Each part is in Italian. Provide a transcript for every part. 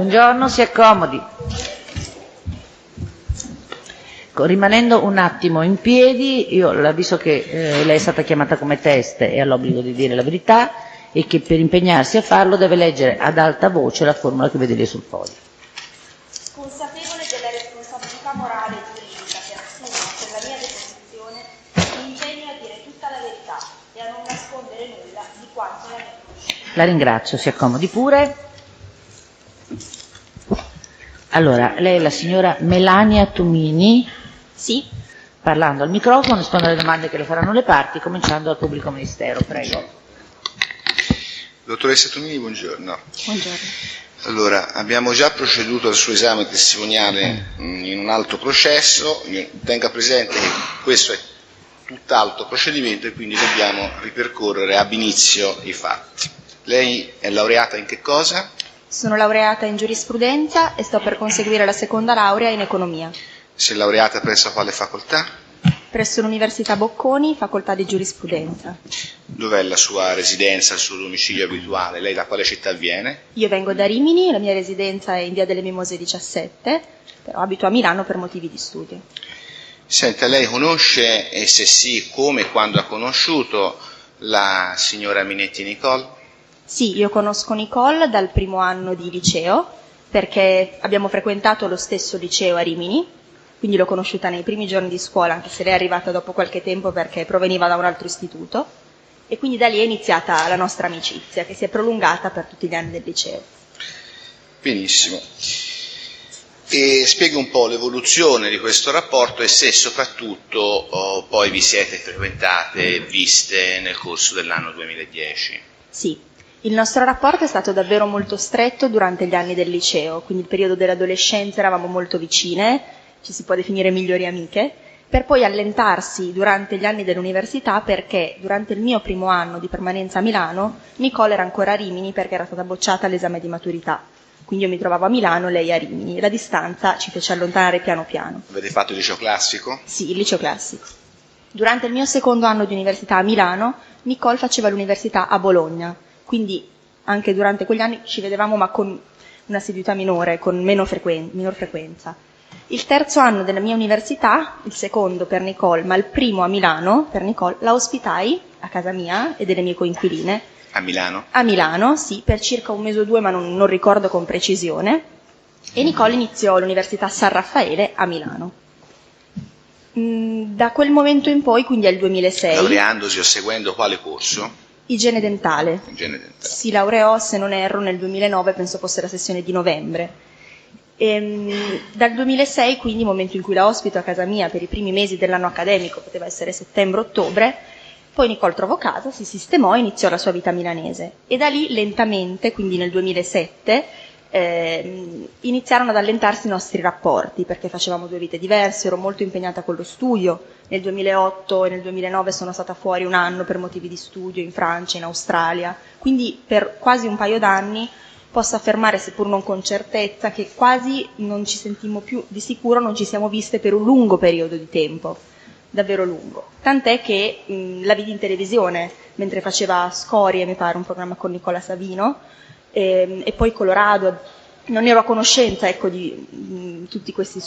Buongiorno, si accomodi. Rimanendo un attimo in piedi, visto che lei è stata chiamata come teste e ha l'obbligo di dire la verità e che per impegnarsi a farlo deve leggere ad alta voce la formula che vede lì sul foglio. Consapevole della responsabilità morale e giuridica che assumo per la mia deposizione, mi impegno a dire tutta la verità e a non nascondere nulla di quanto la mia conoscenza. La ringrazio, si accomodi pure. Allora, lei è la signora Melania Tumini? Sì. Parlando al microfono, rispondo alle domande che le faranno le parti, cominciando dal pubblico ministero, prego. Dottoressa Tumini, buongiorno. Buongiorno. Allora, abbiamo già proceduto al suo esame testimoniale in un altro processo, tenga presente che questo è tutt'altro procedimento e quindi dobbiamo ripercorrere ab inizio i fatti. Lei è laureata in che cosa? Sono laureata in giurisprudenza e sto per conseguire la seconda laurea in economia. Si è laureata presso quale facoltà? Presso l'Università Bocconi, facoltà di giurisprudenza. Dov'è la sua residenza, il suo domicilio abituale? Lei da quale città viene? Io vengo da Rimini, la mia residenza è in via delle Mimose 17, però abito a Milano per motivi di studio. Senta, lei conosce, e se sì, come e quando ha conosciuto, la signora Minetti Nicole? Sì, io conosco Nicole dal primo anno di liceo, perché abbiamo frequentato lo stesso liceo a Rimini, quindi l'ho conosciuta nei primi giorni di scuola, anche se lei è arrivata dopo qualche tempo perché proveniva da un altro istituto, e quindi da lì è iniziata la nostra amicizia, che si è prolungata per tutti gli anni del liceo. Benissimo. E spieghi un po' l'evoluzione di questo rapporto e se soprattutto poi vi siete frequentate e viste nel corso dell'anno 2010. Sì, il nostro rapporto è stato davvero molto stretto durante gli anni del liceo, quindi il periodo dell'adolescenza eravamo molto vicine, ci si può definire migliori amiche, per poi allentarsi durante gli anni dell'università perché durante il mio primo anno di permanenza a Milano Nicole era ancora a Rimini perché era stata bocciata all'esame di maturità. Quindi io mi trovavo a Milano, lei a Rimini. La distanza ci fece allontanare piano piano. Avete fatto il liceo classico? Sì, il liceo classico. Durante il mio secondo anno di università a Milano, Nicole faceva l'università a Bologna. Quindi anche durante quegli anni ci vedevamo ma con un'assiduità minore, con minor frequenza. Il terzo anno della mia università, il secondo per Nicole, ma il primo a Milano per Nicole, la ospitai a casa mia e delle mie coinquiline. A Milano? A Milano, sì, per circa un mese o due, ma non ricordo con precisione. E Nicole iniziò l'Università San Raffaele a Milano. Da quel momento in poi, quindi al 2006... Laureandosi o seguendo quale corso? Igiene dentale. Igiene dentale. Si laureò, se non erro, nel 2009, penso fosse la sessione di novembre. Dal 2006, quindi, momento in cui la ospito a casa mia per i primi mesi dell'anno accademico, poteva essere settembre-ottobre, poi Nicole trovò casa, si sistemò e iniziò la sua vita milanese. E da lì, lentamente, quindi nel 2007, iniziarono ad allentarsi i nostri rapporti, perché facevamo due vite diverse, ero molto impegnata con lo studio, nel 2008 e nel 2009 sono stata fuori un anno per motivi di studio in Francia, in Australia, quindi per quasi un paio d'anni posso affermare, seppur non con certezza, che quasi non ci sentimmo più, di sicuro non ci siamo viste per un lungo periodo di tempo, davvero lungo. Tant'è che la vidi in televisione, mentre faceva Scorie, mi pare, un programma con Nicola Savino, e poi Colorado. Non ero a conoscenza, ecco, di tutte queste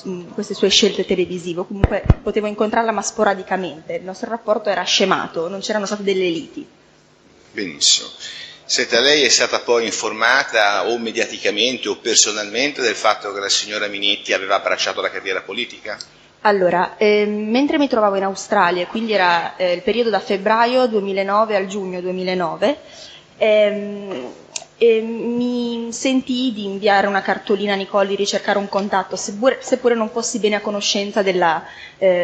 sue scelte televisive, comunque potevo incontrarla ma sporadicamente, il nostro rapporto era scemato, non c'erano state delle liti. Benissimo. Senta, lei è stata poi informata o mediaticamente o personalmente del fatto che la signora Minetti aveva abbracciato la carriera politica? Allora, mentre mi trovavo in Australia, quindi era il periodo da febbraio 2009 al giugno 2009, mi sentii di inviare una cartolina a Nicole, di ricercare un contatto, seppure non fossi bene a conoscenza della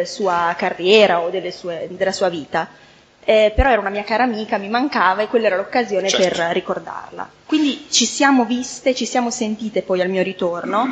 sua carriera o della sua vita. Però era una mia cara amica, mi mancava e quella era l'occasione per ricordarla. Quindi ci siamo viste, ci siamo sentite poi al mio ritorno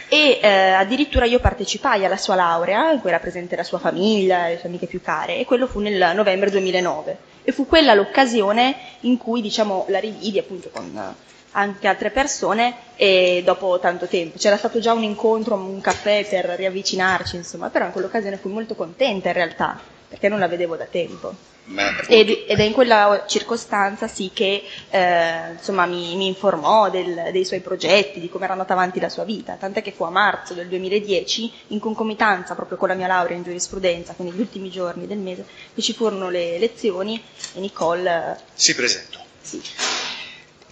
e addirittura io partecipai alla sua laurea, in cui era presente la sua famiglia, le sue amiche più care, e quello fu nel novembre 2009. E fu quella l'occasione in cui, diciamo, la rividi appunto con anche altre persone e dopo tanto tempo. C'era stato già un incontro, un caffè per riavvicinarci, insomma, però in quell'occasione fui molto contenta in realtà, perché non la vedevo da tempo. Ed è in quella circostanza sì che insomma mi informò dei suoi progetti, di come era andata avanti la sua vita, tant'è che fu a marzo del 2010, in concomitanza proprio con la mia laurea in giurisprudenza, quindi gli ultimi giorni del mese, che ci furono le lezioni e Nicole si presentò. Sì.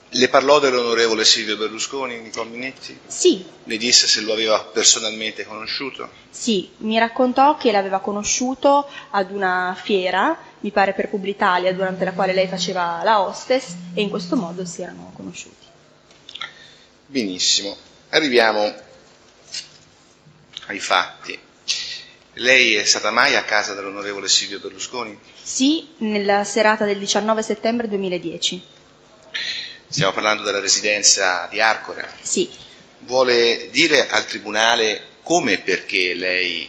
Le parlò dell'onorevole Silvio Berlusconi, Nicole Minetti? Sì. Le disse se lo aveva personalmente conosciuto? Sì, mi raccontò che l'aveva conosciuto ad una fiera, mi pare per Publitalia, durante la quale lei faceva la hostess, e in questo modo si erano conosciuti. Benissimo, arriviamo ai fatti. Lei è stata mai a casa dell'onorevole Silvio Berlusconi? Sì, nella serata del 19 settembre 2010. Stiamo parlando della residenza di Arcore? Sì. Vuole dire al Tribunale come e perché lei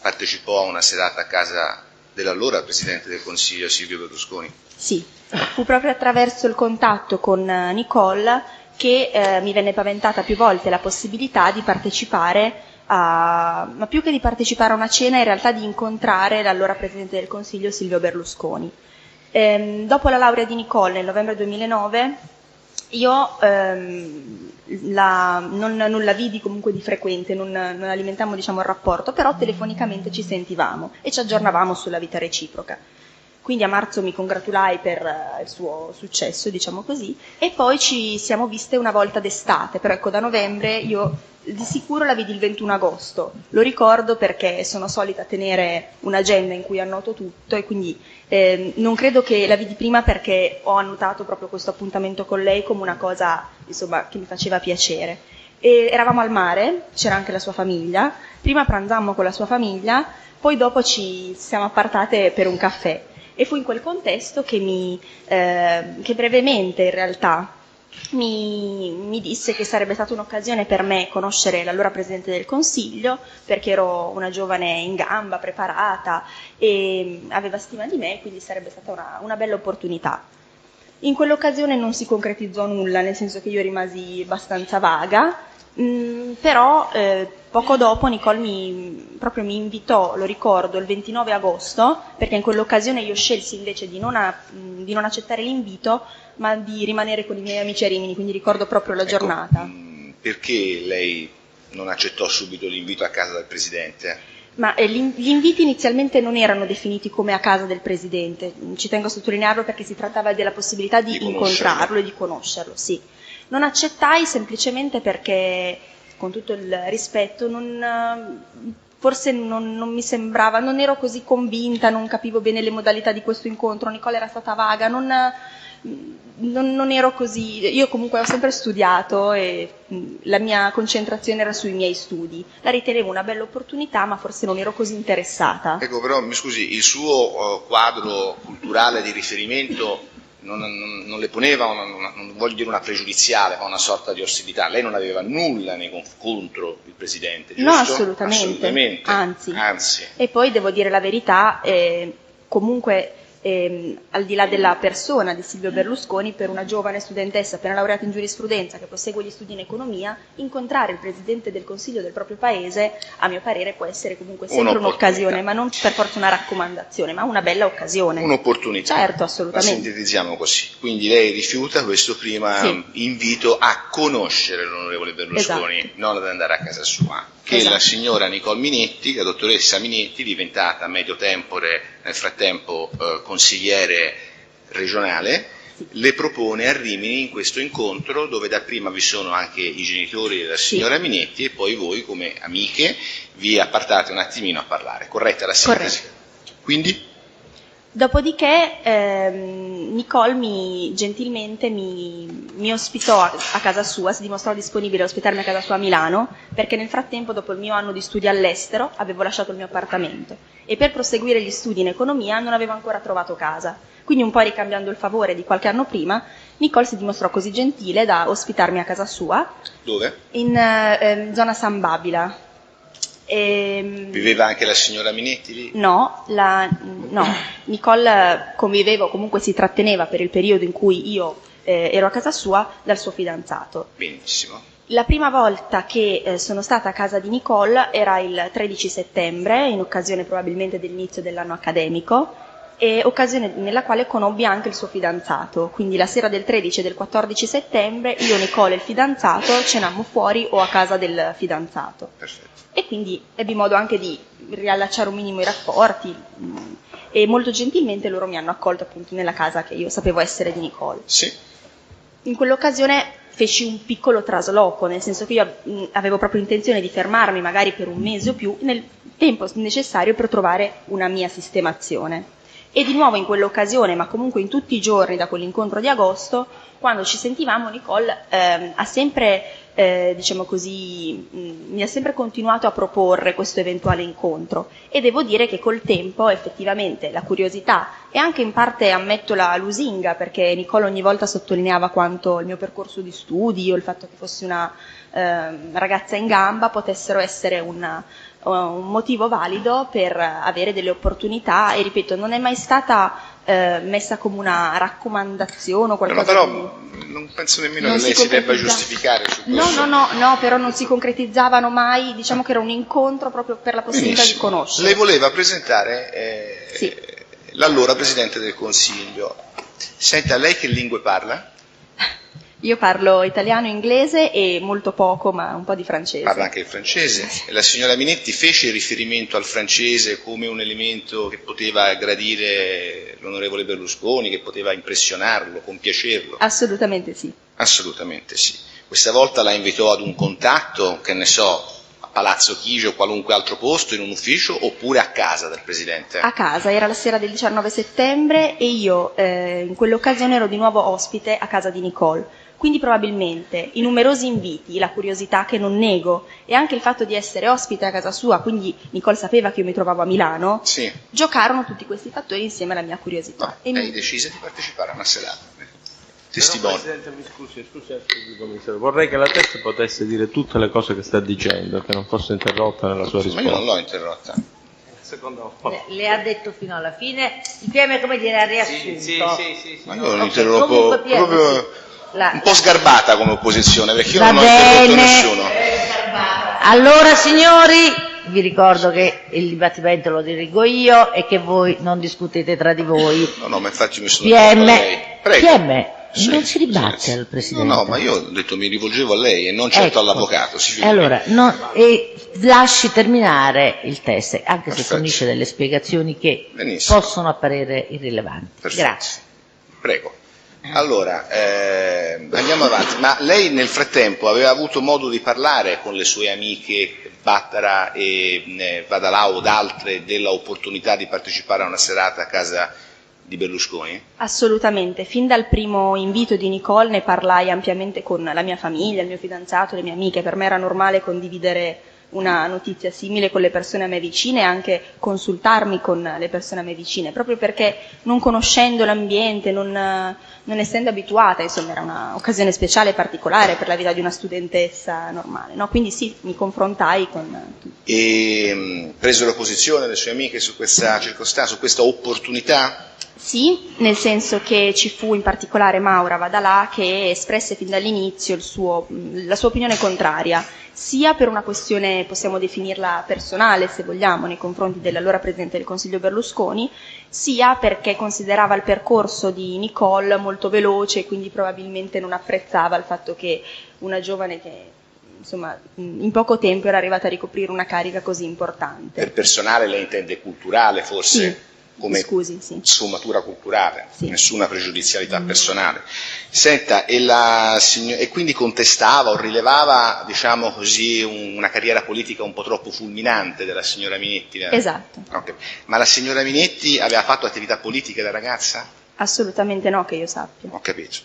partecipò a una serata a casa dell'allora Presidente del Consiglio Silvio Berlusconi? Sì, fu proprio attraverso il contatto con Nicole che mi venne paventata più volte la possibilità di partecipare ma più che di partecipare a una cena, in realtà di incontrare l'allora Presidente del Consiglio Silvio Berlusconi. Dopo la laurea di Nicole nel novembre 2009 io non la vidi comunque di frequente, non alimentammo diciamo il rapporto, però telefonicamente ci sentivamo e ci aggiornavamo sulla vita reciproca. Quindi a marzo mi congratulai per il suo successo, diciamo così, e poi ci siamo viste una volta d'estate, però ecco da novembre io di sicuro la vidi il 21 agosto, lo ricordo perché sono solita tenere un'agenda in cui annoto tutto e quindi non credo che la vidi prima perché ho annotato proprio questo appuntamento con lei come una cosa insomma che mi faceva piacere. E eravamo al mare, c'era anche la sua famiglia, prima pranzammo con la sua famiglia, poi dopo ci siamo appartate per un caffè. E fu in quel contesto che che brevemente in realtà mi disse che sarebbe stata un'occasione per me conoscere l'allora Presidente del Consiglio, perché ero una giovane in gamba, preparata e aveva stima di me, quindi sarebbe stata una bella opportunità. In quell'occasione non si concretizzò nulla, nel senso che io rimasi abbastanza vaga, però poco dopo Nicole proprio mi invitò, lo ricordo, il 29 agosto, perché in quell'occasione io scelsi invece di non accettare l'invito, ma di rimanere con i miei amici a Rimini, quindi ricordo proprio la giornata. Perché lei non accettò subito l'invito a casa del Presidente? Ma gli inviti inizialmente non erano definiti come a casa del Presidente, ci tengo a sottolinearlo perché si trattava della possibilità di incontrarlo e di conoscerlo, sì. Non accettai semplicemente perché, con tutto il rispetto, forse non mi sembrava, non ero così convinta, non capivo bene le modalità di questo incontro, Nicole era stata vaga, non ero così, io comunque ho sempre studiato e la mia concentrazione era sui miei studi, la ritenevo una bella opportunità ma forse non ero così interessata. Ecco, però mi scusi, il suo quadro culturale di riferimento non le poneva, non voglio dire una pregiudiziale, ma una sorta di ostilità. Lei non aveva nulla contro il Presidente, giusto? No, assolutamente. Anzi. E poi devo dire la verità, comunque al di là della persona di Silvio Berlusconi, per una giovane studentessa appena laureata in giurisprudenza che prosegue gli studi in economia, incontrare il Presidente del Consiglio del proprio paese, a mio parere, può essere comunque sempre un'occasione, ma non per forza una raccomandazione, ma una bella occasione. Un'opportunità. Certo, assolutamente. La sintetizziamo così. Quindi lei rifiuta questo prima invito a conoscere l'onorevole Berlusconi, esatto, non ad andare a casa sua. Che esatto, la signora Nicole Minetti, la dottoressa Minetti, diventata a medio tempore nel frattempo consigliere regionale, le propone a Rimini in questo incontro dove dapprima vi sono anche i genitori della signora Minetti e poi voi come amiche vi appartate un attimino a parlare. Corretta la sintesi? Corretto. Quindi? Dopodiché Nicole gentilmente mi ospitò a casa sua, si dimostrò disponibile a ospitarmi a casa sua a Milano, perché nel frattempo, dopo il mio anno di studi all'estero, avevo lasciato il mio appartamento e per proseguire gli studi in economia non avevo ancora trovato casa. Quindi, un po' ricambiando il favore di qualche anno prima, Nicole si dimostrò così gentile da ospitarmi a casa sua. Dove? In zona San Babila. Viveva anche la signora Minetti lì? No, Nicole conviveva, comunque si tratteneva per il periodo in cui io ero a casa sua dal suo fidanzato. Benissimo. La prima volta che sono stata a casa di Nicole era il 13 settembre, in occasione probabilmente dell'inizio dell'anno accademico, e occasione nella quale conobbi anche il suo fidanzato. Quindi la sera del 13 e del 14 settembre io, Nicole e il fidanzato cenammo fuori o a casa del fidanzato. Perfetto. E quindi ebbi modo anche di riallacciare un minimo i rapporti e molto gentilmente loro mi hanno accolto appunto nella casa che io sapevo essere di Nicole. Sì. In quell'occasione feci un piccolo trasloco, nel senso che io avevo proprio intenzione di fermarmi magari per un mese o più nel tempo necessario per trovare una mia sistemazione. E di nuovo in quell'occasione, ma comunque in tutti i giorni da quell'incontro di agosto, quando ci sentivamo, Nicole ha sempre, diciamo così, mi ha sempre continuato a proporre questo eventuale incontro, e devo dire che col tempo effettivamente la curiosità e anche in parte ammetto la lusinga, perché Nicole ogni volta sottolineava quanto il mio percorso di studi o il fatto che fossi una ragazza in gamba potessero essere un motivo valido per avere delle opportunità, e ripeto, non è mai stata messa come una raccomandazione o qualcosa Però non penso nemmeno che lei si debba giustificare su questo. No, però non si concretizzavano mai, diciamo che era un incontro proprio per la possibilità di conoscere. Lei voleva presentare Sì. l'allora Presidente del Consiglio. Senta, lei che lingue parla? Io parlo italiano, inglese e molto poco, ma un po' di francese. Parla anche il francese. E la signora Minetti fece riferimento al francese come un elemento che poteva gradire l'onorevole Berlusconi, che poteva impressionarlo, compiacerlo? Assolutamente sì. Assolutamente sì. Questa volta la invitò ad un contatto, che ne so, a Palazzo Chigi o qualunque altro posto, in un ufficio, oppure a casa del Presidente? A casa, era la sera del 19 settembre e io in quell'occasione ero di nuovo ospite a casa di Nicole. Quindi probabilmente i numerosi inviti, la curiosità che non nego e anche il fatto di essere ospite a casa sua, quindi Nicole sapeva che io mi trovavo a Milano, Sì. Giocarono tutti questi fattori insieme alla mia curiosità. No, lei decise di partecipare a una serata. Testimone. Però, Presidente, mi scusi, commissario, vorrei che la testa potesse dire tutte le cose che sta dicendo, che non fosse interrotta nella sua Ma risposta. io non l'ho interrotta. Secondo Le ha detto fino alla fine, il PM come dire ha riassunto. sì. Ma io non Ok, interrompo comunque, Piero, proprio sì. un po' sgarbata come opposizione, perché io Va non ho interrotto bene. nessuno. Allora signori, vi ricordo che il dibattimento lo dirigo io e che voi non discutete tra di voi. No, ma infatti mi sono PM, rivolto a lei. Prego. PM, Sì, non si ribatte sì. al Presidente. No, ma io ho detto mi rivolgevo a lei e non certo Ecco. all'avvocato. Si E figuri. allora, lasci terminare il test, anche se Perfetto. fornisce delle spiegazioni che Benissimo. possono apparire irrilevanti. Perfetto. Grazie. Prego. Allora, andiamo avanti. Ma lei nel frattempo aveva avuto modo di parlare con le sue amiche Battara e Vadalà o d'altre della opportunità di partecipare a una serata a casa di Berlusconi? Assolutamente, fin dal primo invito di Nicole ne parlai ampiamente con la mia famiglia, il mio fidanzato, le mie amiche. Per me era normale condividere una notizia simile con le persone a me vicine e anche consultarmi con le persone a me vicine, proprio perché non conoscendo l'ambiente, non essendo abituata, insomma era un'occasione speciale e particolare per la vita di una studentessa normale, no? Quindi sì, mi confrontai con tutti. E presero posizione le sue amiche su questa circostanza, su questa opportunità? Sì, nel senso che ci fu in particolare Maura Vadalà che espresse fin dall'inizio la sua opinione contraria, sia per una questione, possiamo definirla personale se vogliamo, nei confronti dell'allora Presidente del Consiglio Berlusconi, sia perché considerava il percorso di Nicole molto veloce e quindi probabilmente non apprezzava il fatto che una giovane che insomma in poco tempo era arrivata a ricoprire una carica così importante. Per personale lei intende culturale forse? Sì. Come Scusi, sì. sfumatura culturale, Sì. nessuna pregiudizialità personale. Senta, e quindi contestava o rilevava, diciamo così, una carriera politica un po' troppo fulminante della signora Minetti? Esatto. Okay. Ma la signora Minetti aveva fatto attività politica da ragazza? Assolutamente no, che io sappia. Ho capito.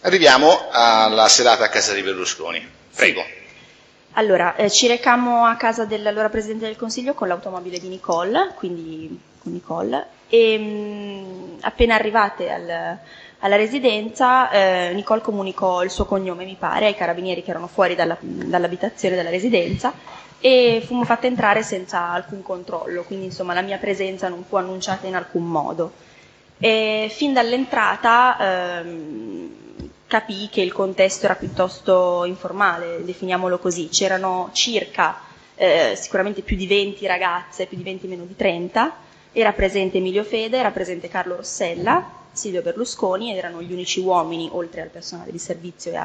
Arriviamo alla serata a casa di Berlusconi. Prego. Allora, ci recammo a casa dell'allora Presidente del Consiglio con l'automobile di Nicole, quindi con Nicole, e appena arrivate alla residenza Nicole comunicò il suo cognome, mi pare, ai carabinieri che erano fuori dall'abitazione della residenza, e fummo fatte entrare senza alcun controllo, quindi insomma la mia presenza non fu annunciata in alcun modo. E fin dall'entrata capii che il contesto era piuttosto informale, definiamolo così. C'erano circa sicuramente più di 20 ragazze, più di 20 meno di 30, Era presente Emilio Fede, era presente Carlo Rossella, Silvio Berlusconi, ed erano gli unici uomini, oltre al personale di servizio e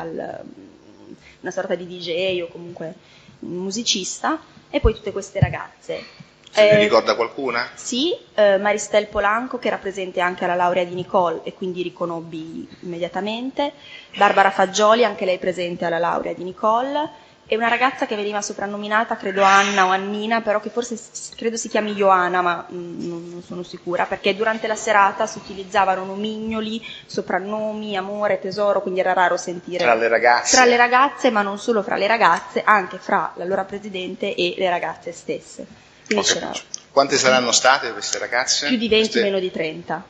una sorta di DJ o comunque un musicista, e poi tutte queste ragazze. Se ne ricorda qualcuna? Sì, Maristel Polanco, che era presente anche alla laurea di Nicole e quindi riconobbi immediatamente, Barbara Fagioli, anche lei presente alla laurea di Nicole, e una ragazza che veniva soprannominata, credo Anna o Annina, però che forse credo si chiami Ioana, ma non sono sicura, perché durante la serata si utilizzavano nomignoli, soprannomi, amore, tesoro, quindi era raro sentire Tra le ragazze? Tra le ragazze, ma non solo fra le ragazze, anche fra l'allora presidente e le ragazze stesse. Quindi c'era Quante saranno state queste ragazze? più di 20, meno di 30.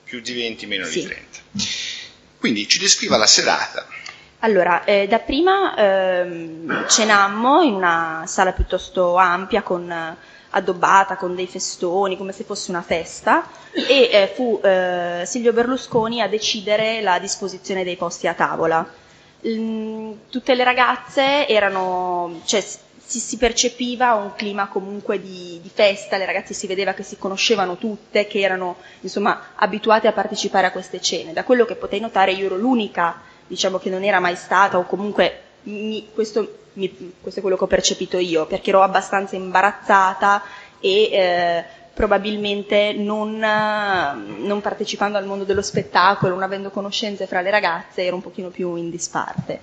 Più di 20, meno Sì. di 30. Quindi ci descriva la serata. Allora, dapprima cenammo in una sala piuttosto ampia, addobbata con dei festoni, come se fosse una festa, e fu Silvio Berlusconi a decidere la disposizione dei posti a tavola. Tutte le ragazze si percepiva un clima comunque di festa, le ragazze si vedeva che si conoscevano tutte, che erano insomma abituate a partecipare a queste cene. Da quello che potei notare io ero l'unica, diciamo, che non era mai stata, o comunque questo è quello che ho percepito io, perché ero abbastanza imbarazzata e probabilmente non partecipando al mondo dello spettacolo, non avendo conoscenze fra le ragazze, ero un pochino più in disparte.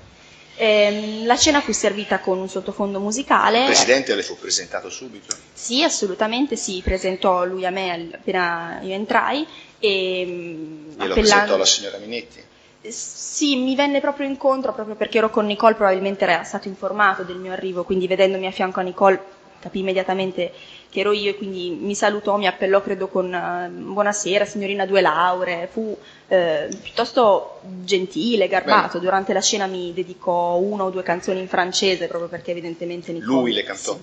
La cena fu servita con un sottofondo musicale. Il Presidente le fu presentato subito? Sì, assolutamente, sì, presentò lui a me appena io entrai. Glielo presentò la signora Minetti? Sì, mi venne proprio incontro, proprio perché ero con Nicole, probabilmente era stato informato del mio arrivo, quindi vedendomi a fianco a Nicole capì immediatamente che ero io, e quindi mi salutò, mi appellò credo con buonasera signorina due lauree, fu piuttosto gentile, garbato. Bene. Durante la cena mi dedicò 1 o 2 canzoni in francese, proprio perché evidentemente Nicole... Lui le cantò?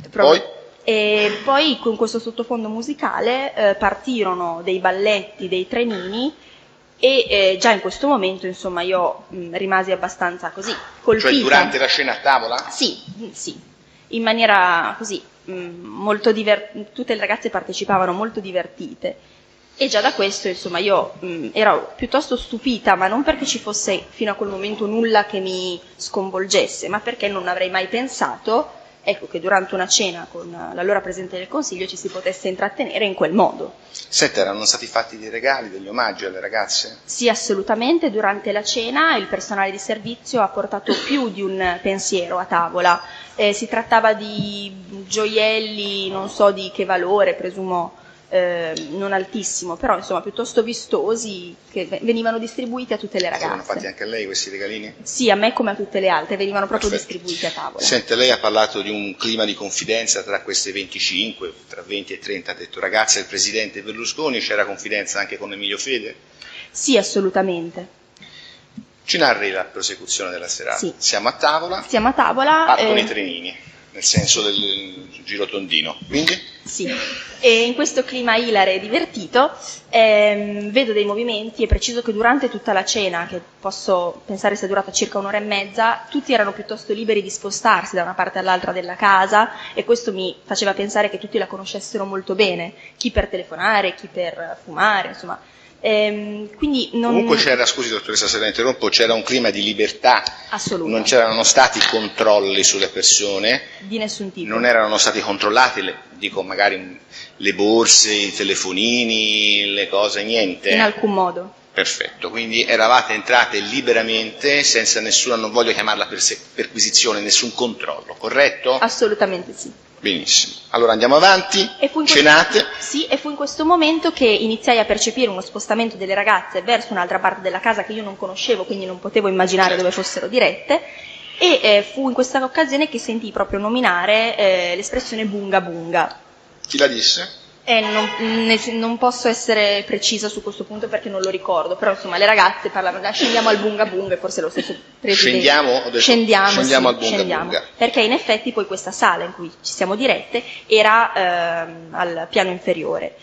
Sì. E poi con questo sottofondo musicale partirono dei balletti, dei trenini, e già in questo momento insomma io rimasi abbastanza così colpita. Cioè durante la cena a tavola? Sì, in maniera così molto tutte le ragazze partecipavano molto divertite, e già da questo insomma io ero piuttosto stupita, ma non perché ci fosse fino a quel momento nulla che mi sconvolgesse, ma perché non avrei mai pensato, ecco, che durante una cena con l'allora Presidente del Consiglio ci si potesse intrattenere in quel modo. Senta, erano stati fatti dei regali, degli omaggi alle ragazze? Sì, assolutamente. Durante la cena il personale di servizio ha portato più di un pensiero a tavola. Si trattava di gioielli, non so di che valore, presumo non altissimo, però insomma piuttosto vistosi, che venivano distribuiti a tutte le ragazze. Erano fatti anche a lei questi regalini? Sì, a me come a tutte le altre, venivano proprio Perfetto. distribuiti a tavola. Sente, lei ha parlato di un clima di confidenza tra queste 25, tra 20 e 30, ha detto ragazze, il Presidente Berlusconi, c'era confidenza anche con Emilio Fede? Sì, assolutamente. Ci narri la prosecuzione della serata. Sì. Siamo a tavola, Siamo a tavola. partono i trenini, nel senso del girotondino. Quindi? Sì, e in questo clima ilare e divertito vedo dei movimenti. È preciso che durante tutta la cena, che posso pensare sia durata circa 1 ora e mezza, tutti erano piuttosto liberi di spostarsi da una parte all'altra della casa, e questo mi faceva pensare che tutti la conoscessero molto bene, chi per telefonare, chi per fumare, insomma. Quindi non... Comunque c'era, scusi dottoressa se la interrompo, c'era un clima di libertà, Assoluto. non c'erano stati controlli sulle persone, Di nessun tipo. non erano stati controllati, dico magari le borse, i telefonini, le cose, niente. In alcun modo. Perfetto, quindi eravate entrate liberamente, senza nessuna, non voglio chiamarla perquisizione, nessun controllo, corretto? Assolutamente sì. Benissimo, allora andiamo avanti, E fu in cenate. Sì, e fu in questo momento che iniziai a percepire uno spostamento delle ragazze verso un'altra parte della casa che io non conoscevo, quindi non potevo immaginare dove fossero dirette, e fu in questa occasione che sentii proprio nominare l'espressione bunga bunga. Chi la disse? Non posso essere precisa su questo punto perché non lo ricordo, però insomma le ragazze parlavano, scendiamo al bunga bunga, e forse lo stesso presidente. Scendiamo? Ho detto, scendiamo al bunga scendiamo. bunga. Perché in effetti poi questa sala in cui ci siamo dirette era al piano inferiore.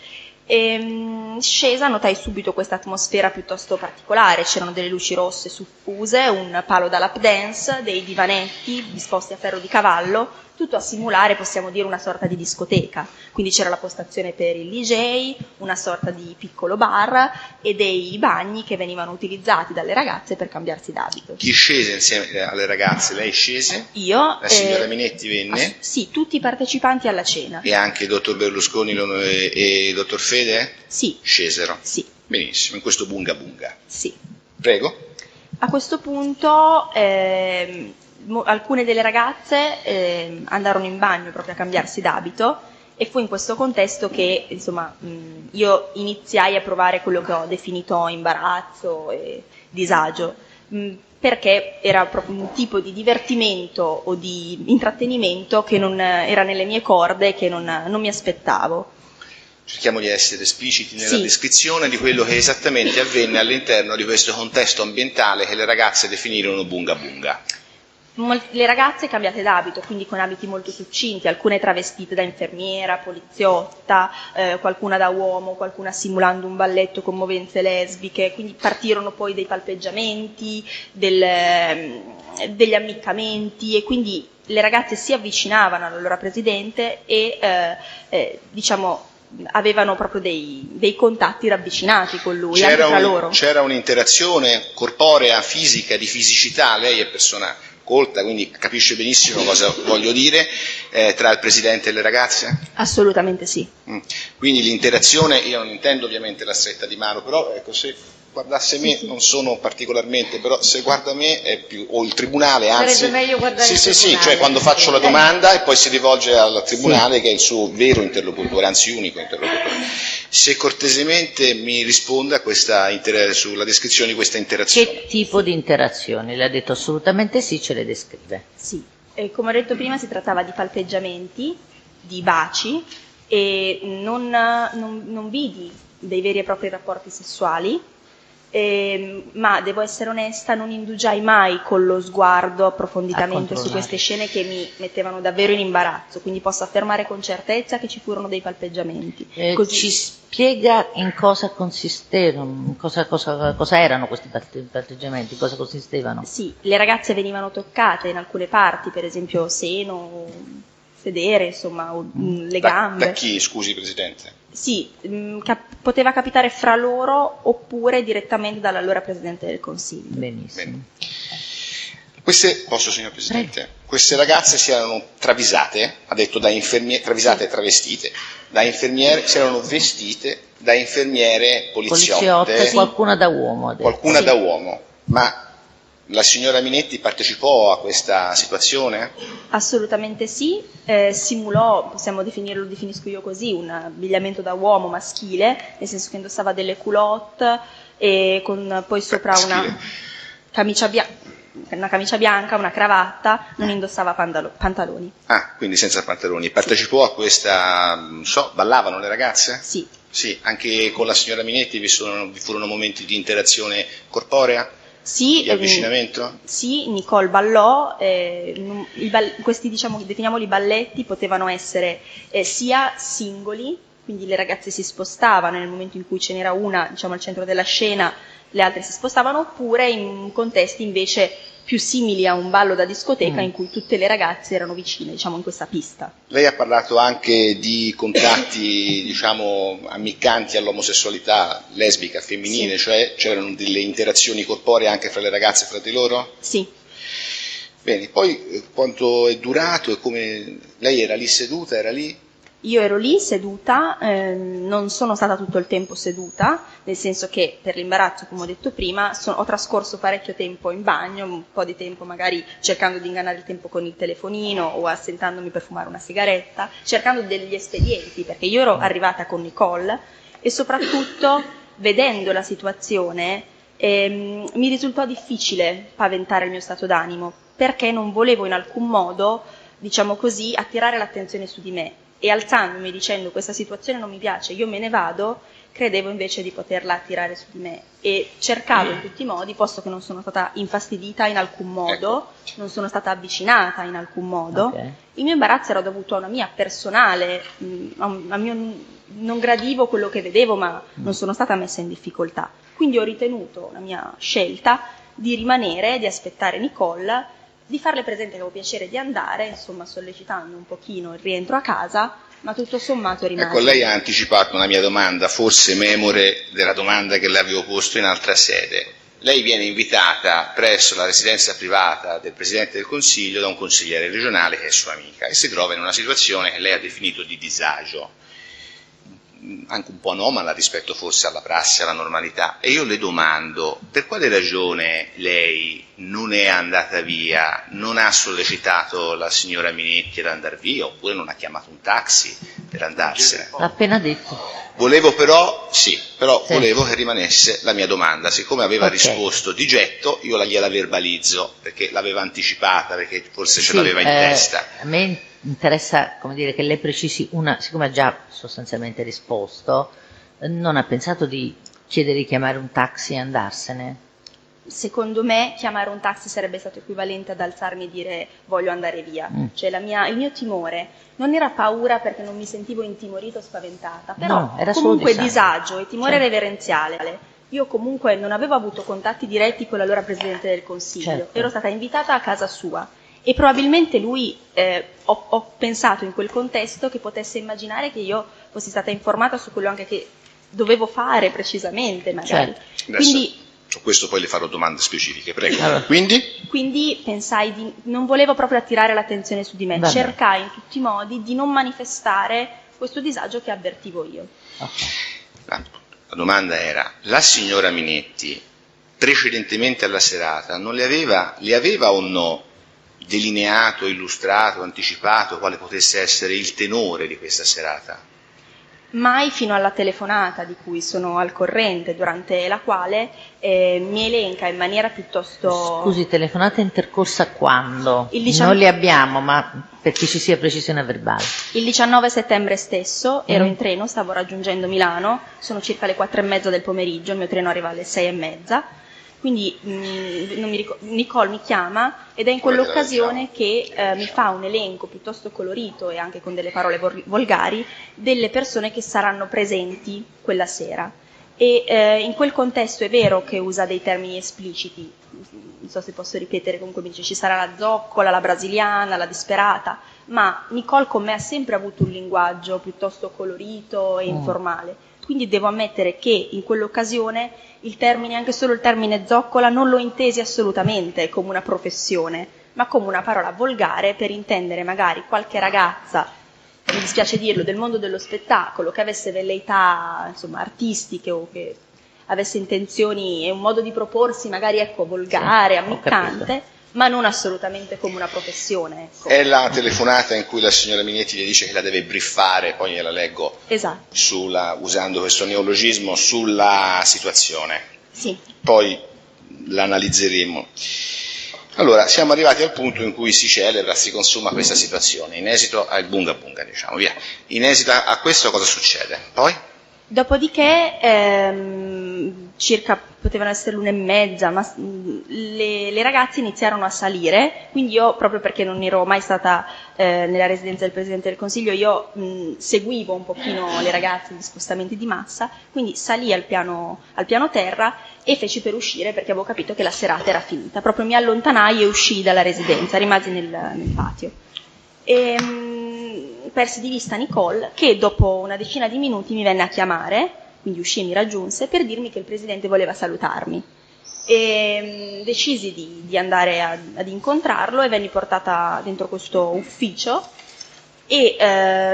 Scesa notai subito questa atmosfera piuttosto particolare, c'erano delle luci rosse suffuse, un palo da lap dance, dei divanetti disposti a ferro di cavallo, tutto a simulare, possiamo dire, una sorta di discoteca. Quindi c'era la postazione per il DJ, una sorta di piccolo bar e dei bagni che venivano utilizzati dalle ragazze per cambiarsi d'abito. Chi scese insieme alle ragazze? Lei scese? Io, La signora Minetti venne? sì, tutti i partecipanti alla cena. E anche il dottor Berlusconi e il dottor Fede? Sì. Scesero? Sì. Benissimo, in questo bunga bunga. Sì. Prego. A questo punto alcune delle ragazze andarono in bagno proprio a cambiarsi d'abito e fu in questo contesto che insomma io iniziai a provare quello che ho definito imbarazzo e disagio, perché era proprio un tipo di divertimento o di intrattenimento che non era nelle mie corde e che non mi aspettavo. Cerchiamo di essere espliciti nella Sì. descrizione di quello che esattamente avvenne all'interno di questo contesto ambientale che le ragazze definirono bunga bunga. Le ragazze cambiate d'abito, quindi con abiti molto succinti, alcune travestite da infermiera, poliziotta, qualcuna da uomo, qualcuna simulando un balletto con movenze lesbiche, quindi partirono poi dei palpeggiamenti, degli ammiccamenti e quindi le ragazze si avvicinavano alla loro presidente e diciamo avevano proprio dei contatti ravvicinati con lui, anche tra loro. C'era un'interazione corporea, fisica, di fisicità, lei è persona colta, quindi capisce benissimo cosa voglio dire, tra il presidente e le ragazze? Assolutamente sì. Quindi l'interazione, io non intendo ovviamente la stretta di mano, però ecco, se guardasse me, Sì. non sono particolarmente, però se guarda me è più, o il tribunale, anzi... Sarebbe meglio guardare il Sì, tribunale. cioè quando faccio la domanda e poi si rivolge al tribunale che è il suo vero interlocutore, anzi unico interlocutore. Se cortesemente mi risponde a questa sulla descrizione di questa interazione. Che tipo di interazioni? Le ha detto assolutamente sì, ce le descrive. Sì, come ho detto prima si trattava di palpeggiamenti, di baci e non vidi dei veri e propri rapporti sessuali, ma devo essere onesta, non indugiai mai con lo sguardo approfonditamente su queste scene che mi mettevano davvero in imbarazzo, quindi posso affermare con certezza che ci furono dei palpeggiamenti. Ci spiega in cosa consistevano, cosa erano questi patteggiamenti, cosa consistevano? Sì, le ragazze venivano toccate in alcune parti, per esempio seno, sedere, insomma, o le gambe. Da chi, scusi Presidente? Sì, poteva capitare fra loro oppure direttamente dall'allora Presidente del Consiglio. Benissimo. Queste, posso signor Presidente? Prego. Queste ragazze si erano travisate, ha detto da infermiere, travisate e travestite, da infermiere, si erano vestite da infermiere poliziotte, Sì. Qualcuna da uomo. Qualcuna da uomo, ma la signora Minetti partecipò a questa situazione? Assolutamente sì, simulò, lo definisco io così, un abbigliamento da uomo maschile, nel senso che indossava delle culotte e con poi sopra una camicia bianca, una cravatta, non indossava pantaloni. Ah, quindi senza pantaloni. Partecipò a questa, ballavano le ragazze? Sì. Sì, anche con la signora Minetti vi furono momenti di interazione corporea? Sì, di avvicinamento? Sì, Nicole ballò, questi definiamoli balletti potevano essere sia singoli, quindi le ragazze si spostavano nel momento in cui ce n'era una al centro della scena, le altre si spostavano, oppure in contesti invece più simili a un ballo da discoteca in cui tutte le ragazze erano vicine, in questa pista. Lei ha parlato anche di contatti, ammiccanti all'omosessualità lesbica, femminile, sì. Cioè c'erano delle interazioni corporee anche fra le ragazze e fra di loro? Sì. Bene, poi quanto è durato e come lei era lì seduta, era lì? Io ero lì seduta, non sono stata tutto il tempo seduta, nel senso che per l'imbarazzo, come ho detto prima, ho trascorso parecchio tempo in bagno, un po' di tempo magari cercando di ingannare il tempo con il telefonino o assentandomi per fumare una sigaretta, cercando degli espedienti, perché io ero arrivata con Nicole e soprattutto vedendo la situazione mi risultò difficile paventare il mio stato d'animo, perché non volevo in alcun modo, attirare l'attenzione su di me. E alzandomi dicendo questa situazione non mi piace, io me ne vado, credevo invece di poterla attirare su di me e cercavo in tutti i modi, posto che non sono stata infastidita in alcun modo, non sono stata avvicinata in alcun modo, il mio imbarazzo era dovuto a una mia personale, non gradivo quello che vedevo ma non sono stata messa in difficoltà, quindi ho ritenuto la mia scelta di rimanere, di aspettare Nicole di farle presente che avevo piacere di andare, insomma sollecitando un pochino il rientro a casa, ma tutto sommato rimase. Ecco, lei ha anticipato una mia domanda, forse memore della domanda che le avevo posto in altra sede. Lei viene invitata presso la residenza privata del Presidente del Consiglio da un consigliere regionale che è sua amica e si trova in una situazione che lei ha definito di disagio, anche un po' anomala rispetto forse alla prassi, alla normalità. E io le domando, per quale ragione lei non è andata via, non ha sollecitato la signora Minetti ad andare via, oppure non ha chiamato un taxi per andarsene? L'ha appena detto. Volevo però volevo che rimanesse la mia domanda. Siccome aveva Ok. risposto di getto, io gliela verbalizzo, perché l'aveva anticipata, perché forse ce Sì, l'aveva in testa. A me interessa, come dire, che lei precisi siccome ha già sostanzialmente risposto, non ha pensato di chiedere di chiamare un taxi e andarsene? Secondo me chiamare un taxi sarebbe stato equivalente ad alzarmi e dire voglio andare via. Cioè il mio timore non era paura perché non mi sentivo intimorita o spaventata, però No, era solo comunque disagio. disagio e timore Certo. reverenziale. Io comunque non avevo avuto contatti diretti con l'allora Presidente del Consiglio, Certo. ero stata invitata a casa sua e probabilmente lui, ho pensato in quel contesto che potesse immaginare che io fossi stata informata su quello anche che dovevo fare precisamente magari. Certo. Adesso, su questo poi le farò domande specifiche, prego. Allora. Quindi pensai non volevo proprio attirare l'attenzione su di me, Va bene. cercai in tutti i modi di non manifestare questo disagio che avvertivo io. La domanda era, la signora Minetti, precedentemente alla serata, non le aveva o no delineato, illustrato, anticipato quale potesse essere il tenore di questa serata? Mai fino alla telefonata di cui sono al corrente, durante la quale mi elenca in maniera piuttosto... Scusi, telefonata intercorsa quando? Il 19 Non li abbiamo, ma perché ci sia precisione verbale. Il 19 settembre stesso ero in treno, stavo raggiungendo Milano, sono circa le 4:30 del pomeriggio, il mio treno arriva alle 6:30, quindi Nicole mi chiama ed è in quell'occasione che mi fa un elenco piuttosto colorito e anche con delle parole volgari delle persone che saranno presenti quella sera. E in quel contesto è vero che usa dei termini espliciti, non so se posso ripetere, comunque mi dice ci sarà la zoccola, la brasiliana, la disperata, ma Nicole con me ha sempre avuto un linguaggio piuttosto colorito e informale. Quindi devo ammettere che in quell'occasione il termine, anche solo il termine zoccola, non lo intesi assolutamente come una professione, ma come una parola volgare per intendere magari qualche ragazza, mi dispiace dirlo, del mondo dello spettacolo, che avesse velleità, insomma, artistiche o che avesse intenzioni e un modo di proporsi magari, ecco, volgare, Sì, ho ammiccante, capito. ma non assolutamente come una professione. Ecco. È la telefonata in cui la signora Minetti le dice che la deve briefare, poi gliela leggo, Esatto, usando questo neologismo, sulla situazione. sì. Poi l'analizzeremo. Allora, siamo arrivati al punto in cui si celebra, si consuma questa situazione, in esito al bunga bunga, diciamo, via. In esito a questo cosa succede? Poi? Dopodiché, circa potevano essere l'1:30, ma le ragazze iniziarono a salire, quindi io, proprio perché non ero mai stata nella residenza del Presidente del Consiglio, io seguivo un pochino le ragazze di spostamenti di massa, quindi salì al piano terra e feci per uscire perché avevo capito che la serata era finita. Proprio mi allontanai e uscii dalla residenza, rimasi nel patio. Persi di vista Nicole, che dopo una decina di minuti mi venne a chiamare, quindi uscì e mi raggiunse, per dirmi che il Presidente voleva salutarmi. Decisi di andare ad incontrarlo e venni portata dentro questo ufficio e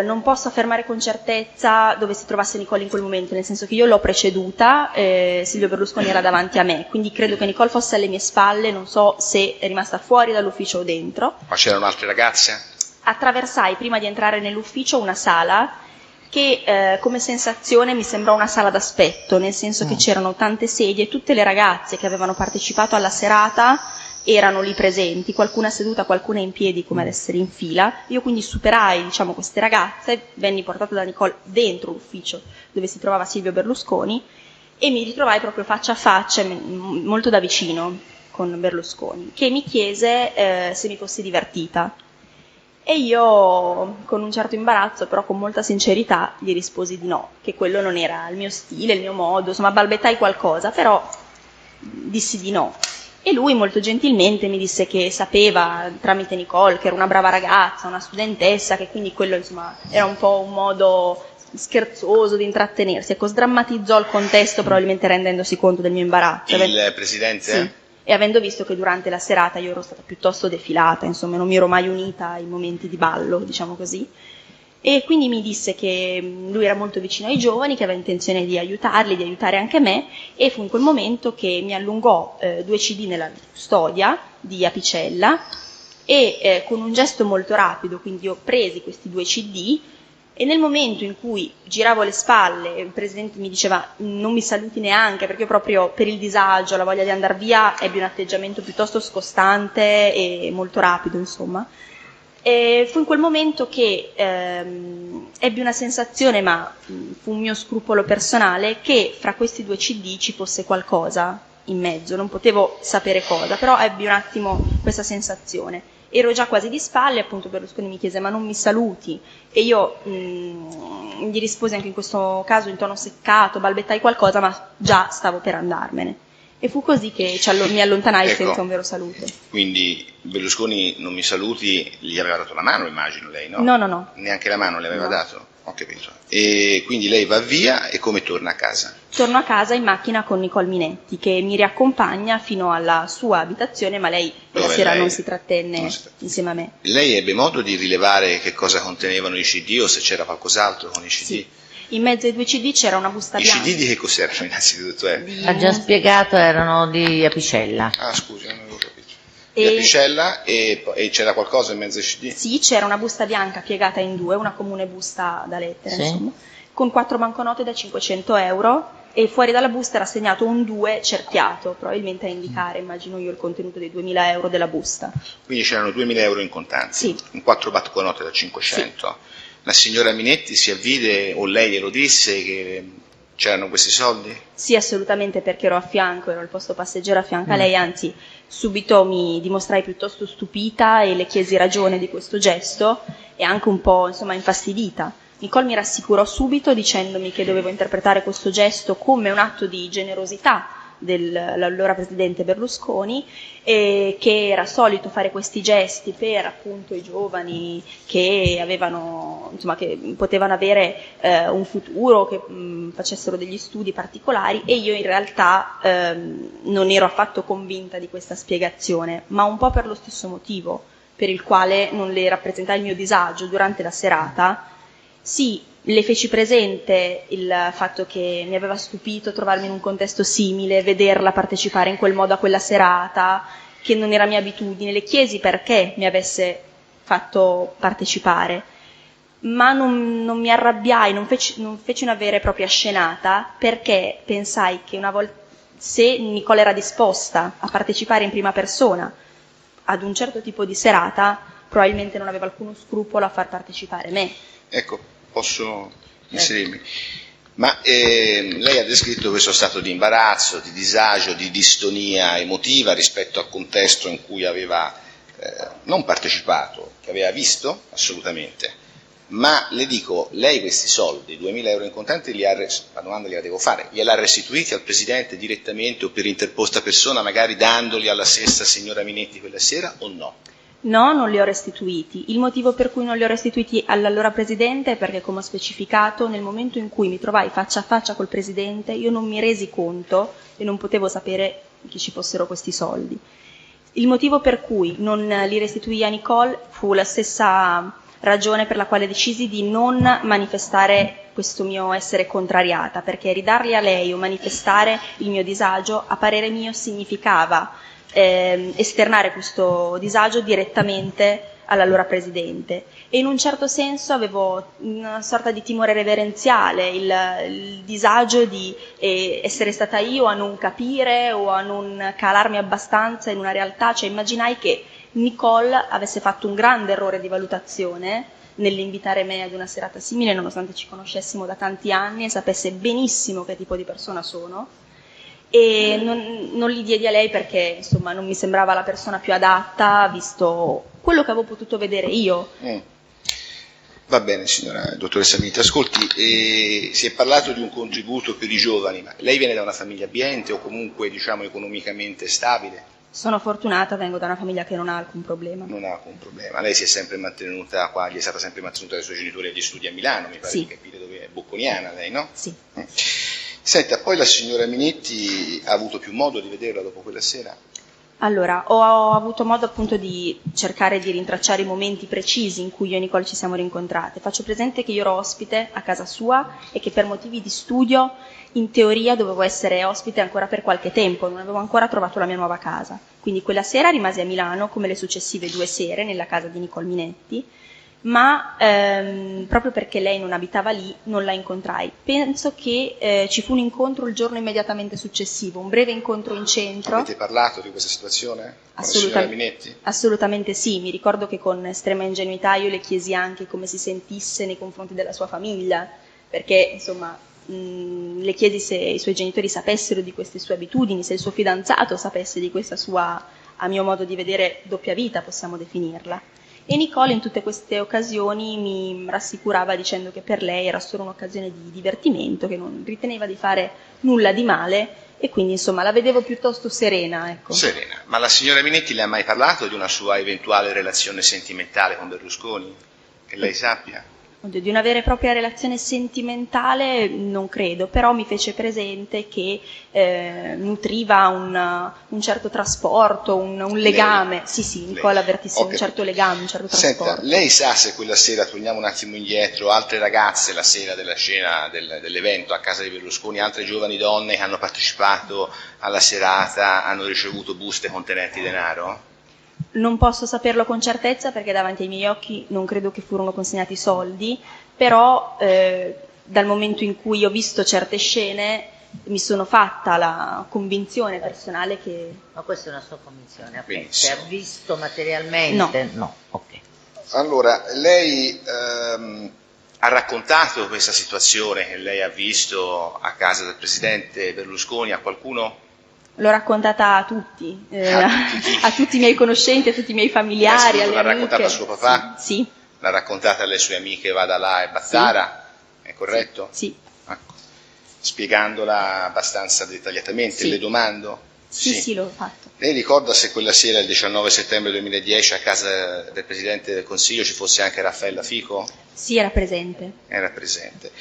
non posso affermare con certezza dove si trovasse Nicole in quel momento, nel senso che io l'ho preceduta, Silvio Berlusconi era davanti a me, quindi credo che Nicole fosse alle mie spalle, non so se è rimasta fuori dall'ufficio o dentro. Ma c'erano altre ragazze? Attraversai prima di entrare nell'ufficio una sala che come sensazione mi sembrò una sala d'aspetto, nel senso che c'erano tante sedie, tutte le ragazze che avevano partecipato alla serata erano lì presenti, qualcuna seduta, qualcuna in piedi come ad essere in fila. Io quindi superai, diciamo, queste ragazze, venni portata da Nicole dentro l'ufficio dove si trovava Silvio Berlusconi e mi ritrovai proprio faccia a faccia, molto da vicino, con Berlusconi, che mi chiese se mi fossi divertita. E io, con un certo imbarazzo, però con molta sincerità, gli risposi di no, che quello non era il mio stile, il mio modo, insomma balbettai qualcosa, però dissi di no. E lui molto gentilmente mi disse che sapeva tramite Nicole che era una brava ragazza, una studentessa, che quindi quello insomma era un po' un modo scherzoso di intrattenersi. Ecco, sdrammatizzò il contesto probabilmente rendendosi conto del mio imbarazzo. Il presidente? Sì. E avendo visto che durante la serata io ero stata piuttosto defilata, insomma non mi ero mai unita ai momenti di ballo, diciamo così. E quindi mi disse che lui era molto vicino ai giovani, che aveva intenzione di aiutarli, di aiutare anche me, e fu in quel momento che mi allungò 2 CD nella custodia di Apicella e con un gesto molto rapido, quindi ho presi questi 2 CD e nel momento in cui giravo le spalle, il presidente mi diceva non mi saluti neanche, perché io proprio per il disagio, la voglia di andare via, ebbi un atteggiamento piuttosto scostante e molto rapido, insomma. E fu in quel momento che ebbi una sensazione, ma fu un mio scrupolo personale, che fra questi 2 CD ci fosse qualcosa in mezzo, non potevo sapere cosa, però ebbi un attimo questa sensazione. Ero già quasi di spalle, appunto Berlusconi mi chiese ma non mi saluti, e io gli risposi anche in questo caso in tono seccato, balbettai qualcosa, ma già stavo per andarmene. E fu così che mi allontanai senza un vero saluto. Quindi Berlusconi non mi saluti, gli aveva dato la mano, immagino lei, no? No. Neanche la mano le aveva dato? Ho capito. E quindi lei va via e come torna a casa? Torno a casa in macchina con Nicole Minetti, che mi riaccompagna fino alla sua abitazione, ma lei quella sera non si trattenne insieme a me. Lei ebbe modo di rilevare che cosa contenevano i CD o se c'era qualcos'altro con i CD? Sì. In mezzo ai 2 CD c'era una busta bianca. I CD di che cos'erano innanzitutto? Ha già spiegato, erano di Apicella. Ah, scusi, non avevo capito. Di Apicella e c'era qualcosa in mezzo ai CD? Sì, c'era una busta bianca piegata in 2, una comune busta da lettere, sì, insomma, con 4 banconote da 500 euro e fuori dalla busta era segnato un 2 cerchiato, probabilmente a indicare, immagino io, il contenuto dei 2000 euro della busta. Quindi c'erano 2000 euro in contanti? Sì. In 4 banconote da 500? Sì. La signora Minetti si avvide, o lei glielo disse, che c'erano questi soldi? Sì, assolutamente, perché ero al posto passeggero a fianco a lei, anzi subito mi dimostrai piuttosto stupita e le chiesi ragione di questo gesto e anche un po' insomma infastidita. Nicole mi rassicurò subito dicendomi che dovevo interpretare questo gesto come un atto di generosità dell'allora presidente Berlusconi, e che era solito fare questi gesti per appunto i giovani che avevano, insomma, che potevano avere un futuro, che facessero degli studi particolari, e io in realtà non ero affatto convinta di questa spiegazione, ma un po' per lo stesso motivo per il quale non le rappresentai il mio disagio durante la serata. Sì, le feci presente il fatto che mi aveva stupito trovarmi in un contesto simile, vederla partecipare in quel modo a quella serata, che non era mia abitudine. Le chiesi perché mi avesse fatto partecipare, ma non mi arrabbiai, non feci una vera e propria scenata, perché pensai che una volta, se Nicole era disposta a partecipare in prima persona ad un certo tipo di serata, probabilmente non aveva alcuno scrupolo a far partecipare me. Ecco, posso inserirmi? Ma lei ha descritto questo stato di imbarazzo, di disagio, di distonia emotiva rispetto al contesto in cui aveva non partecipato, che aveva visto assolutamente. Ma le dico, lei questi soldi, 2000 euro in contanti, la domanda gliela devo fare, gliel'ha restituiti al Presidente direttamente o per interposta persona, magari dandoli alla stessa signora Minetti quella sera o no? No, non li ho restituiti. Il motivo per cui non li ho restituiti all'allora Presidente è perché, come ho specificato, nel momento in cui mi trovai faccia a faccia col Presidente, io non mi resi conto e non potevo sapere che ci fossero questi soldi. Il motivo per cui non li restituii a Nicole fu la stessa ragione per la quale decisi di non manifestare questo mio essere contrariata, perché ridarli a lei o manifestare il mio disagio, a parere mio, significava esternare questo disagio direttamente all'allora Presidente, e in un certo senso avevo una sorta di timore reverenziale, il disagio di essere stata io a non capire o a non calarmi abbastanza in una realtà. Cioè immaginai che Nicole avesse fatto un grande errore di valutazione nell'invitare me ad una serata simile, nonostante ci conoscessimo da tanti anni e sapesse benissimo che tipo di persona sono. E non li diedi a lei perché insomma non mi sembrava la persona più adatta, visto quello che avevo potuto vedere io. Va bene, signora dottoressa Minetti, ascolti, si è parlato di un contributo per i giovani, ma lei viene da una famiglia abbiente o comunque diciamo economicamente stabile? Sono fortunata, vengo da una famiglia che non ha alcun problema. Non ha alcun problema. Lei si è sempre mantenuta qua, gli è stata sempre mantenuta dai suoi genitori agli studi a Milano, mi pare Sì. di capire, dove è bocconiana lei, no? Sì. Senta, poi la signora Minetti ha avuto più modo di vederla dopo quella sera? Allora, ho avuto modo appunto di cercare di rintracciare i momenti precisi in cui io e Nicole ci siamo rincontrate. Faccio presente che io ero ospite a casa sua e che per motivi di studio, in teoria, dovevo essere ospite ancora per qualche tempo, non avevo ancora trovato la mia nuova casa. Quindi quella sera rimasi a Milano, come le successive 2 sere, nella casa di Nicole Minetti, ma proprio perché lei non abitava lì non la incontrai. Penso che ci fu un incontro il giorno immediatamente successivo, un breve incontro in centro. Avete parlato di questa situazione con la signora Minetti? Assolutamente sì, mi ricordo che con estrema ingenuità io le chiesi anche come si sentisse nei confronti della sua famiglia, perché insomma le chiesi se i suoi genitori sapessero di queste sue abitudini, se il suo fidanzato sapesse di questa sua, a mio modo di vedere, doppia vita, possiamo definirla. E Nicole in tutte queste occasioni mi rassicurava dicendo che per lei era solo un'occasione di divertimento, che non riteneva di fare nulla di male e quindi insomma la vedevo piuttosto serena. Ecco. Serena. Ma la signora Minetti le ha mai parlato di una sua eventuale relazione sentimentale con Berlusconi? Che lei sappia? Oddio, di una vera e propria relazione sentimentale non credo, però mi fece presente che nutriva un certo trasporto, un legame. Lei? Sì, Nicola avvertisse un certo legame, un certo trasporto. Senta, lei sa se quella sera, torniamo un attimo indietro, altre ragazze la sera della scena dell'evento a casa di Berlusconi, altre giovani donne che hanno partecipato alla serata, hanno ricevuto buste contenenti denaro? Non posso saperlo con certezza perché davanti ai miei occhi non credo che furono consegnati soldi, però dal momento in cui ho visto certe scene mi sono fatta la convinzione personale che... Ma questa è una sua convinzione, okay. Benissimo. Se ha visto materialmente? No. Ok. Allora, lei ha raccontato questa situazione che lei ha visto a casa del presidente Berlusconi a qualcuno? L'ho raccontata a tutti, a tutti i miei conoscenti, a tutti i miei familiari, alle L'ha amiche. raccontata a suo papà? Sì. L'ha raccontata alle sue amiche Vadalà e Battara? Sì. È corretto? Sì. Ecco. Spiegandola abbastanza dettagliatamente, Sì. le domando? Sì, l'ho fatto. Lei ricorda se quella sera, il 19 settembre 2010, a casa del Presidente del Consiglio ci fosse anche Raffaella Fico? Sì, era presente. Era presente.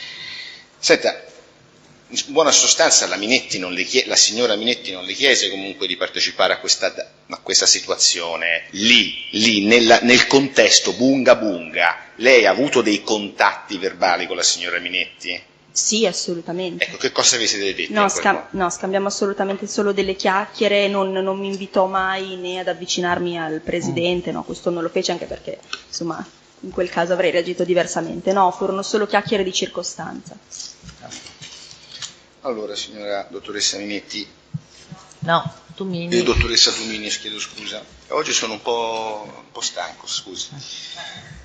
Senta, in buona sostanza la signora Minetti non le chiese comunque di partecipare a questa situazione lì nel contesto bunga bunga. Lei ha avuto dei contatti verbali con la signora Minetti? Sì, assolutamente. Ecco, che cosa vi siete detti? No, scambiamo assolutamente solo delle chiacchiere, non mi invitò mai né ad avvicinarmi al presidente, no, questo non lo fece anche perché, insomma, in quel caso avrei reagito diversamente. No, furono solo chiacchiere di circostanza. Allora, signora dottoressa Minetti. No, Tumini. Dottoressa Tumini, chiedo scusa. Oggi sono un po' stanco, scusi.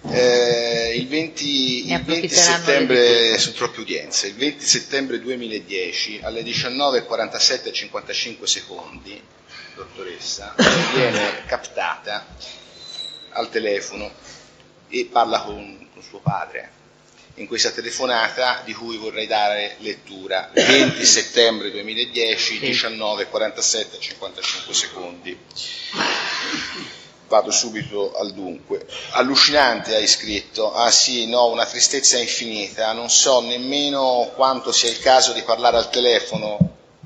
Il 20 settembre, sono troppe udienze, il 20 settembre 2010 alle 19:47 e 55 secondi, dottoressa, viene captata al telefono e parla con suo padre. In questa telefonata di cui vorrei dare lettura, 20 settembre 2010, 19:47 e 55 secondi. Vado subito al dunque. Allucinante, hai scritto. Ah sì, no, una tristezza infinita. Non so nemmeno quanto sia il caso di parlare al telefono,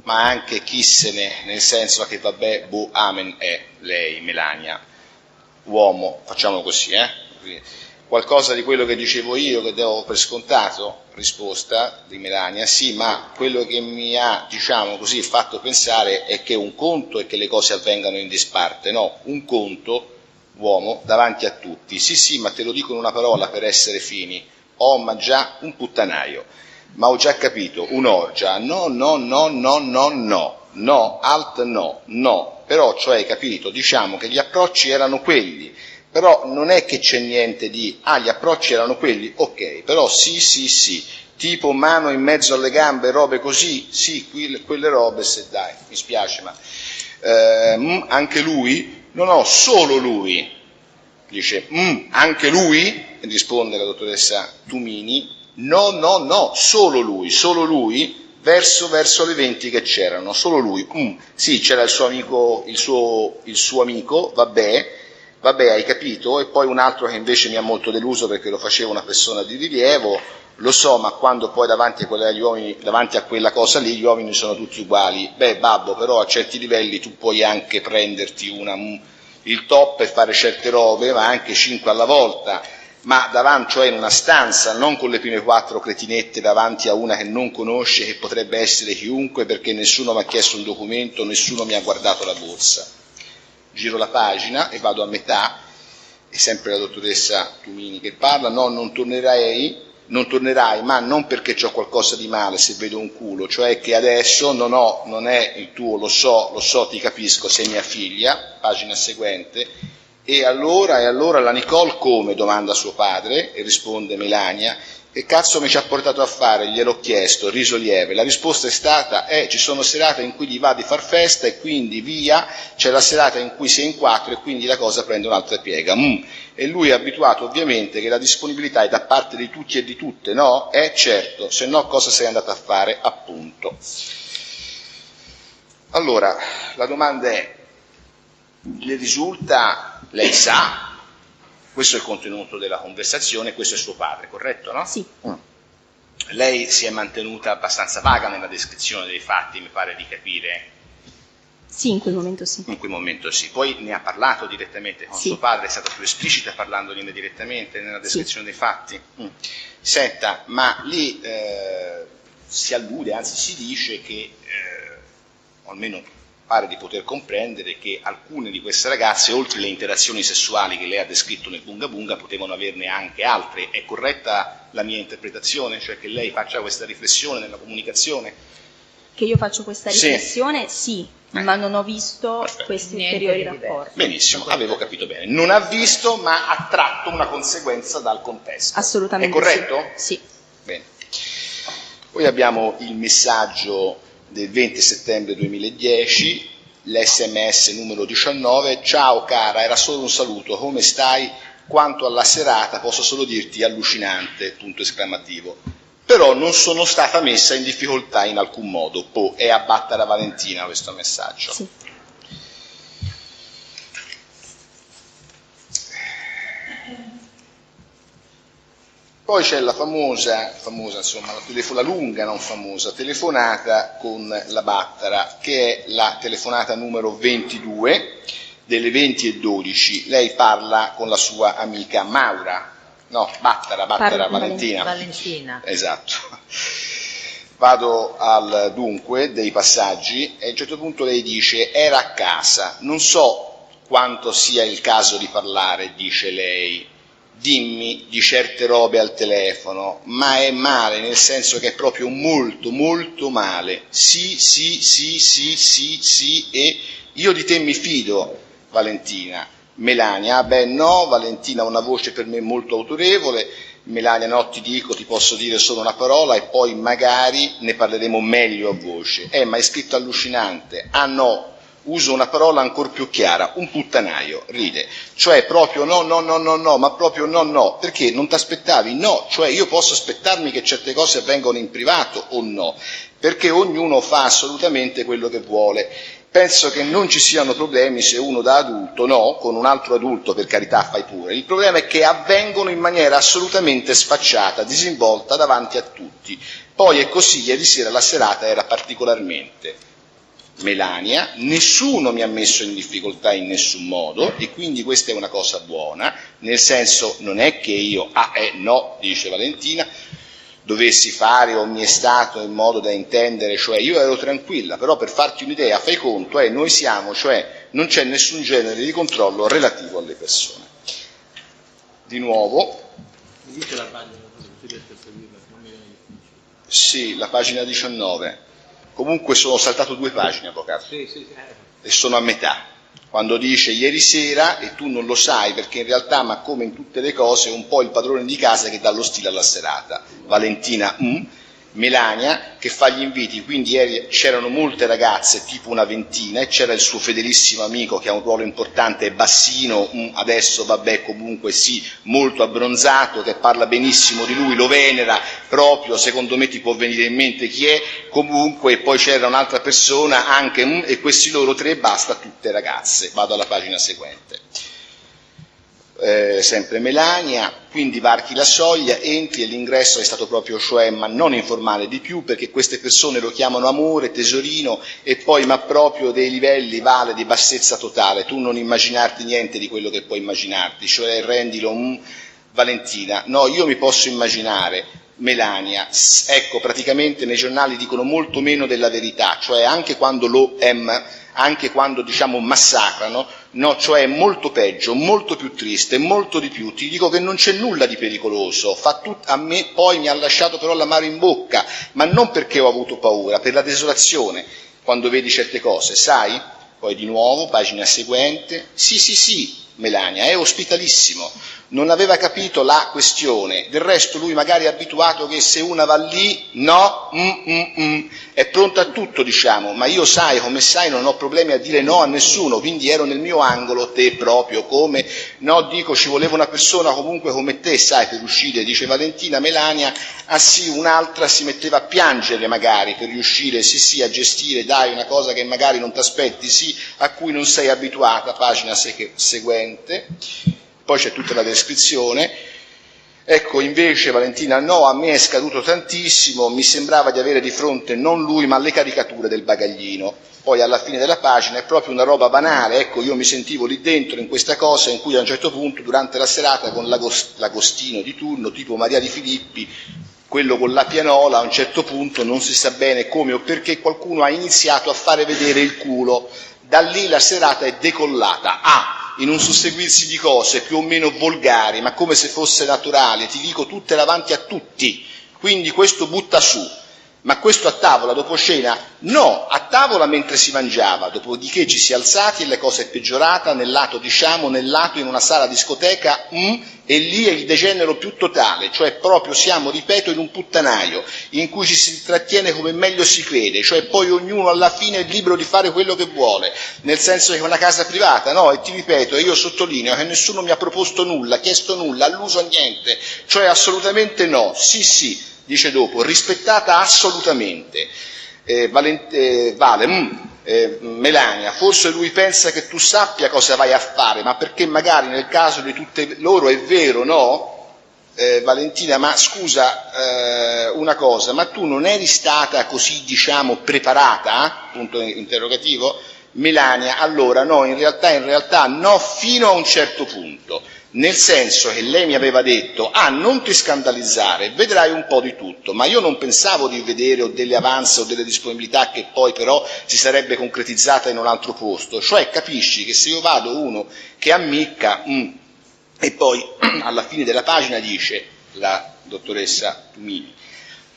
ma anche chi se ne, nel senso che vabbè, amen è lei, Melania. Uomo, facciamo così, Qualcosa di quello che dicevo io, che devo per scontato, risposta di Melania, sì, ma quello che mi ha, diciamo così, fatto pensare è che un conto è che le cose avvengano in disparte, no, un conto, uomo, davanti a tutti, sì, ma te lo dico in una parola per essere fini, ma già un puttanaio, ma ho già capito, un'orgia, no, alt no, però, cioè hai capito, diciamo che gli approcci erano quelli, però non è che c'è niente di, gli approcci erano quelli, ok, però sì, tipo mano in mezzo alle gambe, robe così, sì, quelle robe, se dai, mi spiace, ma anche lui? No, solo lui, dice, anche lui? Risponde la dottoressa Tumini, no, solo lui, verso le 20 che c'erano, solo lui. Sì, c'era il suo amico, il suo amico, vabbè, hai capito, e poi un altro che invece mi ha molto deluso perché lo faceva una persona di rilievo, lo so, ma quando poi davanti a quella cosa lì gli uomini sono tutti uguali. Beh, babbo, però a certi livelli tu puoi anche prenderti il top e fare certe robe, ma anche 5 alla volta, ma davanti, cioè in una stanza, non con le prime 4 cretinette davanti a una che non conosce, che potrebbe essere chiunque, perché nessuno mi ha chiesto un documento, nessuno mi ha guardato la borsa. Giro la pagina e vado a metà, è sempre la dottoressa Tumini che parla, no, non tornerai, ma non perché c'ho qualcosa di male se vedo un culo, cioè che adesso non è il tuo, lo so, ti capisco, sei mia figlia, pagina seguente, e allora la Nicole come? Domanda suo padre, e risponde Melania, che cazzo mi ci ha portato a fare? Gliel'ho chiesto, riso lieve, la risposta è stata, ci sono serate in cui gli va di far festa e quindi via, c'è la serata in cui si è in 4 e quindi la cosa prende un'altra piega. E lui è abituato ovviamente che la disponibilità è da parte di tutti e di tutte, no? Certo, se no cosa sei andata a fare? Appunto. Allora, la domanda è, le risulta, lei sa, questo è il contenuto della conversazione, questo è suo padre, corretto, no? Sì. Lei si è mantenuta abbastanza vaga nella descrizione dei fatti, mi pare di capire. Sì, in quel momento sì. In quel momento sì. Poi ne ha parlato direttamente con suo padre, è stata più esplicita parlandone direttamente nella descrizione dei fatti? Senta, ma lì si allude, anzi si dice che, o almeno pare di poter comprendere, che alcune di queste ragazze, oltre le interazioni sessuali che lei ha descritto nel Bunga Bunga, potevano averne anche altre. È corretta la mia interpretazione? Cioè che lei faccia questa riflessione nella comunicazione? Che io faccio questa riflessione? Sì, ma non ho visto questi ulteriori rapporti. Benissimo, avevo capito bene. Non ha visto, ma ha tratto una conseguenza dal contesto. Assolutamente. È corretto? Sì. Bene. Poi abbiamo il messaggio del 20 settembre 2010, l'SMS numero 19, ciao cara, era solo un saluto, come stai? Quanto alla serata posso solo dirti allucinante, punto esclamativo. Però non sono stata messa in difficoltà in alcun modo, è a Battara Valentina questo messaggio. Sì. Poi c'è la famosa insomma, la lunga, non famosa, telefonata con la Battara, che è la telefonata numero 22, delle 20:12. Lei parla con la sua amica Maura, no, Battara, Valentina. Valentina. Esatto. Vado al dunque dei passaggi e a un certo punto lei dice, era a casa, non so quanto sia il caso di parlare, dice lei. Dimmi di certe robe al telefono, ma è male, nel senso che è proprio molto, molto male. Sì, e io di te mi fido, Valentina. Melania, no, Valentina ha una voce per me molto autorevole, Melania no, ti posso dire solo una parola e poi magari ne parleremo meglio a voce. Ma è scritto allucinante, no. Uso una parola ancora più chiara, un puttanaio, ride, cioè proprio no, ma proprio no, perché non ti aspettavi? No, cioè io posso aspettarmi che certe cose avvengano in privato o no, perché ognuno fa assolutamente quello che vuole. Penso che non ci siano problemi se uno da adulto, no, con un altro adulto per carità fai pure, il problema è che avvengono in maniera assolutamente sfacciata, disinvolta davanti a tutti. Poi è così, ieri sera la serata era particolarmente Melania, nessuno mi ha messo in difficoltà in nessun modo e quindi questa è una cosa buona, nel senso non è che io, no, dice Valentina, dovessi fare o mi è stato in modo da intendere, cioè io ero tranquilla, però per farti un'idea, fai conto, noi siamo, cioè non c'è nessun genere di controllo relativo alle persone. Di nuovo. Mi dice la pagina, così riesco a seguirla, non mi viene difficile. Sì, la pagina 19. Comunque sono saltato 2 pagine, avvocato, sì. E sono a metà, quando dice ieri sera e tu non lo sai perché in realtà, ma come in tutte le cose, è un po' il padrone di casa che dà lo stile alla serata. Valentina, Melania che fa gli inviti, quindi c'erano molte ragazze, tipo una ventina, e c'era il suo fedelissimo amico che ha un ruolo importante, è bassino, adesso vabbè comunque sì, molto abbronzato, che parla benissimo di lui, lo venera proprio, secondo me ti può venire in mente chi è, comunque. Poi c'era un'altra persona anche, e questi loro tre, basta, tutte ragazze. Vado alla pagina seguente. Sempre Melania, quindi varchi la soglia, entri e l'ingresso è stato proprio, cioè, ma non informale di più, perché queste persone lo chiamano amore, tesorino, e poi ma proprio dei livelli, Vale, di bassezza totale, tu non immaginarti niente di quello che puoi immaginarti, cioè rendilo Valentina. No, io mi posso immaginare Melania, ecco, praticamente nei giornali dicono molto meno della verità, cioè anche quando anche quando diciamo massacrano, no, cioè molto peggio, molto più triste, molto di più. Ti dico che non c'è nulla di pericoloso, a me poi mi ha lasciato però l'amaro in bocca, ma non perché ho avuto paura, per la desolazione quando vedi certe cose, sai? Poi di nuovo, pagina seguente, sì, Melania è ospitalissimo, non aveva capito la questione, del resto lui magari è abituato che se una va lì, no, è pronta a tutto, diciamo, ma io, sai, come sai, non ho problemi a dire no a nessuno, quindi ero nel mio angolo, te proprio come, no, dico, ci voleva una persona comunque come te, sai, per uscire, dice Valentina. Melania, ah sì, un'altra si metteva a piangere magari per riuscire, sì, a gestire, dai, una cosa che magari non ti aspetti, sì, a cui non sei abituata, pagina seguente. Poi c'è tutta la descrizione. Ecco, invece Valentina, no, a me è scaduto tantissimo, mi sembrava di avere di fronte non lui ma le caricature del bagaglino. Poi alla fine della pagina è proprio una roba banale, ecco, io mi sentivo lì dentro in questa cosa in cui a un certo punto durante la serata con l'agostino di turno, tipo Maria Di Filippi, quello con la pianola, a un certo punto non si sa bene come o perché qualcuno ha iniziato a fare vedere il culo, da lì la serata è decollata, in un susseguirsi di cose più o meno volgari, ma come se fosse naturale, ti dico tutte davanti a tutti, quindi questo butta su. Ma questo a tavola dopo cena? No, a tavola mentre si mangiava, dopodiché ci si è alzati e la cosa è peggiorata nel lato in una sala discoteca, e lì è il degenero più totale, cioè proprio siamo, ripeto, in un puttanaio, in cui ci si intrattiene come meglio si crede, cioè poi ognuno alla fine è libero di fare quello che vuole, nel senso che è una casa privata, no? E ti ripeto, e io sottolineo che nessuno mi ha proposto nulla, chiesto nulla, alluso niente, cioè assolutamente no, sì, dice dopo, rispettata assolutamente. Melania, forse lui pensa che tu sappia cosa vai a fare, ma perché magari nel caso di tutte loro è vero, no? Valentina, ma scusa una cosa, ma tu non eri stata così, diciamo, preparata? Punto interrogativo. Melania, allora no, in realtà no, fino a un certo punto. Nel senso che lei mi aveva detto, non ti scandalizzare, vedrai un po' di tutto, ma io non pensavo di vedere o delle avanze o delle disponibilità che poi però si sarebbe concretizzata in un altro posto, cioè capisci che se io vado uno che ammicca, e poi alla fine della pagina dice la dottoressa Tumini,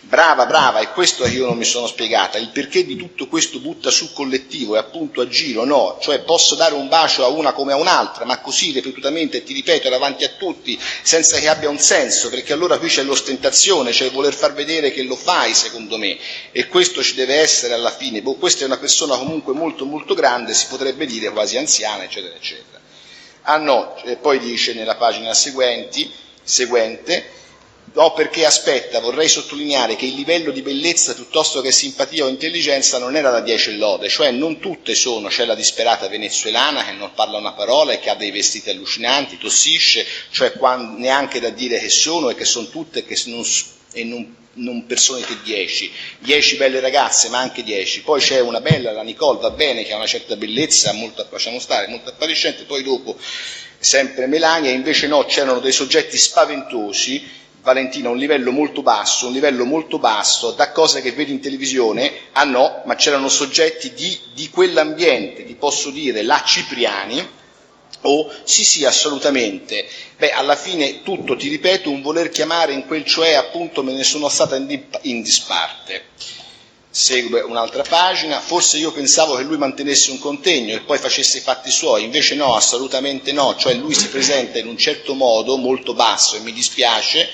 brava, è questo che io non mi sono spiegata, il perché di tutto questo butta su collettivo e appunto a giro, no, cioè posso dare un bacio a una come a un'altra, ma così ripetutamente, ti ripeto, davanti a tutti, senza che abbia un senso, perché allora qui c'è l'ostentazione, cioè voler far vedere che lo fai, secondo me, e questo ci deve essere alla fine. Questa è una persona comunque molto molto grande, si potrebbe dire quasi anziana, eccetera, eccetera. No, poi dice nella pagina seguente, no, perché aspetta, vorrei sottolineare che il livello di bellezza piuttosto che simpatia o intelligenza non era da 10 lode, cioè non tutte sono, c'è la disperata venezuelana che non parla una parola e che ha dei vestiti allucinanti, tossisce, cioè neanche da dire che sono e che sono tutte non persone che 10 belle ragazze, ma anche 10. Poi c'è una bella, la Nicole, va bene, che ha una certa bellezza, molto, lasciamo stare, molto appariscente, poi dopo sempre Melania, invece no, c'erano dei soggetti spaventosi. Valentina, un livello molto basso, da cose che vedi in televisione, no, ma c'erano soggetti di quell'ambiente, ti posso dire, la Cipriani, sì, assolutamente. Alla fine tutto, ti ripeto, un voler chiamare in quel cioè, appunto, me ne sono stata in disparte. Segue un'altra pagina, forse io pensavo che lui mantenesse un contegno e poi facesse i fatti suoi, invece no, assolutamente no, cioè lui si presenta in un certo modo molto basso e mi dispiace,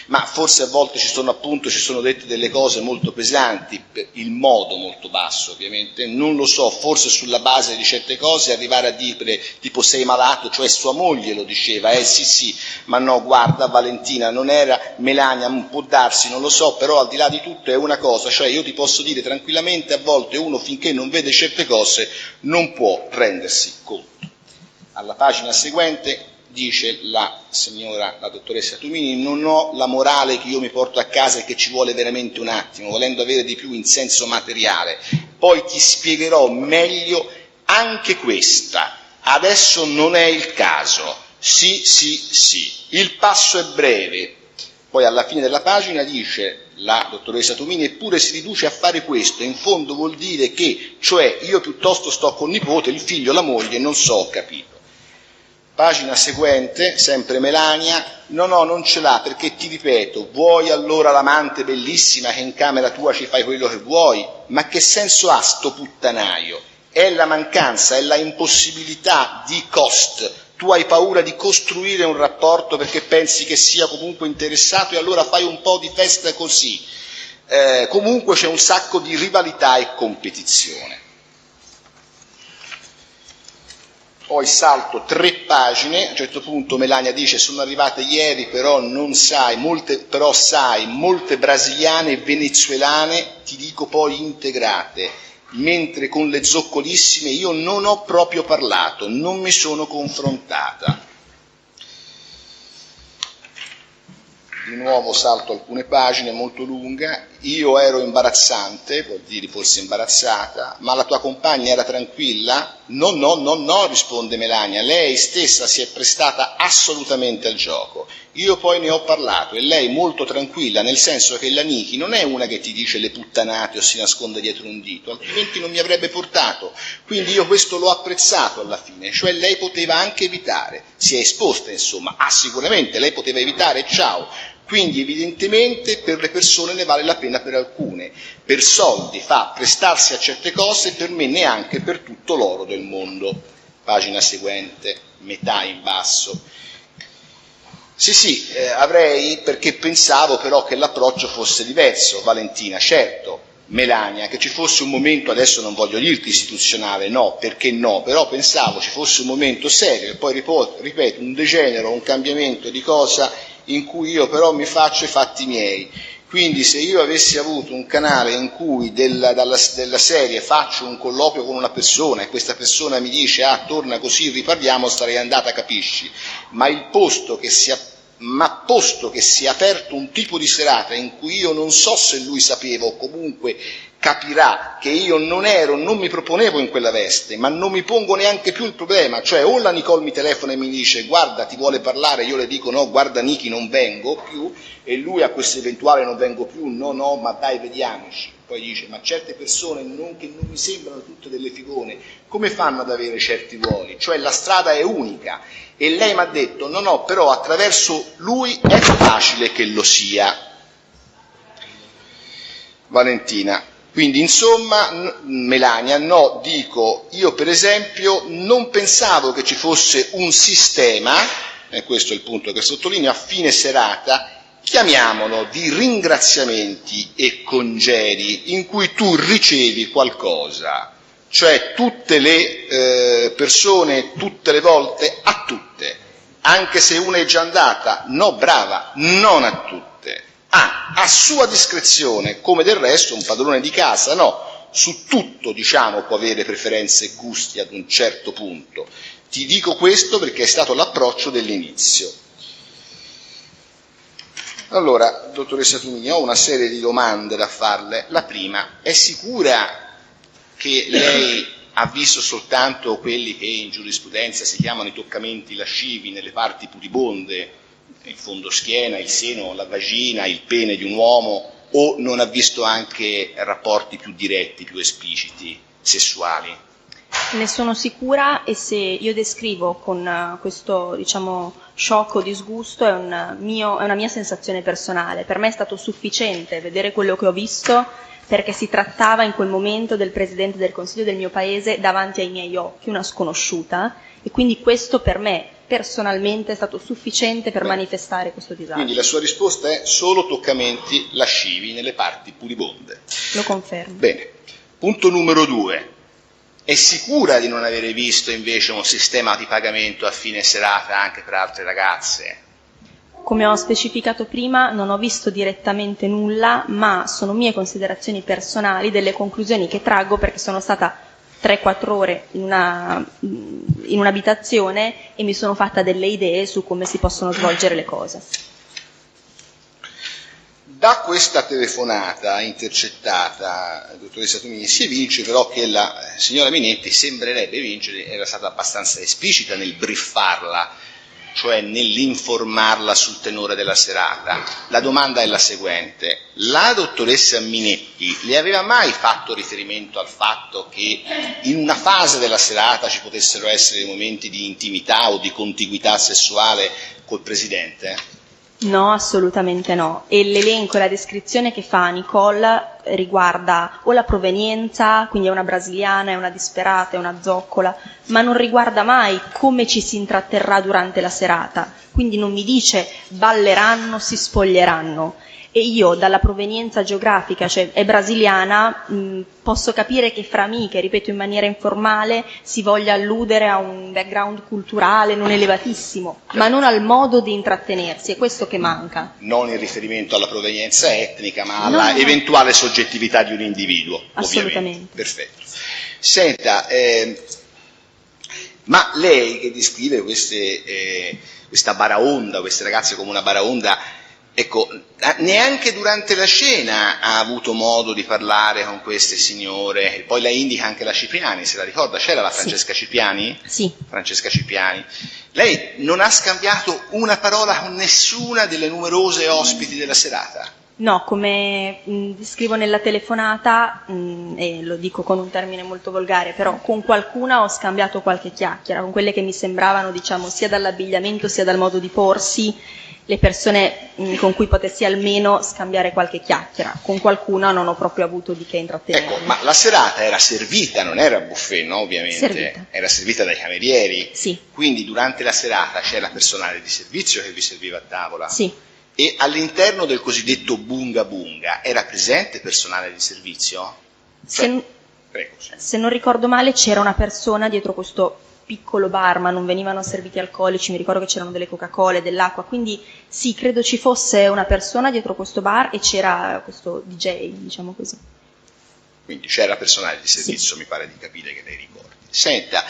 ma forse a volte ci sono dette delle cose molto pesanti, il modo molto basso ovviamente, non lo so, forse sulla base di certe cose arrivare a dire tipo sei malato, cioè sua moglie lo diceva, sì, ma no, guarda Valentina, non era Melania, può darsi, non lo so, però al di là di tutto è una cosa, cioè io ti posso dire tranquillamente a volte uno finché non vede certe cose non può rendersi conto. Alla pagina seguente dice la dottoressa Tumini, non ho la morale che io mi porto a casa e che ci vuole veramente un attimo, volendo avere di più in senso materiale, poi ti spiegherò meglio anche questa, adesso non è il caso, sì, il passo è breve. Poi alla fine della pagina dice la dottoressa Tumini, eppure si riduce a fare questo, in fondo vuol dire che, cioè io piuttosto sto col nipote, il figlio, la moglie, non so, ho capito. Pagina seguente, sempre Melania, no, non ce l'ha, perché ti ripeto, vuoi allora l'amante bellissima che in camera tua ci fai quello che vuoi? Ma che senso ha sto puttanaio? È la mancanza, è la impossibilità di tu hai paura di costruire un rapporto perché pensi che sia comunque interessato e allora fai un po' di festa così. Comunque c'è un sacco di rivalità e competizione. Poi salto 3 pagine, a un certo punto Melania dice sono arrivate ieri però sai, molte brasiliane e venezuelane, ti dico poi integrate. Mentre con le zoccolissime io non ho proprio parlato, non mi sono confrontata. Di nuovo salto alcune pagine, molto lunga, io ero imbarazzante, vuol dire forse imbarazzata, ma la tua compagna era tranquilla? No, risponde Melania, lei stessa si è prestata assolutamente al gioco. Io poi ne ho parlato e lei molto tranquilla, nel senso che la Niki non è una che ti dice le puttanate o si nasconde dietro un dito, altrimenti non mi avrebbe portato. Quindi io questo l'ho apprezzato alla fine, cioè lei poteva anche evitare, si è esposta insomma, sicuramente lei poteva evitare, ciao. Quindi evidentemente per le persone ne vale la pena per alcune, per soldi fa prestarsi a certe cose, per me neanche per tutto l'oro del mondo. Pagina seguente, metà in basso. Sì, avrei, perché pensavo però che l'approccio fosse diverso, Valentina, certo, Melania, che ci fosse un momento, adesso non voglio dirti istituzionale, no, perché no, però pensavo ci fosse un momento serio e poi ripeto, un degenero, un cambiamento di cosa in cui io però mi faccio i fatti miei. Quindi se io avessi avuto un canale in cui della serie faccio un colloquio con una persona e questa persona mi dice torna così riparliamo, sarei andata, capisci, ma posto che si è aperto un tipo di serata in cui io non so se lui sapeva o comunque capirà che io non mi proponevo in quella veste, ma non mi pongo neanche più il problema, cioè o la Nicole mi telefona e mi dice guarda ti vuole parlare, io le dico no, guarda Niki non vengo più, e lui a questo eventuale non vengo più, no, ma dai vediamoci, poi dice ma certe persone che non mi sembrano tutte delle figone, come fanno ad avere certi ruoli? Cioè la strada è unica, e lei mi ha detto no, però attraverso lui è facile che lo sia. Valentina. Quindi insomma, Melania, no, dico, io per esempio non pensavo che ci fosse un sistema, e questo è il punto che sottolineo, a fine serata, chiamiamolo di ringraziamenti e congedi, in cui tu ricevi qualcosa, cioè tutte le persone, tutte le volte, a tutte, anche se una è già andata, no brava, non a tutte. A sua discrezione, come del resto un padrone di casa, no, su tutto diciamo può avere preferenze e gusti ad un certo punto. Ti dico questo perché è stato l'approccio dell'inizio. Allora, dottoressa Tumini, ho una serie di domande da farle. La prima, è sicura che lei ha visto soltanto quelli che in giurisprudenza si chiamano i toccamenti lascivi nelle parti pudibonde, il fondoschiena, il seno, la vagina, il pene di un uomo, o non ha visto anche rapporti più diretti, più espliciti, sessuali? Ne sono sicura, e se io descrivo con questo shock o disgusto è una mia sensazione personale. Per me è stato sufficiente vedere quello che ho visto perché si trattava in quel momento del Presidente del Consiglio del mio paese davanti ai miei occhi, una sconosciuta, e quindi questo per me personalmente è stato sufficiente per manifestare questo disagio. Quindi la sua risposta è: solo toccamenti lascivi nelle parti pudibonde. Lo confermo. Bene. Punto numero 2. È sicura di non avere visto invece un sistema di pagamento a fine serata anche per altre ragazze? Come ho specificato prima, non ho visto direttamente nulla, ma sono mie considerazioni personali, delle conclusioni che traggo perché sono stata 3-4 ore in un'abitazione e mi sono fatta delle idee su come si possono svolgere le cose. Da questa telefonata intercettata, dottoressa Tumini, si evince però che la signora Minetti sembrerebbe vincere, era stata abbastanza esplicita nel briefarla, cioè nell'informarla sul tenore della serata. La domanda è la seguente: la dottoressa Minetti le aveva mai fatto riferimento al fatto che in una fase della serata ci potessero essere momenti di intimità o di contiguità sessuale col Presidente? No, assolutamente no. E l'elenco e la descrizione che fa Nicole riguarda o la provenienza, quindi è una brasiliana, è una disperata, è una zoccola, ma non riguarda mai come ci si intratterrà durante la serata. Quindi non mi dice balleranno, si spoglieranno. E io dalla provenienza geografica, cioè è brasiliana, posso capire che fra amiche, ripeto in maniera informale, si voglia alludere a un background culturale non elevatissimo, ma non al modo di intrattenersi, è questo che manca. Non in riferimento alla provenienza etnica, ma alla eventuale soggettività di un individuo. Assolutamente. Ovviamente. Perfetto. Senta, ma lei che descrive questa baraonda, queste ragazze come una baraonda, ecco, neanche durante la cena ha avuto modo di parlare con queste signore, e poi lei indica anche la Cipriani, se la ricorda, c'era la Francesca Cipriani? Sì. Francesca Cipriani. Lei non ha scambiato una parola con nessuna delle numerose ospiti della serata? No, come descrivo nella telefonata, e lo dico con un termine molto volgare, però con qualcuna ho scambiato qualche chiacchiera, con quelle che mi sembravano, diciamo, sia dall'abbigliamento sia dal modo di porsi, le persone con cui potessi almeno scambiare qualche chiacchiera. Con qualcuna non ho proprio avuto di che intrattenermi. Ecco, ma la serata era servita, non era buffet, no? Ovviamente. Servita. Era servita dai camerieri. Sì. Quindi durante la serata c'era personale di servizio che vi serviva a tavola? Sì. E all'interno del cosiddetto bunga bunga era presente personale di servizio? Prego. Se non ricordo male c'era una persona dietro questo piccolo bar, ma non venivano serviti alcolici, mi ricordo che c'erano delle Coca-Cola, dell'acqua, quindi sì, credo ci fosse una persona dietro questo bar e c'era questo DJ, diciamo così. Quindi c'era personale di servizio, sì. Mi pare di capire che lei ricordi. Senta,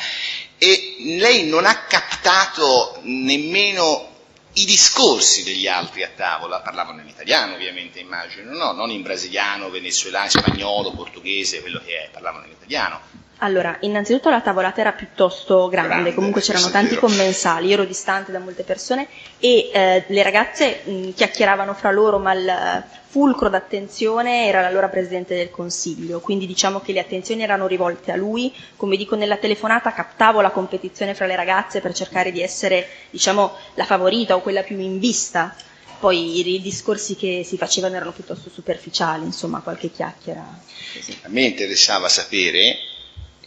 e lei non ha captato nemmeno i discorsi degli altri a tavola? Parlavano in italiano, ovviamente, immagino, no? Non in brasiliano, venezuelano, spagnolo, portoghese, quello che è, parlavano in italiano. Allora, innanzitutto la tavolata era piuttosto grande, comunque c'erano tanti commensali, io ero distante da molte persone e le ragazze chiacchieravano fra loro, ma il fulcro d'attenzione era l'allora Presidente del Consiglio, quindi diciamo che le attenzioni erano rivolte a lui. Come dico nella telefonata, captavo la competizione fra le ragazze per cercare di essere, diciamo, la favorita o quella più in vista. Poi i discorsi che si facevano erano piuttosto superficiali, insomma, qualche chiacchiera così. A me interessava sapere,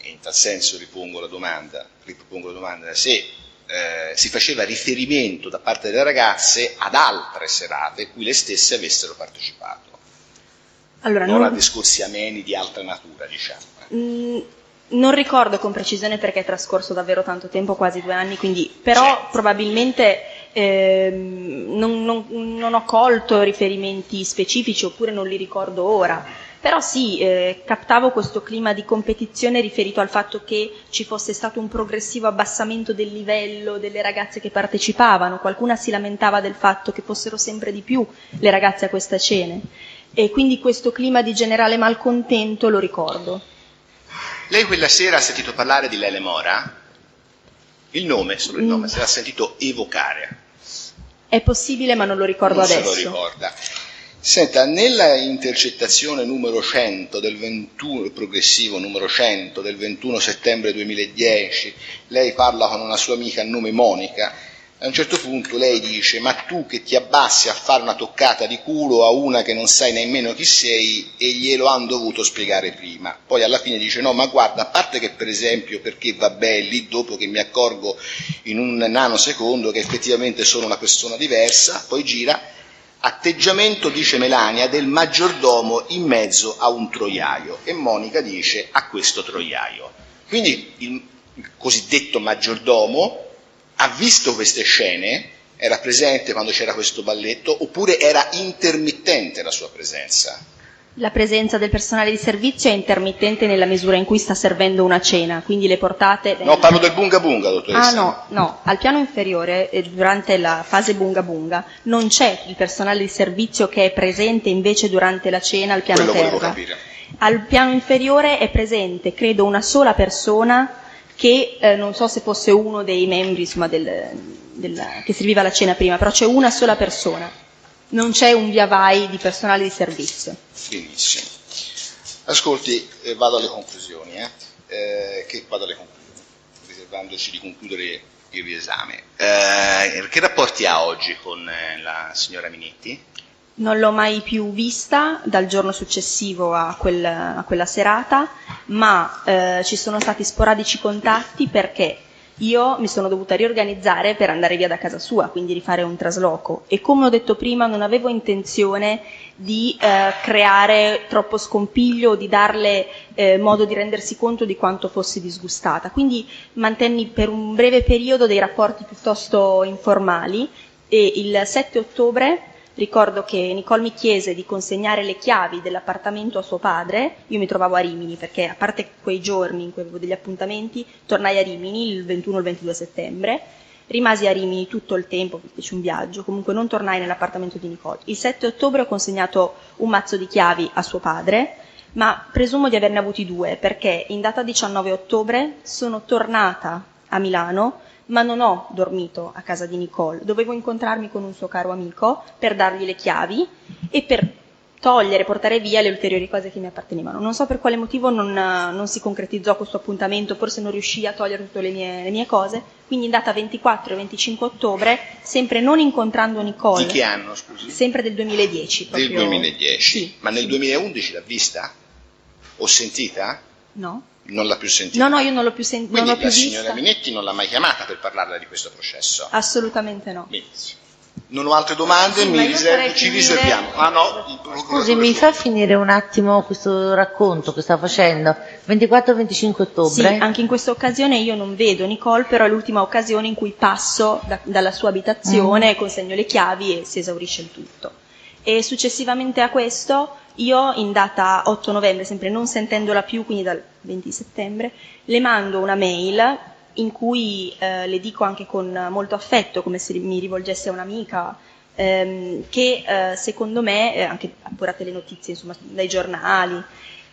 e in tal senso ripropongo la domanda, se si faceva riferimento da parte delle ragazze ad altre serate cui le stesse avessero partecipato, allora, non a discorsi ameni di altra natura, diciamo. Non ricordo con precisione perché è trascorso davvero tanto tempo, quasi 2 anni, quindi, però probabilmente non ho colto riferimenti specifici oppure non li ricordo ora. Però sì, captavo questo clima di competizione riferito al fatto che ci fosse stato un progressivo abbassamento del livello delle ragazze che partecipavano. Qualcuna si lamentava del fatto che fossero sempre di più le ragazze a questa cene. E quindi questo clima di generale malcontento lo ricordo. Lei quella sera ha sentito parlare di Lele Mora? Il nome, solo il nome, se l'ha sentito evocare. È possibile, ma non lo ricordo adesso. Non se lo ricorda. Senta, nella intercettazione numero 100 del 21, progressivo numero 100 del 21 settembre 2010, lei parla con una sua amica a nome Monica, A un certo punto lei dice: ma tu che ti abbassi a fare una toccata di culo a una che non sai nemmeno chi sei, e glielo hanno dovuto spiegare prima. Poi alla fine dice: no, ma guarda, a parte che per esempio, perché vabbè, lì dopo che mi accorgo in un nanosecondo che effettivamente sono una persona diversa, poi gira, atteggiamento, dice Melania, del maggiordomo in mezzo a un troiaio, e Monica dice: a questo troiaio. Quindi il cosiddetto maggiordomo ha visto queste scene, era presente quando c'era questo balletto, oppure era intermittente la sua presenza? La presenza del personale di servizio è intermittente nella misura in cui sta servendo una cena, quindi le portate... No, parlo del bunga bunga, dottoressa. No, al piano inferiore, durante la fase bunga bunga, non c'è il personale di servizio che è presente invece durante la cena al piano Quello volevo terra. capire. Al piano inferiore è presente, credo, una sola persona che non so se fosse uno dei membri, insomma, che serviva la cena prima, però c'è una sola persona, non c'è un via vai di personale di servizio. Benissimo. Ascolti, vado alle conclusioni, riservandoci di concludere il riesame. Che rapporti ha oggi con la signora Minetti? Non l'ho mai più vista dal giorno successivo a quella serata, ma ci sono stati sporadici contatti perché io mi sono dovuta riorganizzare per andare via da casa sua, quindi rifare un trasloco, e come ho detto prima non avevo intenzione di creare troppo scompiglio o di darle modo di rendersi conto di quanto fossi disgustata, quindi mantenni per un breve periodo dei rapporti piuttosto informali, e il 7 ottobre ricordo che Nicole mi chiese di consegnare le chiavi dell'appartamento a suo padre. Io mi trovavo a Rimini perché, a parte quei giorni in cui avevo degli appuntamenti, tornai a Rimini il 21 o il 22 settembre, rimasi a Rimini tutto il tempo, feci un viaggio, comunque non tornai nell'appartamento di Nicole. Il 7 ottobre ho consegnato un mazzo di chiavi a suo padre, ma presumo di averne avuti due, perché in data 19 ottobre sono tornata a Milano, ma non ho dormito a casa di Nicole, dovevo incontrarmi con un suo caro amico per dargli le chiavi e per portare via le ulteriori cose che mi appartenevano. Non so per quale motivo non si concretizzò questo appuntamento, forse non riuscii a togliere tutte le mie cose, quindi in data 24 e 25 ottobre, sempre non incontrando Nicole... Di che anno, scusi? Sempre del 2010. Del 2010? Sì. Ma nel 2011 l'ha vista? O sentita? No. Non l'ha più sentita? No, io non l'ho più sentita. Quindi la signora Minetti non l'ha mai chiamata per parlarle di questo processo? Assolutamente no. Benissimo. Non ho altre domande, ci riserviamo. Ah no, scusi, mi fa finire un attimo questo racconto che sta facendo? 24-25 ottobre? Sì, anche in questa occasione io non vedo Nicole, però è l'ultima occasione in cui passo dalla sua abitazione, consegno le chiavi e si esaurisce il tutto. E successivamente a questo, io in data 8 novembre, sempre non sentendola più, quindi dal 20 settembre, le mando una mail in cui le dico anche con molto affetto, come se mi rivolgesse a un'amica, che secondo me, anche appurate le notizie insomma, dai giornali,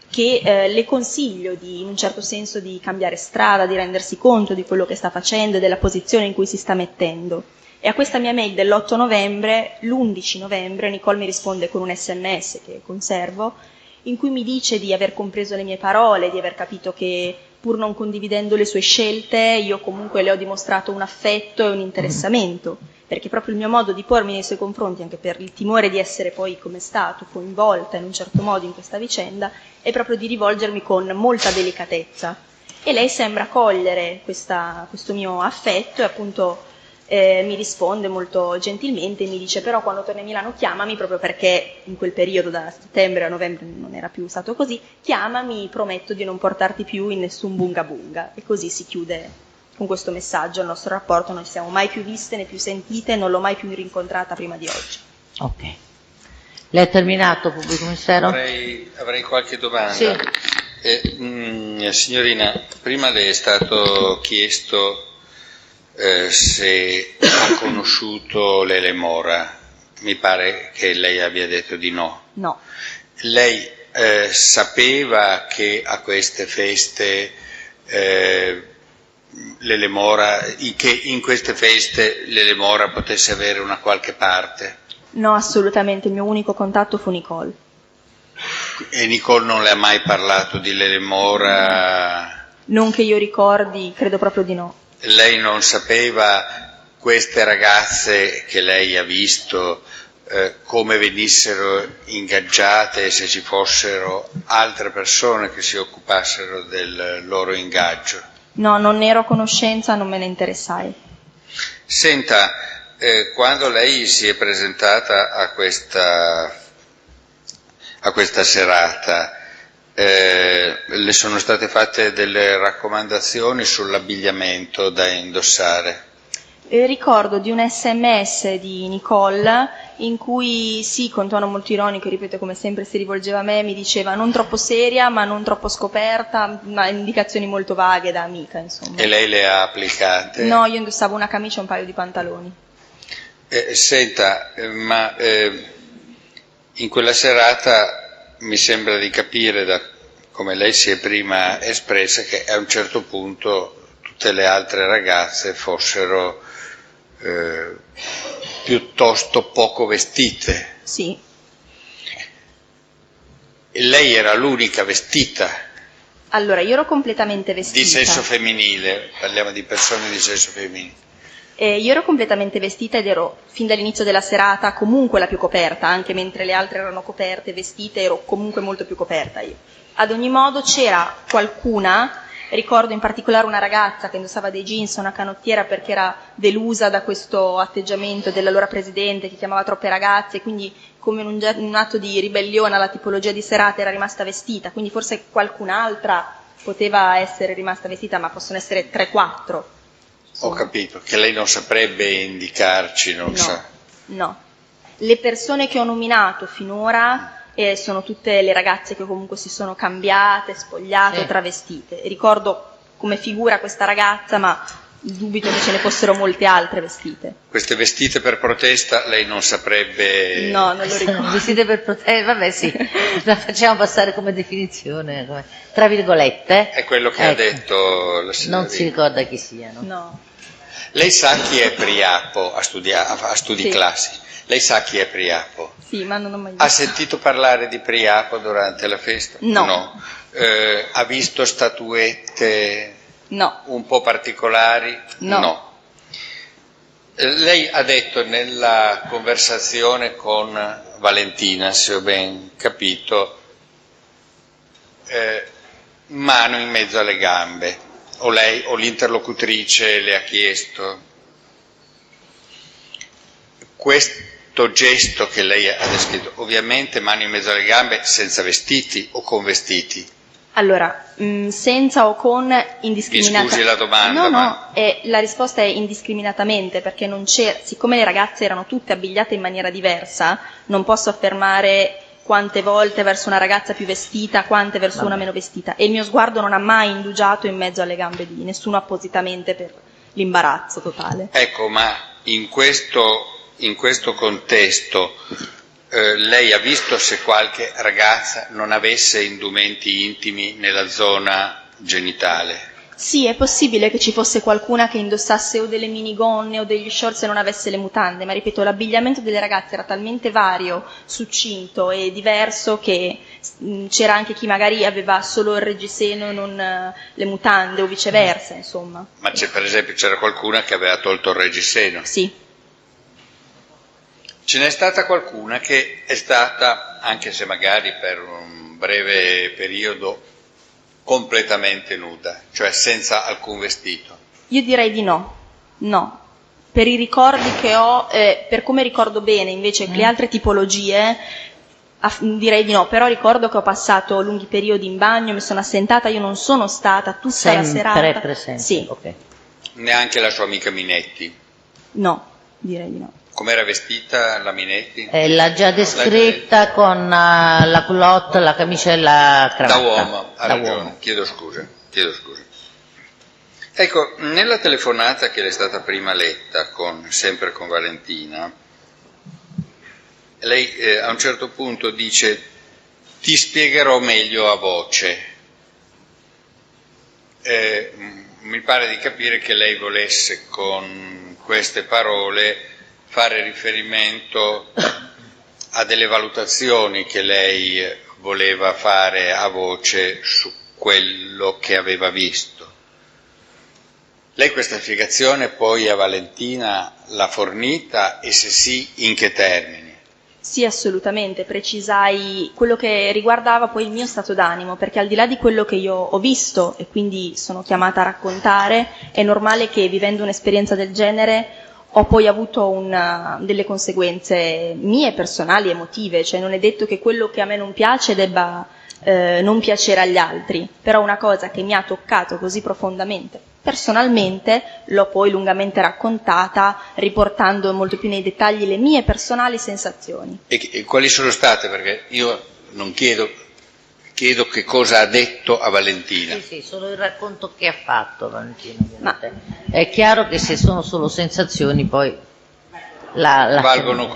che le consiglio in un certo senso di cambiare strada, di rendersi conto di quello che sta facendo e della posizione in cui si sta mettendo. E a questa mia mail dell'8 novembre, l'11 novembre, Nicole mi risponde con un SMS che conservo, in cui mi dice di aver compreso le mie parole, di aver capito che pur non condividendo le sue scelte, io comunque le ho dimostrato un affetto e un interessamento, perché proprio il mio modo di pormi nei suoi confronti, anche per il timore di essere poi, come è stato, coinvolta in un certo modo in questa vicenda, è proprio di rivolgermi con molta delicatezza. E lei sembra cogliere questo mio affetto e appunto mi risponde molto gentilmente e mi dice: però quando torni a Milano chiamami, proprio perché in quel periodo da settembre a novembre non era più stato così, chiamami, prometto di non portarti più in nessun bunga bunga. E così si chiude con questo messaggio il nostro rapporto. Non ci siamo mai più viste né più sentite, non l'ho mai più rincontrata prima di oggi. Ok. Lei ha terminato, pubblico ministero? Avrei qualche domanda. Sì. Signorina, prima le è stato chiesto se ha conosciuto Lele Mora. Mi pare che lei abbia detto di no. No. Lei sapeva che a queste feste Lele Mora, che in queste feste Lele Mora potesse avere una qualche parte? No, assolutamente, il mio unico contatto fu Nicole. E Nicole non le ha mai parlato di Lele Mora? Non che io ricordi, credo proprio di no. Lei non sapeva queste ragazze che lei ha visto, come venissero ingaggiate e se ci fossero altre persone che si occupassero del loro ingaggio? No, non ne ero a conoscenza, non me ne interessai. Senta, quando lei si è presentata a questa serata, le sono state fatte delle raccomandazioni sull'abbigliamento da indossare? Ricordo di un SMS di Nicole in cui, sì, con tono molto ironico, ripeto, come sempre si rivolgeva a me, mi diceva non troppo seria ma non troppo scoperta, ma indicazioni molto vaghe da amica, insomma. E lei le ha applicate? No, io indossavo una camicia e un paio di pantaloni. Senta, ma in quella serata mi sembra di capire, da come lei si è prima espressa, che a un certo punto tutte le altre ragazze fossero piuttosto poco vestite. Sì. E lei era l'unica vestita. Allora, io ero completamente vestita. Di sesso femminile, parliamo di persone di sesso femminile. Io ero completamente vestita ed ero fin dall'inizio della serata comunque la più coperta, anche mentre le altre erano coperte, vestite, ero comunque molto più coperta io. Ad ogni modo c'era qualcuna, ricordo in particolare una ragazza che indossava dei jeans, una canottiera perché era delusa da questo atteggiamento dell'allora presidente che chiamava troppe ragazze, quindi come in un atto di ribellione alla tipologia di serata era rimasta vestita, quindi forse qualcun'altra poteva essere rimasta vestita, ma possono essere 3-4. Ho capito, che lei non saprebbe indicarci, non No, sa. no. Le persone che ho nominato finora sono tutte le ragazze che comunque si sono cambiate, spogliate o travestite. Ricordo come figura questa ragazza, ma dubito che ce ne fossero molte altre vestite. Queste vestite per protesta lei non saprebbe... No, non lo ricordo. Vestite per vabbè sì, la facciamo passare come definizione, come, tra virgolette. È quello che ha detto la signora. Non si ricorda chi siano. No. Lei sa chi è Priapo a studi Sì. classici? Lei sa chi è Priapo? Sì, ma non ho mai visto. Ha sentito parlare di Priapo durante la festa? No. Ha visto statuette No. un po' particolari? No. Lei ha detto nella conversazione con Valentina, se ho ben capito, mano in mezzo alle gambe, o lei o l'interlocutrice le ha chiesto questo gesto che lei ha descritto, ovviamente mano in mezzo alle gambe senza vestiti o con vestiti? Allora, senza o con indiscriminatamente. Mi scusi la domanda, No, la risposta è indiscriminatamente, perché non c'era, siccome le ragazze erano tutte abbigliate in maniera diversa, non posso affermare quante volte verso una ragazza più vestita, quante verso una meno vestita, e il mio sguardo non ha mai indugiato in mezzo alle gambe di nessuno appositamente per l'imbarazzo totale. Ecco, ma in questo contesto lei ha visto se qualche ragazza non avesse indumenti intimi nella zona genitale? Sì, è possibile che ci fosse qualcuna che indossasse o delle minigonne o degli shorts e non avesse le mutande, ma ripeto, l'abbigliamento delle ragazze era talmente vario, succinto e diverso che c'era anche chi magari aveva solo il reggiseno e non le mutande o viceversa, insomma. Ma per esempio c'era qualcuna che aveva tolto il reggiseno? Sì. Ce n'è stata qualcuna che è stata, anche se magari per un breve periodo, completamente nuda, cioè senza alcun vestito? Io direi di no. No. Per i ricordi che ho, per come ricordo bene invece le altre tipologie, direi di no, però ricordo che ho passato lunghi periodi in bagno, mi sono assentata, io non sono stata tutta la serata. Sempre presente. Sì. Okay. Neanche la sua amica Minetti? No, direi di no. Com'era vestita la Minetti? L'ha già descritta con la culotte, la camicia e la cravatta. Da uomo, ha ragione, chiedo scusa. Ecco, nella telefonata che le è stata prima letta, sempre con Valentina, lei a un certo punto dice: ti spiegherò meglio a voce. Mi pare di capire che lei volesse con queste parole fare riferimento a delle valutazioni che lei voleva fare a voce su quello che aveva visto. Lei questa spiegazione poi a Valentina l'ha fornita, e se sì, in che termini? Sì, assolutamente, precisai quello che riguardava poi il mio stato d'animo, perché al di là di quello che io ho visto e quindi sono chiamata a raccontare, è normale che vivendo un'esperienza del genere ho poi avuto delle conseguenze mie, personali, emotive, cioè non è detto che quello che a me non piace debba non piacere agli altri, però una cosa che mi ha toccato così profondamente personalmente l'ho poi lungamente raccontata, riportando molto più nei dettagli le mie personali sensazioni. E quali sono state? Perché io non chiedo che cosa ha detto a Valentina. Sì, solo il racconto che ha fatto Valentina. È chiaro che se sono solo sensazioni poi valgono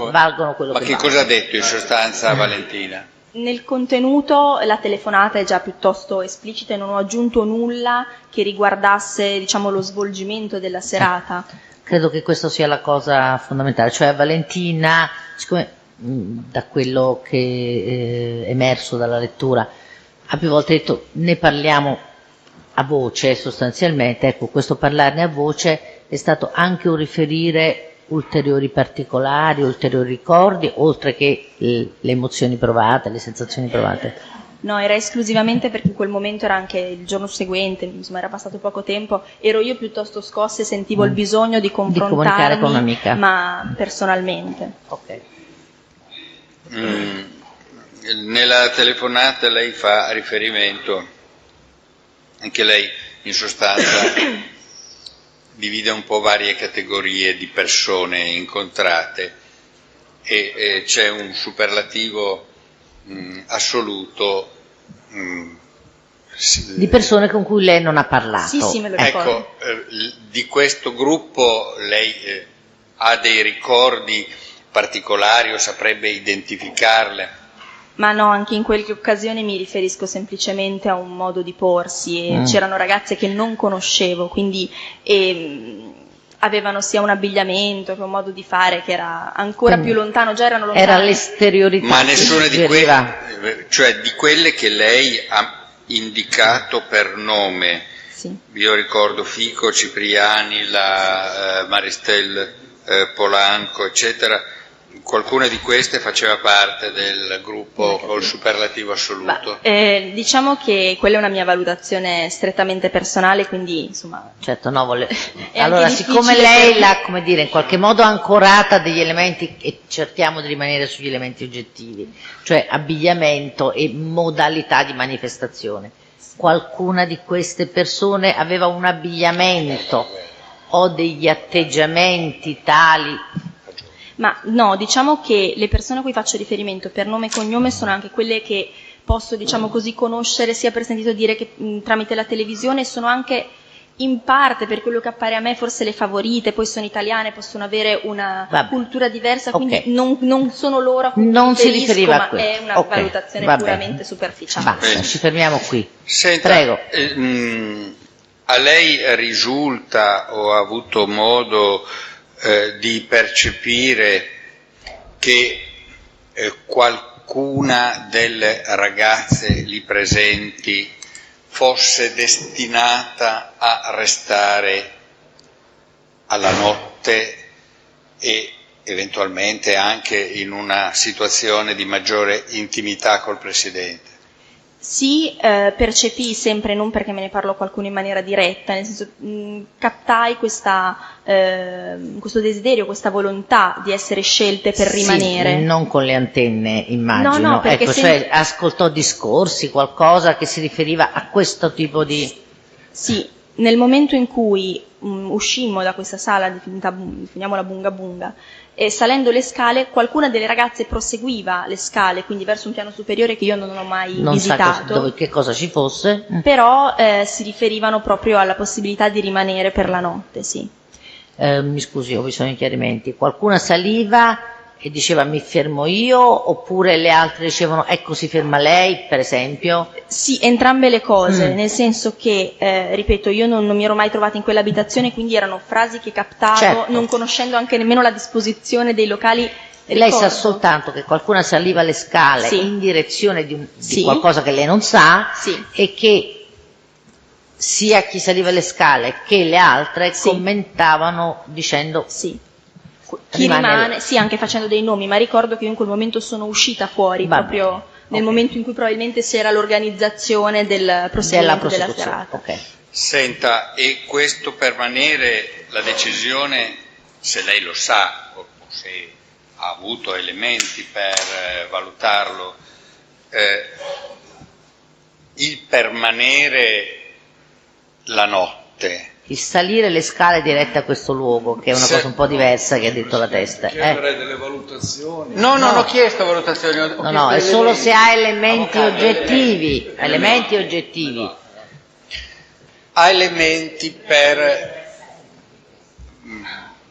quello Ma che che cosa ha detto in sostanza a Valentina? Nel contenuto la telefonata è già piuttosto esplicita e non ho aggiunto nulla che riguardasse, diciamo, lo svolgimento della serata. Credo che questa sia la cosa fondamentale, cioè Valentina, siccome da quello che è emerso dalla lettura, ha più volte detto ne parliamo a voce sostanzialmente, ecco, questo parlarne a voce è stato anche un riferire ulteriori particolari, ulteriori ricordi, oltre che le emozioni provate, le sensazioni provate. No, era esclusivamente perché in quel momento era anche il giorno seguente, insomma era passato poco tempo, ero io piuttosto scossa e sentivo il bisogno di comunicare con un'amica, ma personalmente. Ok. Nella telefonata lei fa riferimento, anche lei in sostanza divide un po' varie categorie di persone incontrate e c'è un superlativo assoluto di persone con cui lei non ha parlato. Sì, me lo ricordo. Ecco, di questo gruppo lei ha dei ricordi particolari o saprebbe identificarle? Ma no, anche in quelle occasioni mi riferisco semplicemente a un modo di porsi e c'erano ragazze che non conoscevo, quindi avevano sia un abbigliamento che un modo di fare che era ancora più lontano, già erano lontane. Era l'esteriorità. Ma nessuna di quelle, cioè di quelle che lei ha indicato per nome. Sì. Io ricordo Fico, Cipriani, la Maristel Polanco, eccetera. Qualcuna di queste faceva parte del gruppo col superlativo assoluto? Diciamo che quella è una mia valutazione strettamente personale, quindi insomma... Certo, no, allora, siccome lei l'ha, come dire, in qualche modo ancorata degli elementi, e cerchiamo di rimanere sugli elementi oggettivi, cioè abbigliamento e modalità di manifestazione, qualcuna di queste persone aveva un abbigliamento o degli atteggiamenti tali... Ma no, diciamo che le persone a cui faccio riferimento per nome e cognome sono anche quelle che posso, diciamo così, conoscere sia per sentito dire che tramite la televisione, sono anche in parte, per quello che appare a me, forse le favorite, poi sono italiane, possono avere una cultura diversa, quindi non sono loro a cui non si riferiva ma a questo. È una valutazione puramente superficiale. Basta, ci fermiamo qui. Senta, prego. A lei risulta o ha avuto modo di percepire che qualcuna delle ragazze lì presenti fosse destinata a restare alla notte e eventualmente anche in una situazione di maggiore intimità col Presidente? Sì, percepii sempre, non perché me ne parlò qualcuno in maniera diretta, nel senso captai questo desiderio, questa volontà di essere scelte per rimanere. Non con le antenne, immagino. No, ecco, cioè ascoltò discorsi, qualcosa che si riferiva a questo tipo di... Sì, nel momento in cui uscimmo da questa sala, definiamola Bunga Bunga, e salendo le scale, qualcuna delle ragazze proseguiva le scale, quindi verso un piano superiore che io non ho mai visitato. Che cosa ci fosse. Però si riferivano proprio alla possibilità di rimanere per la notte, sì. Mi scusi, ho bisogno di chiarimenti. Qualcuna saliva e diceva mi fermo io, oppure le altre dicevano ecco si ferma lei, per esempio? Sì, entrambe le cose, nel senso che, ripeto, io non mi ero mai trovata in quell'abitazione, quindi erano frasi che captavo, non conoscendo anche nemmeno la disposizione dei locali. Lei sa soltanto che qualcuna saliva le scale in direzione di qualcosa che lei non sa e che sia chi saliva le scale che le altre Sì. commentavano dicendo Sì. Chi rimane, sì, anche facendo dei nomi, ma ricordo che io in quel momento sono uscita fuori, Va proprio bene. nel Ok. momento in cui probabilmente c'era l'organizzazione del proseguimento della prostituzione. serata. Ok. Senta, e questo permanere, la decisione, se lei lo sa, o se ha avuto elementi per valutarlo, il permanere la notte, Il salire le scale dirette a questo luogo, che è una Se- cosa un po' diversa che ha detto la testa. Chiedere delle valutazioni. No, non ho chiesto valutazioni. ho No, chiesto no, è delle- solo se ha elementi Avvocato, oggettivi. Elementi oggettivi. Ha elementi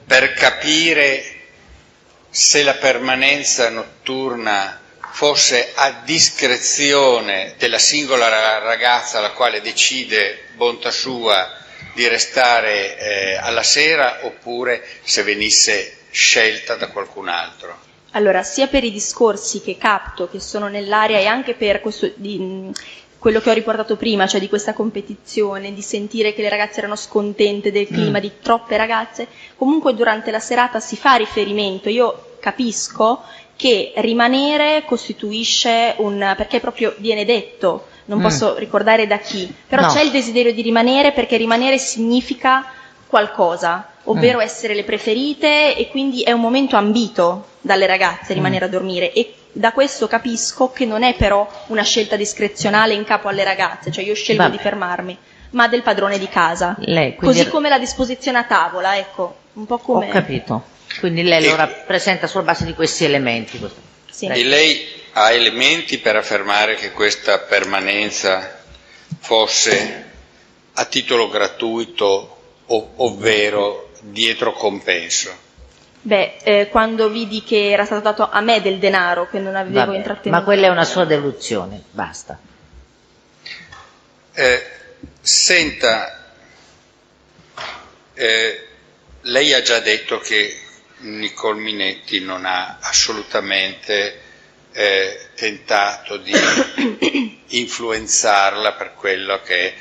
per capire se la permanenza notturna fosse a discrezione della singola ragazza la quale decide, bontà sua, di restare alla sera, oppure se venisse scelta da qualcun altro. Allora, sia per i discorsi che capto, che sono nell'aria, e anche per quello che ho riportato prima, cioè di questa competizione, di sentire che le ragazze erano scontente del clima, di troppe ragazze, comunque durante la serata si fa riferimento, io capisco che rimanere costituisce perché proprio viene detto, non posso ricordare da chi, però No. c'è il desiderio di rimanere perché rimanere significa qualcosa, ovvero essere le preferite, e quindi è un momento ambito dalle ragazze rimanere a dormire, e da questo capisco che non è però una scelta discrezionale in capo alle ragazze, cioè io scelgo Vabbè. di fermarmi, ma del padrone di casa. Lei, quindi- Così come la disposizione a tavola, ecco, un po' come... Ho capito. Quindi lei lo E- rappresenta sulla base di questi elementi. Sì. E lei ha elementi per affermare che questa permanenza fosse a titolo gratuito, ovvero dietro compenso? Beh, quando vidi che era stato dato a me del denaro, che non avevo Vabbè, intrattenuto... ma quella è una sua delusione, basta. Senta, lei ha già detto che Nicole Minetti non ha assolutamente tentato di influenzarla per quello che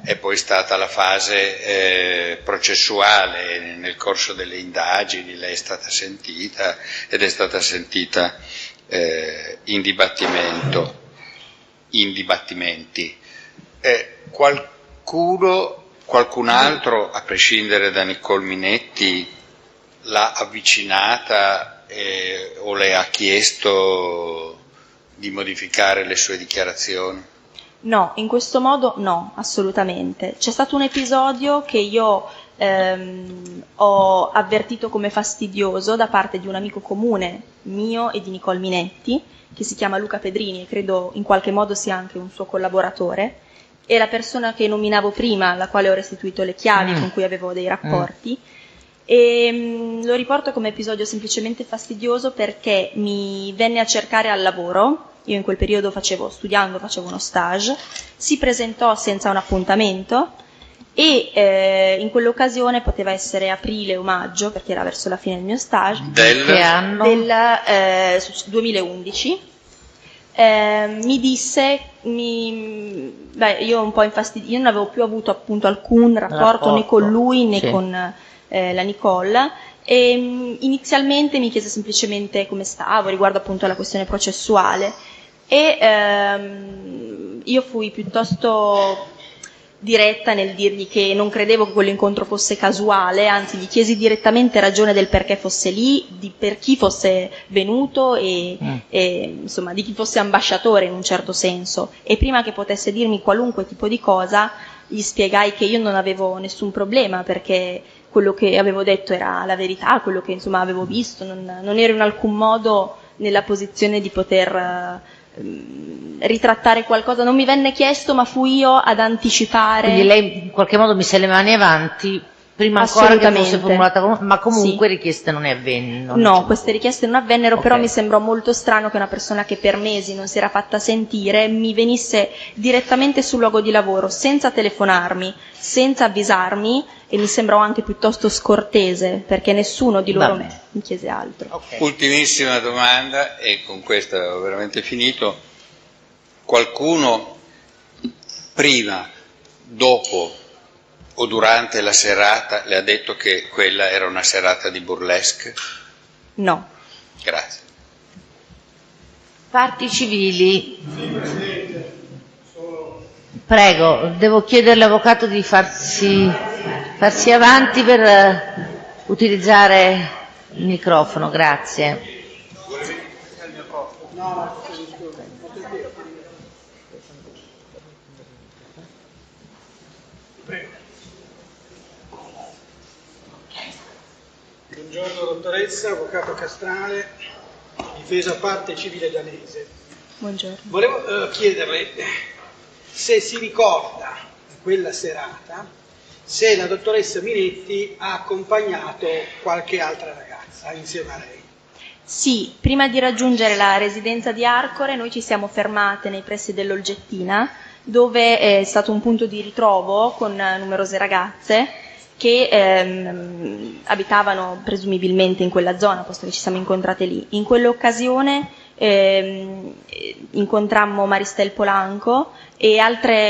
è poi stata la fase processuale. Nel corso delle indagini lei è stata sentita ed è stata sentita in dibattimenti. Qualcun altro, a prescindere da Nicole Minetti, l'ha avvicinata o le ha chiesto di modificare le sue dichiarazioni? No, in questo modo no, assolutamente. C'è stato un episodio che io ho avvertito come fastidioso da parte di un amico comune mio e di Nicole Minetti, che si chiama Luca Pedrini, e credo in qualche modo sia anche un suo collaboratore, e la persona che nominavo prima, alla quale ho restituito le chiavi, con cui avevo dei rapporti. E lo riporto come episodio semplicemente fastidioso perché mi venne a cercare al lavoro. Io in quel periodo facevo uno stage, si presentò senza un appuntamento e in quell'occasione, poteva essere aprile o maggio, perché era verso la fine del mio stage, Che anno? del 2011, mi disse, io un po' infastidita, io non avevo più avuto appunto alcun rapporto né con lui né sì. con la Nicole, e inizialmente mi chiese semplicemente come stavo riguardo appunto alla questione processuale, e io fui piuttosto diretta nel dirgli che non credevo che quell'incontro fosse casuale, anzi gli chiesi direttamente ragione del perché fosse lì, per chi fosse venuto e insomma di chi fosse ambasciatore in un certo senso, e prima che potesse dirmi qualunque tipo di cosa gli spiegai che io non avevo nessun problema, perché quello che avevo detto era la verità, quello che insomma avevo visto, non ero in alcun modo nella posizione di poter ritrattare qualcosa, non mi venne chiesto, ma fui io ad anticipare. Quindi lei in qualche modo mise le mani avanti prima ancora che Assolutamente. fosse formulata, ma comunque Sì. richieste non ne avvennero. No, queste richieste non avvennero, Ok. però mi sembrò molto strano che una persona che per mesi non si era fatta sentire mi venisse direttamente sul luogo di lavoro, senza telefonarmi, senza avvisarmi, e mi sembrò anche piuttosto scortese, perché nessuno di loro Vabbè. mi chiese altro. Ok. Ultimissima domanda, e con questa ho veramente finito. Qualcuno prima dopo o durante la serata le ha detto che quella era una serata di burlesque? No. Grazie. Parti civili. Prego, devo chiedere all'avvocato di farsi avanti per utilizzare il microfono, grazie. Buongiorno dottoressa, avvocato Castrale, difesa parte civile danese. Buongiorno. Volevo chiederle se si ricorda di quella serata se la dottoressa Minetti ha accompagnato qualche altra ragazza insieme a lei. Sì, prima di raggiungere la residenza di Arcore noi ci siamo fermate nei pressi dell'Olgettina, dove è stato un punto di ritrovo con numerose ragazze che abitavano presumibilmente in quella zona, posto che ci siamo incontrate lì. In quell'occasione incontrammo Maristel Polanco e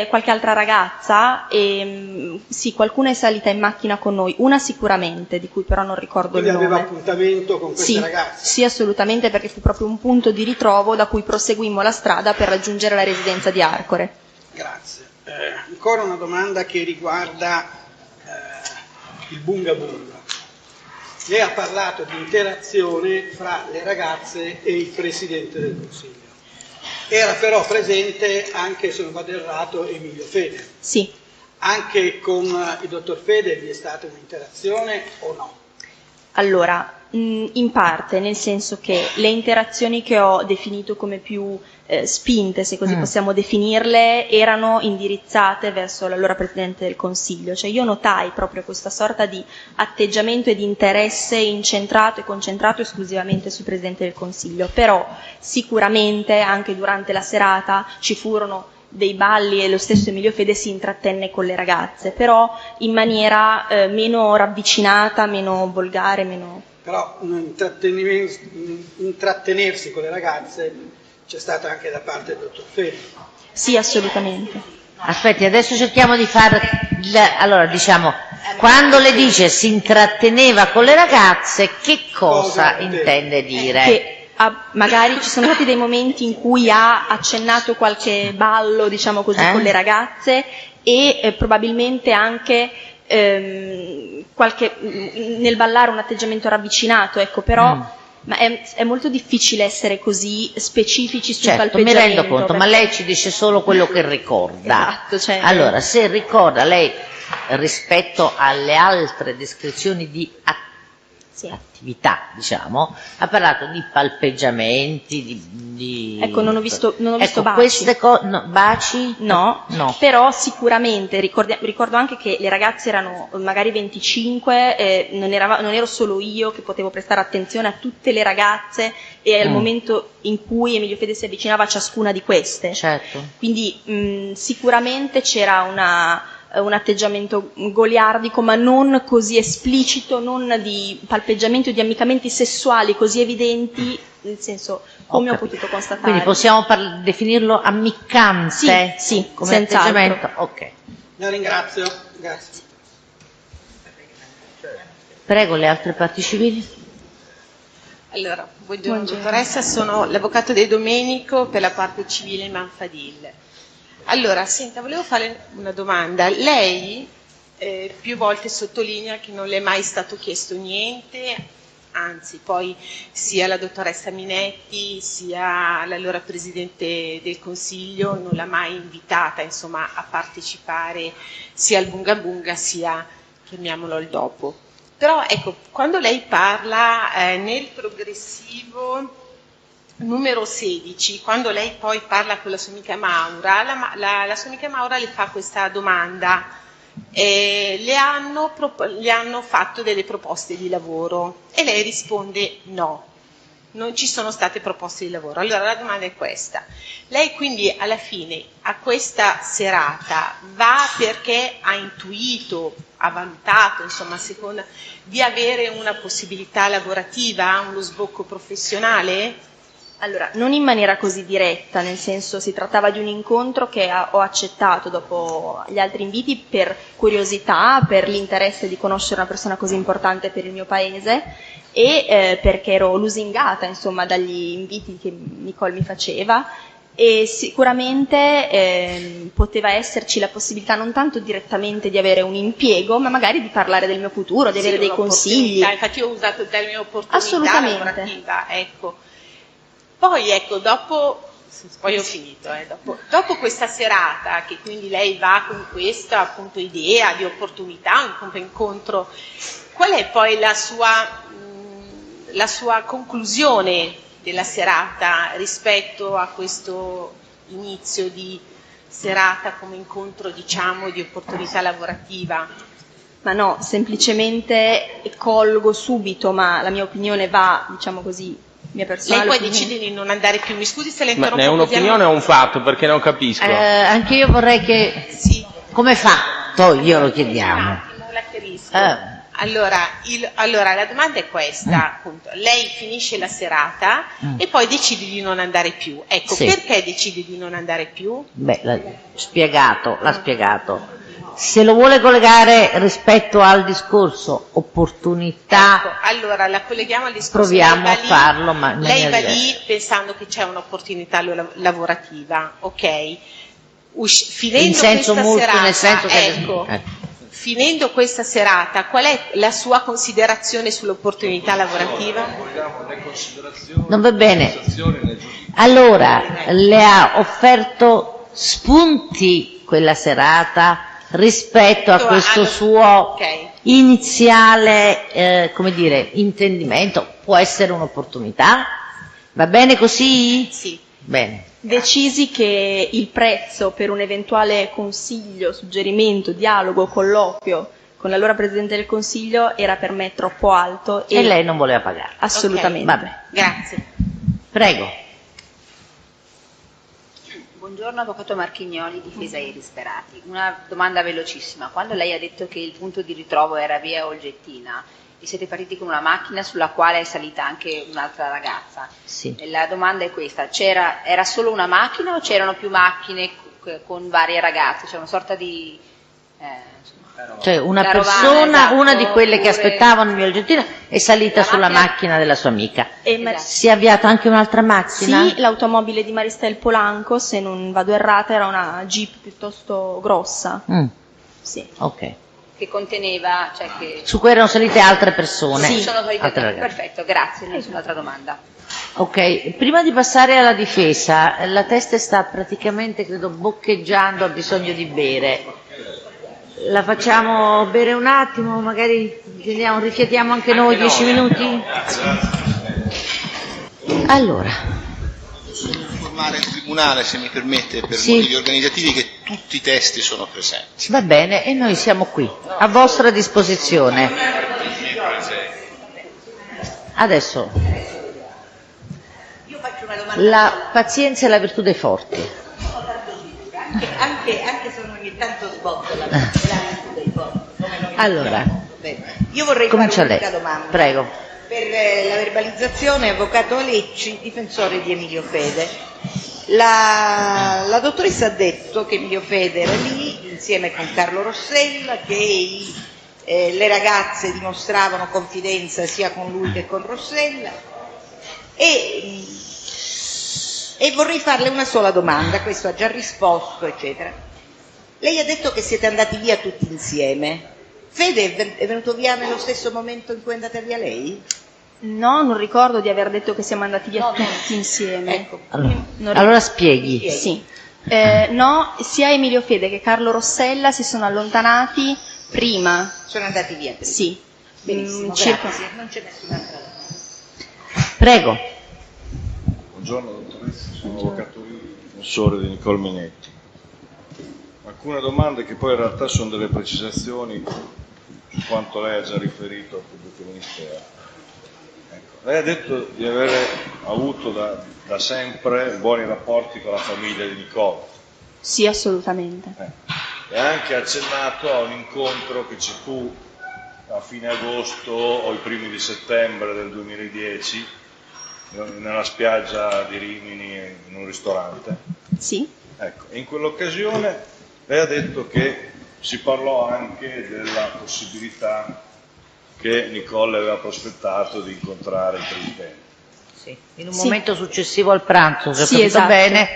qualche altra ragazza, e sì, qualcuna è salita in macchina con noi, una sicuramente, di cui però non ricordo il nome. Quindi aveva appuntamento con queste ragazze? Sì, assolutamente, perché fu proprio un punto di ritrovo da cui proseguimmo la strada per raggiungere la residenza di Arcore. Grazie. Ancora una domanda che riguarda il bunga bunga. Lei ha parlato di interazione fra le ragazze e il Presidente del Consiglio. Era però presente anche, se non vado errato, Emilio Fede. Sì. Anche con il dottor Fede vi è stata un'interazione o no? Allora, in parte, nel senso che le interazioni che ho definito come più spinte, se così possiamo definirle, erano indirizzate verso l'allora Presidente del Consiglio. Cioè io notai proprio questa sorta di atteggiamento e di interesse incentrato e concentrato esclusivamente sul Presidente del Consiglio, però sicuramente anche durante la serata ci furono dei balli e lo stesso Emilio Fede si intrattenne con le ragazze, però in maniera meno ravvicinata, meno volgare, meno... Però intrattenersi con le ragazze c'è stata anche da parte del dottor Fede. Sì, assolutamente. Aspetti, adesso cerchiamo di fare... Allora, diciamo, quando le dice si intratteneva con le ragazze, che cosa intende dire? Che magari ci sono stati dei momenti in cui ha accennato qualche ballo, diciamo così, con le ragazze e probabilmente anche nel ballare un atteggiamento ravvicinato, ecco, però ma è molto difficile essere così specifici sul palpeggiamento. Mi rendo conto, ma lei ci dice solo quello che ricorda. Esatto, cioè... Allora, se ricorda lei rispetto alle altre descrizioni di attività, diciamo, ha parlato di palpeggiamenti, Ecco, non ho visto ecco, baci. Queste baci? No, però sicuramente ricordo anche che le ragazze erano magari 25, non ero solo io che potevo prestare attenzione a tutte le ragazze e al momento in cui Emilio Fede si avvicinava a ciascuna di queste. Certo. Quindi sicuramente c'era un atteggiamento goliardico, ma non così esplicito, non di palpeggiamenti o di ammiccamenti sessuali così evidenti, nel senso, come ho potuto constatare. Quindi possiamo definirlo ammiccante? Sì, come senz'altro. atteggiamento? Ok. La ringrazio, grazie. Prego, le altre parti civili. Allora, buongiorno dottoressa, sono l'avvocato De Domenico per la parte civile Manfadil. Allora, senta, volevo fare una domanda. Lei più volte sottolinea che non le è mai stato chiesto niente, anzi, poi sia la dottoressa Minetti sia l'allora Presidente del Consiglio non l'ha mai invitata, insomma, a partecipare sia al Bunga Bunga sia, chiamiamolo, al dopo. Però, ecco, quando lei parla nel progressivo numero 16, quando lei poi parla con la sua amica Maura, la sua amica Maura le fa questa domanda, le hanno fatto delle proposte di lavoro e lei risponde no, non ci sono state proposte di lavoro. Allora la domanda è questa, lei quindi alla fine a questa serata va perché ha intuito, ha valutato, insomma, seconda, di avere una possibilità lavorativa, uno sbocco professionale? Allora, non in maniera così diretta, nel senso si trattava di un incontro che ho accettato dopo gli altri inviti per curiosità, per l'interesse di conoscere una persona così importante per il mio paese e perché ero lusingata, insomma, dagli inviti che Nicole mi faceva. E sicuramente poteva esserci la possibilità non tanto direttamente di avere un impiego, ma magari di parlare del mio futuro, di avere dei consigli. Infatti io ho usato il termine opportunità Assolutamente. lavorativa, ecco. Poi ecco, poi ho finito, dopo questa serata, che quindi lei va con questa appunto idea di opportunità, un incontro, qual è poi la sua conclusione della serata rispetto a questo inizio di serata come incontro, diciamo, di opportunità lavorativa? Ma no, semplicemente colgo subito, ma la mia opinione va, diciamo così, mia personale. Lei poi decide di non andare più, mi scusi se le Ma interrompo. ne è un'opinione o un fatto? Perché non capisco. Anche io vorrei che... Sì. Come fatto? Glielo chiediamo. La chiarisco. Allora, la domanda è questa, appunto. Lei finisce la serata e poi decide di non andare più. Ecco, Sì. Perché decide di non andare più? Beh, l'ha spiegato. Se lo vuole collegare rispetto al discorso opportunità, Ecco, allora la colleghiamo al discorso. proviamo a farlo, ma in lei maniera va lì diversa. pensando che c'è un'opportunità lavorativa, ok? Finendo In senso questa molto, serata, nel senso che... ecco, finendo questa serata, qual è la sua considerazione sull'opportunità lavorativa? Non va bene. Allora, le ha offerto spunti quella serata rispetto a questo suo iniziale, come dire, intendimento. Può essere un'opportunità? Va bene così? Sì. Bene. Decisi che il prezzo per un eventuale consiglio, suggerimento, dialogo, colloquio con l'allora Presidente del Consiglio era per me troppo alto E lei non voleva pagare. assolutamente. Vabbè. Grazie. Prego. Buongiorno, avvocato Marchignoli, difesa ai disperati. Una domanda velocissima. Quando lei ha detto che il punto di ritrovo era via Olgettina e siete partiti con una macchina sulla quale è salita anche un'altra ragazza, Sì. la domanda è questa: era solo una macchina o c'erano più macchine con varie ragazze? C'è una sorta di... Cioè una carovana, persona, esatto, una di quelle che oppure- aspettavano il mio Argentina, è salita La sulla macchina- macchina della sua amica. Esatto. Si è avviata anche un'altra macchina? Sì, l'automobile di Maristel Polanco, se non vado errata, era una Jeep piuttosto grossa. Sì. Ok. Che conteneva... Cioè che... Su cui erano salite altre persone. Sì, sono salite Altre ragazze. perfetto, grazie, nessun'altra domanda. Ok, prima di passare alla difesa, la testa sta praticamente, credo, boccheggiando, ha bisogno di bere. La facciamo bere un attimo, magari rifiatiamo anche noi 10 minuti? Allora, Informare il Tribunale, se mi permette, per Sì. motivi organizzativi, che tutti i testi sono presenti. va bene, e noi siamo qui, a vostra disposizione. Adesso, Io faccio una domanda. la pazienza è la virtù dei forti. Anche se ogni tanto sbotto la virtù dei forti, come noi. Allora, Io vorrei comincia fare lei. un'unica domanda. Prego. Per la verbalizzazione, avvocato Alecci, difensore di Emilio Fede. La dottoressa ha detto che Emilio Fede era lì insieme con Carlo Rossella, che le ragazze dimostravano confidenza sia con lui che con Rossella e vorrei farle una sola domanda, questo ha già risposto, eccetera. Lei ha detto che siete andati via tutti insieme. Fede è venuto via nello stesso momento in cui è andata via lei? No, non ricordo di aver detto che siamo andati via tutti insieme. Ecco. Allora spieghi. Sì. No, sia Emilio Fede che Carlo Rossella si sono allontanati prima. Sono andati via prima. Sì. Benissimo, Circa- grazie. Non c'è nessun'altra domanda. Prego. Buongiorno dottoressa, sono avvocato difensore di Nicole Minetti. Alcune domande che poi in realtà sono delle precisazioni su quanto lei ha già riferito al pubblico ministero. Ecco, lei ha detto di aver avuto da sempre buoni rapporti con la famiglia di Nicole. Sì, assolutamente. E ha anche accennato a un incontro che ci fu a fine agosto o i primi di settembre del 2010, nella spiaggia di Rimini in un ristorante? Sì. Ecco, in quell'occasione lei ha detto che si parlò anche della possibilità che Nicole aveva prospettato di incontrare il Presidente. Sì. In un momento successivo al pranzo, se ho Sì, capito esatto. bene,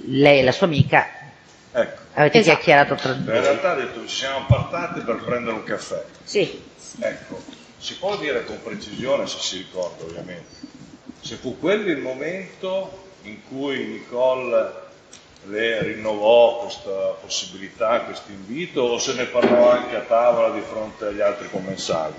lei e la sua amica avete Esatto. chiacchierato tra di In voi. realtà ha detto che ci siamo appartati per prendere un caffè. Sì. Ecco, si può dire con precisione, se si ricorda ovviamente, se fu quello il momento in cui Nicole le rinnovò questa possibilità, questo invito, o se ne parlò anche a tavola di fronte agli altri commensali?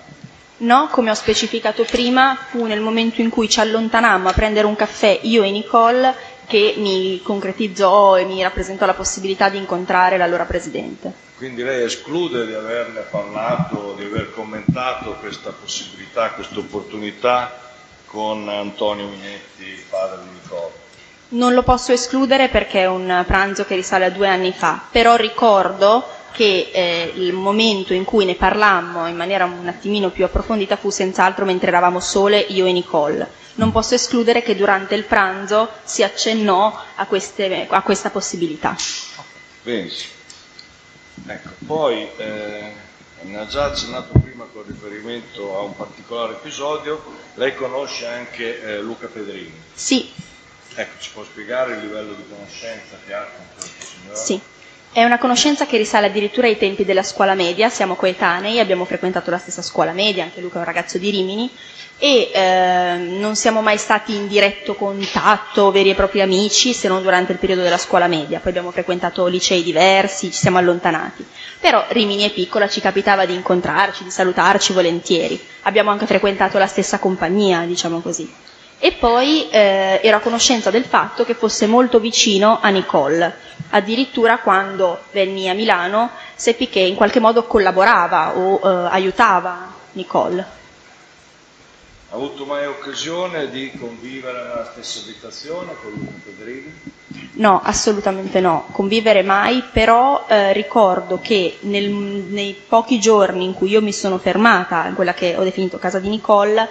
No, come ho specificato prima, fu nel momento in cui ci allontanammo a prendere un caffè io e Nicole che mi concretizzò e mi rappresentò la possibilità di incontrare l'allora Presidente. Quindi lei esclude di averne parlato, di aver commentato questa possibilità, questa opportunità con Antonio Minetti, padre di Nicole? Non lo posso escludere perché è un pranzo che risale a 2 anni fa, però ricordo che il momento in cui ne parlammo in maniera un attimino più approfondita fu senz'altro mentre eravamo sole io e Nicole. Non posso escludere che durante il pranzo si accennò a questa possibilità. Benissimo. Ecco, poi ne ha già accennato prima con riferimento a un particolare episodio, lei conosce anche Luca Pedrini. Sì. Ecco, ci può spiegare il livello di conoscenza che ha con questo signore? Sì. È una conoscenza che risale addirittura ai tempi della scuola media, siamo coetanei, abbiamo frequentato la stessa scuola media, anche Luca è un ragazzo di Rimini, e non siamo mai stati in diretto contatto, veri e propri amici, se non durante il periodo della scuola media. Poi abbiamo frequentato licei diversi, ci siamo allontanati. Però Rimini è piccola, ci capitava di incontrarci, di salutarci volentieri. Abbiamo anche frequentato la stessa compagnia, diciamo così. E poi ero a conoscenza del fatto che fosse molto vicino a Nicole. Addirittura quando venni a Milano seppi che in qualche modo collaborava o aiutava Nicole. Ha avuto mai occasione di convivere nella stessa abitazione con Luca Pedrini? No, assolutamente no, convivere mai, però ricordo che nei pochi giorni in cui io mi sono fermata in quella che ho definito casa di Nicole,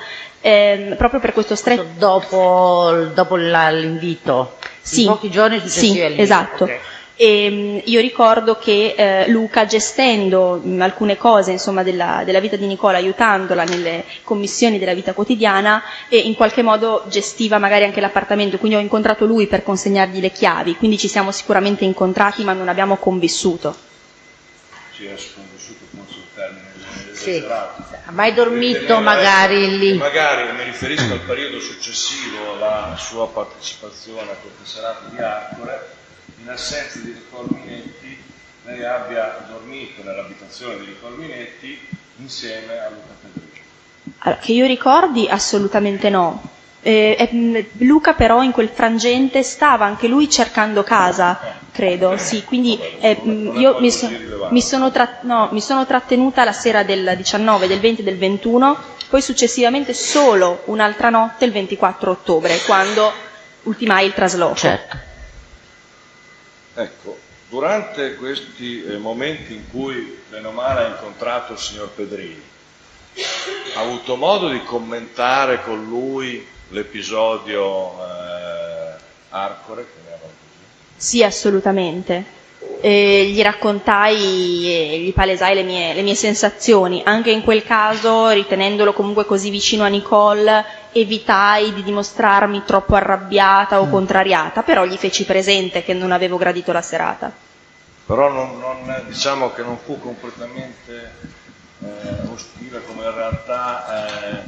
proprio per questo stretto... Dopo l'invito, sì, in pochi giorni successivi sì, all'invito. esatto. Okay. E io ricordo che Luca, gestendo alcune cose insomma della vita di Nicola, aiutandola nelle commissioni della vita quotidiana, e in qualche modo gestiva magari anche l'appartamento, quindi ho incontrato lui per consegnargli le chiavi, quindi ci siamo sicuramente incontrati ma non abbiamo convissuto. Sì, è sconvissuto forse il termine Sì. esagerato. Ha mai dormito magari lì? Magari mi riferisco al periodo successivo alla sua partecipazione a queste serate di Arcore, in assenza di Nicole Minetti, lei abbia dormito nell'abitazione di Nicole Minetti insieme a Luca Pedrini. Allora, che io ricordi assolutamente no. Luca però in quel frangente stava anche lui cercando casa, credo, sì, quindi io mi sono trattenuta la sera del 19, del 20 e del 21, poi successivamente solo un'altra notte il 24 ottobre, quando ultimai il trasloco. Certo. Ecco, durante questi momenti in cui bene o male ha incontrato il signor Pedrini, ha avuto modo di commentare con lui l'episodio Arcore? Sì, assolutamente. Gli raccontai e gli palesai le mie sensazioni. Anche in quel caso, ritenendolo comunque così vicino a Nicole, evitai di dimostrarmi troppo arrabbiata o contrariata, però gli feci presente che non avevo gradito la serata. Però diciamo che non fu completamente ostile come in realtà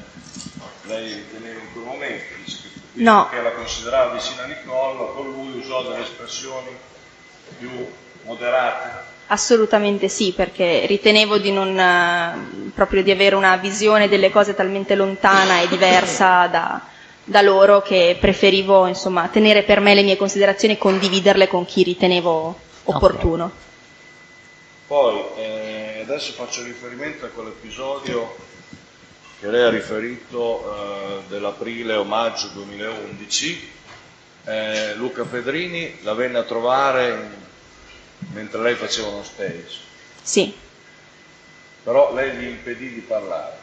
lei riteneva in quei momenti, No. che la considerava vicina a Nicole, con lui usò delle espressioni più moderate. Assolutamente sì, perché ritenevo di non proprio di avere una visione delle cose talmente lontana e diversa da loro, che preferivo insomma tenere per me le mie considerazioni e condividerle con chi ritenevo opportuno. Poi adesso faccio riferimento a quell'episodio che lei ha riferito dell'aprile o maggio 2011. Luca Pedrini la venne a trovare mentre lei faceva uno stage. Sì. Però lei gli impedì di parlare.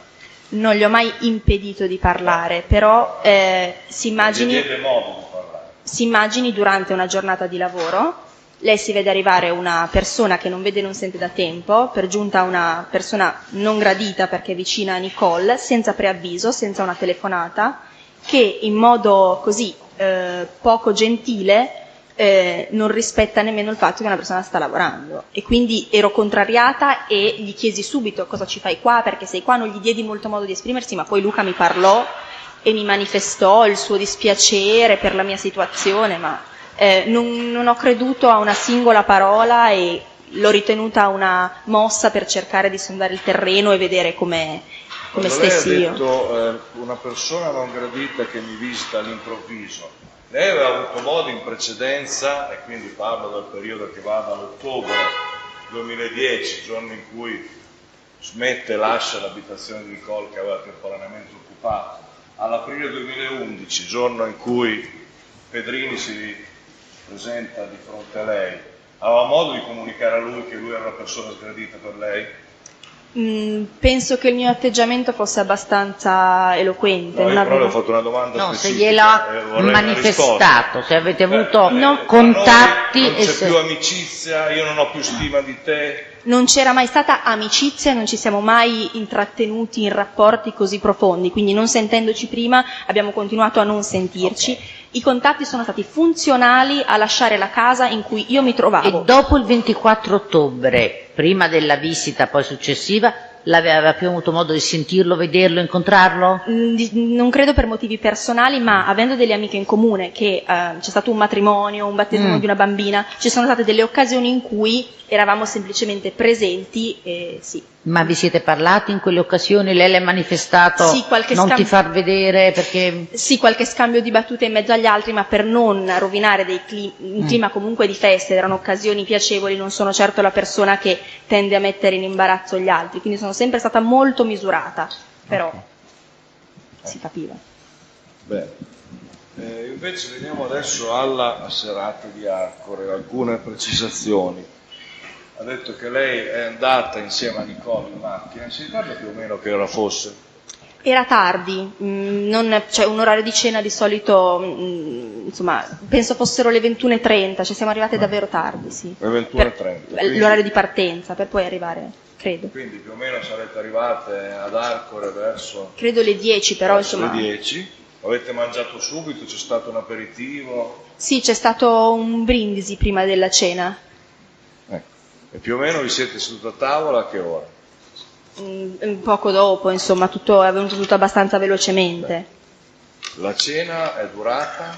Non gli ho mai impedito di parlare, però si immagini durante una giornata di lavoro, lei si vede arrivare una persona che non vede e non sente da tempo, per giunta una persona non gradita perché è vicina a Nicole, senza preavviso, senza una telefonata, che in modo così poco gentile non rispetta nemmeno il fatto che una persona sta lavorando, e quindi ero contrariata e gli chiesi subito: cosa ci fai qua, perché sei qua. Non gli diedi molto modo di esprimersi, ma poi Luca mi parlò e mi manifestò il suo dispiacere per la mia situazione, ma non ho creduto a una singola parola e l'ho ritenuta una mossa per cercare di sondare il terreno e vedere come stessi io. Lei ha detto una persona non gradita che mi visita all'improvviso. Lei aveva avuto modo in precedenza, e quindi parlo del periodo che va dall'ottobre 2010, giorno in cui smette e lascia l'abitazione di Nicole che aveva temporaneamente occupato, all'aprile 2011, giorno in cui Pedrini si presenta di fronte a lei, aveva modo di comunicare a lui che lui era una persona sgradita per lei? Penso che il mio atteggiamento fosse abbastanza eloquente. No, io però le ho fatto una domanda No, se specifica. gliel'ha manifestato, se avete avuto contatti. Non c'è più amicizia, io non ho più stima di te. Non c'era mai stata amicizia, non ci siamo mai intrattenuti in rapporti così profondi, quindi non sentendoci prima abbiamo continuato a non sentirci. Okay. I contatti sono stati funzionali a lasciare la casa in cui io mi trovavo. E dopo il 24 ottobre, prima della visita poi successiva, aveva più avuto modo di sentirlo, vederlo, incontrarlo? Non credo per motivi personali, ma avendo delle amiche in comune, che c'è stato un matrimonio, un battesimo di una bambina, ci sono state delle occasioni in cui eravamo semplicemente presenti e sì. Ma vi siete parlati in quelle occasioni? Lei le ha manifestato sì, non ti far vedere perché... Sì, qualche scambio di battute in mezzo agli altri, ma per non rovinare un clima comunque di feste. Erano occasioni piacevoli, non sono certo la persona che tende a mettere in imbarazzo gli altri, quindi sono sempre stata molto misurata, però si capiva. Bene. Invece veniamo adesso alla serata di Arcore, alcune precisazioni. Ha detto che lei è andata insieme a Nicole in macchina, si ricorda più o meno che ora fosse? Era tardi, cioè un orario di cena di solito, insomma, penso fossero le 21:30, cioè siamo arrivate davvero tardi, sì. Le 21:30. L'orario di partenza, per poi arrivare, credo. Quindi più o meno sarete arrivate ad Arcore verso... Credo le 10, però insomma... Le 10. Avete mangiato subito? C'è stato un aperitivo? Sì, c'è stato un brindisi prima della cena. E più o meno vi siete seduti a tavola a che ora? Poco dopo, insomma, è venuto tutto abbastanza velocemente. La cena è durata?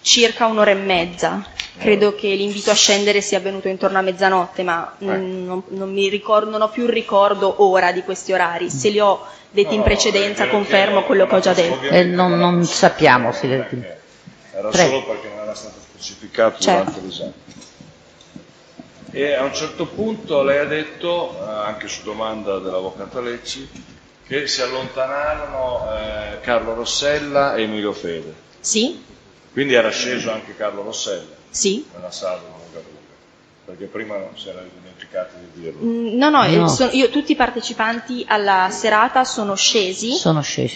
Circa un'ora e mezza. Credo che l'invito a scendere sia avvenuto intorno a mezzanotte, ma non mi ricordo, non ho più il ricordo ora di questi orari. Se li ho detti in precedenza, confermo quello che ho già detto. Non sappiamo se era solo perché non era stato specificato durante l'esame. E a un certo punto lei ha detto, anche su domanda dell'avvocato Lecci, che si allontanarono Carlo Rossella e Emilio Fede. Sì. Quindi era sceso anche Carlo Rossella? Sì. Nella sala di Lungaruga, perché prima non si era dimenticato di dirlo. No. Tutti i partecipanti alla serata sono scesi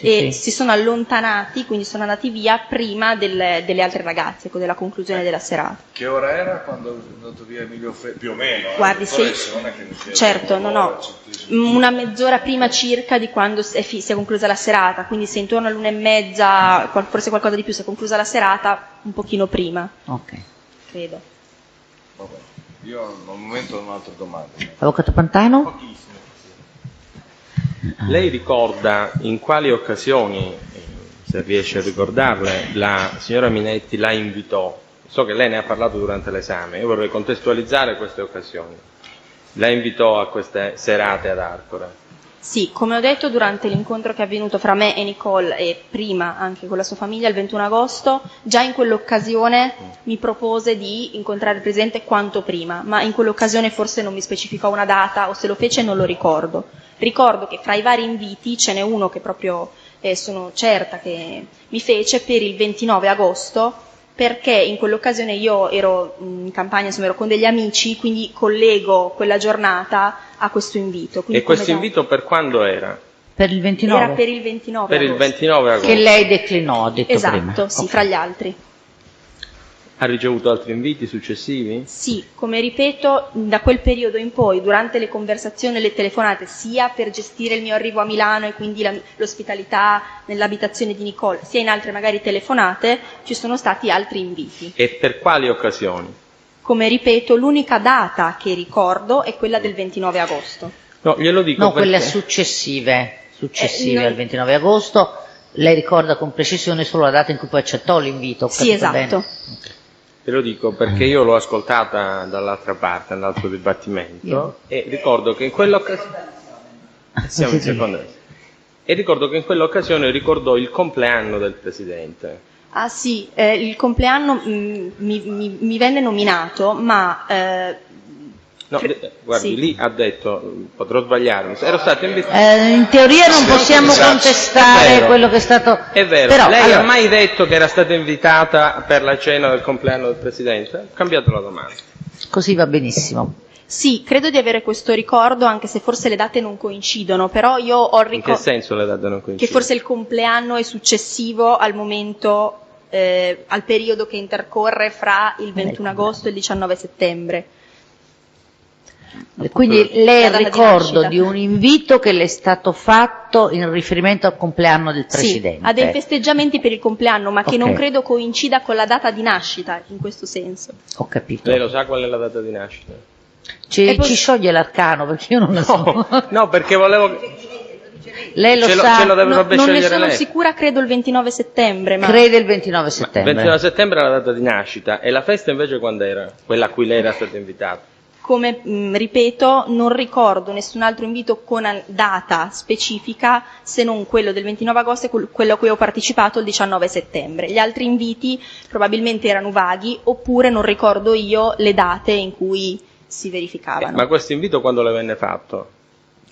e si sono allontanati, quindi sono andati via prima delle altre ragazze, della conclusione della serata. Che ora era quando è andato via Emilio Fede? Più o meno? Guardi, certo, una mezz'ora prima circa di quando si è conclusa la serata, quindi se intorno all'1:30, forse qualcosa di più, si è conclusa la serata, un pochino prima. Ok. Credo. Vabbè. Io al momento non ho altre domande. Avvocato Pantano? Lei ricorda in quali occasioni, se riesce a ricordarle, la signora Minetti la invitò? So che lei ne ha parlato durante l'esame, io vorrei contestualizzare queste occasioni. La invitò a queste serate ad Arcore? Sì, come ho detto, durante l'incontro che è avvenuto fra me e Nicole e prima anche con la sua famiglia il 21 agosto, già in quell'occasione mi propose di incontrare il Presidente quanto prima, ma in quell'occasione forse non mi specificò una data o se lo fece non lo ricordo. Ricordo che fra i vari inviti ce n'è uno che proprio sono certa che mi fece per il 29 agosto, perché in quell'occasione io ero in campagna, insomma ero con degli amici, quindi collego quella giornata a questo invito. Quindi e questo invito per quando era? Per il 29? Era per il 29 Per il agosto. 29 agosto. Che lei declinò, ha detto Esatto, prima. sì, Ok. fra gli altri. Ha ricevuto altri inviti successivi? Sì, come ripeto, da quel periodo in poi, durante le conversazioni e le telefonate, sia per gestire il mio arrivo a Milano e quindi l'ospitalità nell'abitazione di Nicole, sia in altre magari telefonate, ci sono stati altri inviti. E per quali occasioni? Come ripeto, l'unica data che ricordo è quella del 29 agosto. No, glielo dico No, perché... quelle successive non- al 29 agosto. Lei ricorda con precisione solo la data in cui poi accettò l'invito? ho Sì, capito esatto. bene? Te lo dico perché io l'ho ascoltata dall'altra parte, nell'altro dibattimento, e ricordo che in quell'occasione... Siamo in seconda. E ricordo che in quell'occasione ricordò il compleanno del Presidente. Ah sì, il compleanno mi venne nominato, ma No, guardi, sì. lì ha detto, potrò sbagliarmi, ero stato invitato... In teoria non possiamo contestare È vero. quello che è stato... È vero, Però, lei allora, ha mai detto che era stata invitata per la cena del compleanno del Presidente? Ho cambiato la domanda. Così va benissimo. sì, credo di avere questo ricordo, anche se forse le date non coincidono, però io ho il In che ricordo senso le date non coincidono? che forse il compleanno è successivo al momento, al periodo che intercorre fra il 21 agosto e il 19 settembre. Quindi lei La ha data di ricordo nascita. di un invito che le è stato fatto in riferimento al compleanno del Presidente. Sì, a dei festeggiamenti per il compleanno, ma che Ok. non credo coincida con la data di nascita, in questo senso. Ho capito. Lei lo sa qual è la data di nascita? È Ci scioglie l'arcano perché io non lo so. No, perché volevo... Lei lo ce sa, lo dovrebbe non ne scegliere sono lei. sicura, credo il 29 settembre, ma crede il 29 Il settembre. 29 settembre è la data di nascita, e la festa invece quando era? Quella a cui lei era stata invitata? come ripeto, non ricordo nessun altro invito con data specifica se non quello del 29 agosto e quello a cui ho partecipato il 19 settembre. Gli altri inviti probabilmente erano vaghi, oppure non ricordo io le date in cui si verificavano. Ma questo invito quando le venne fatto?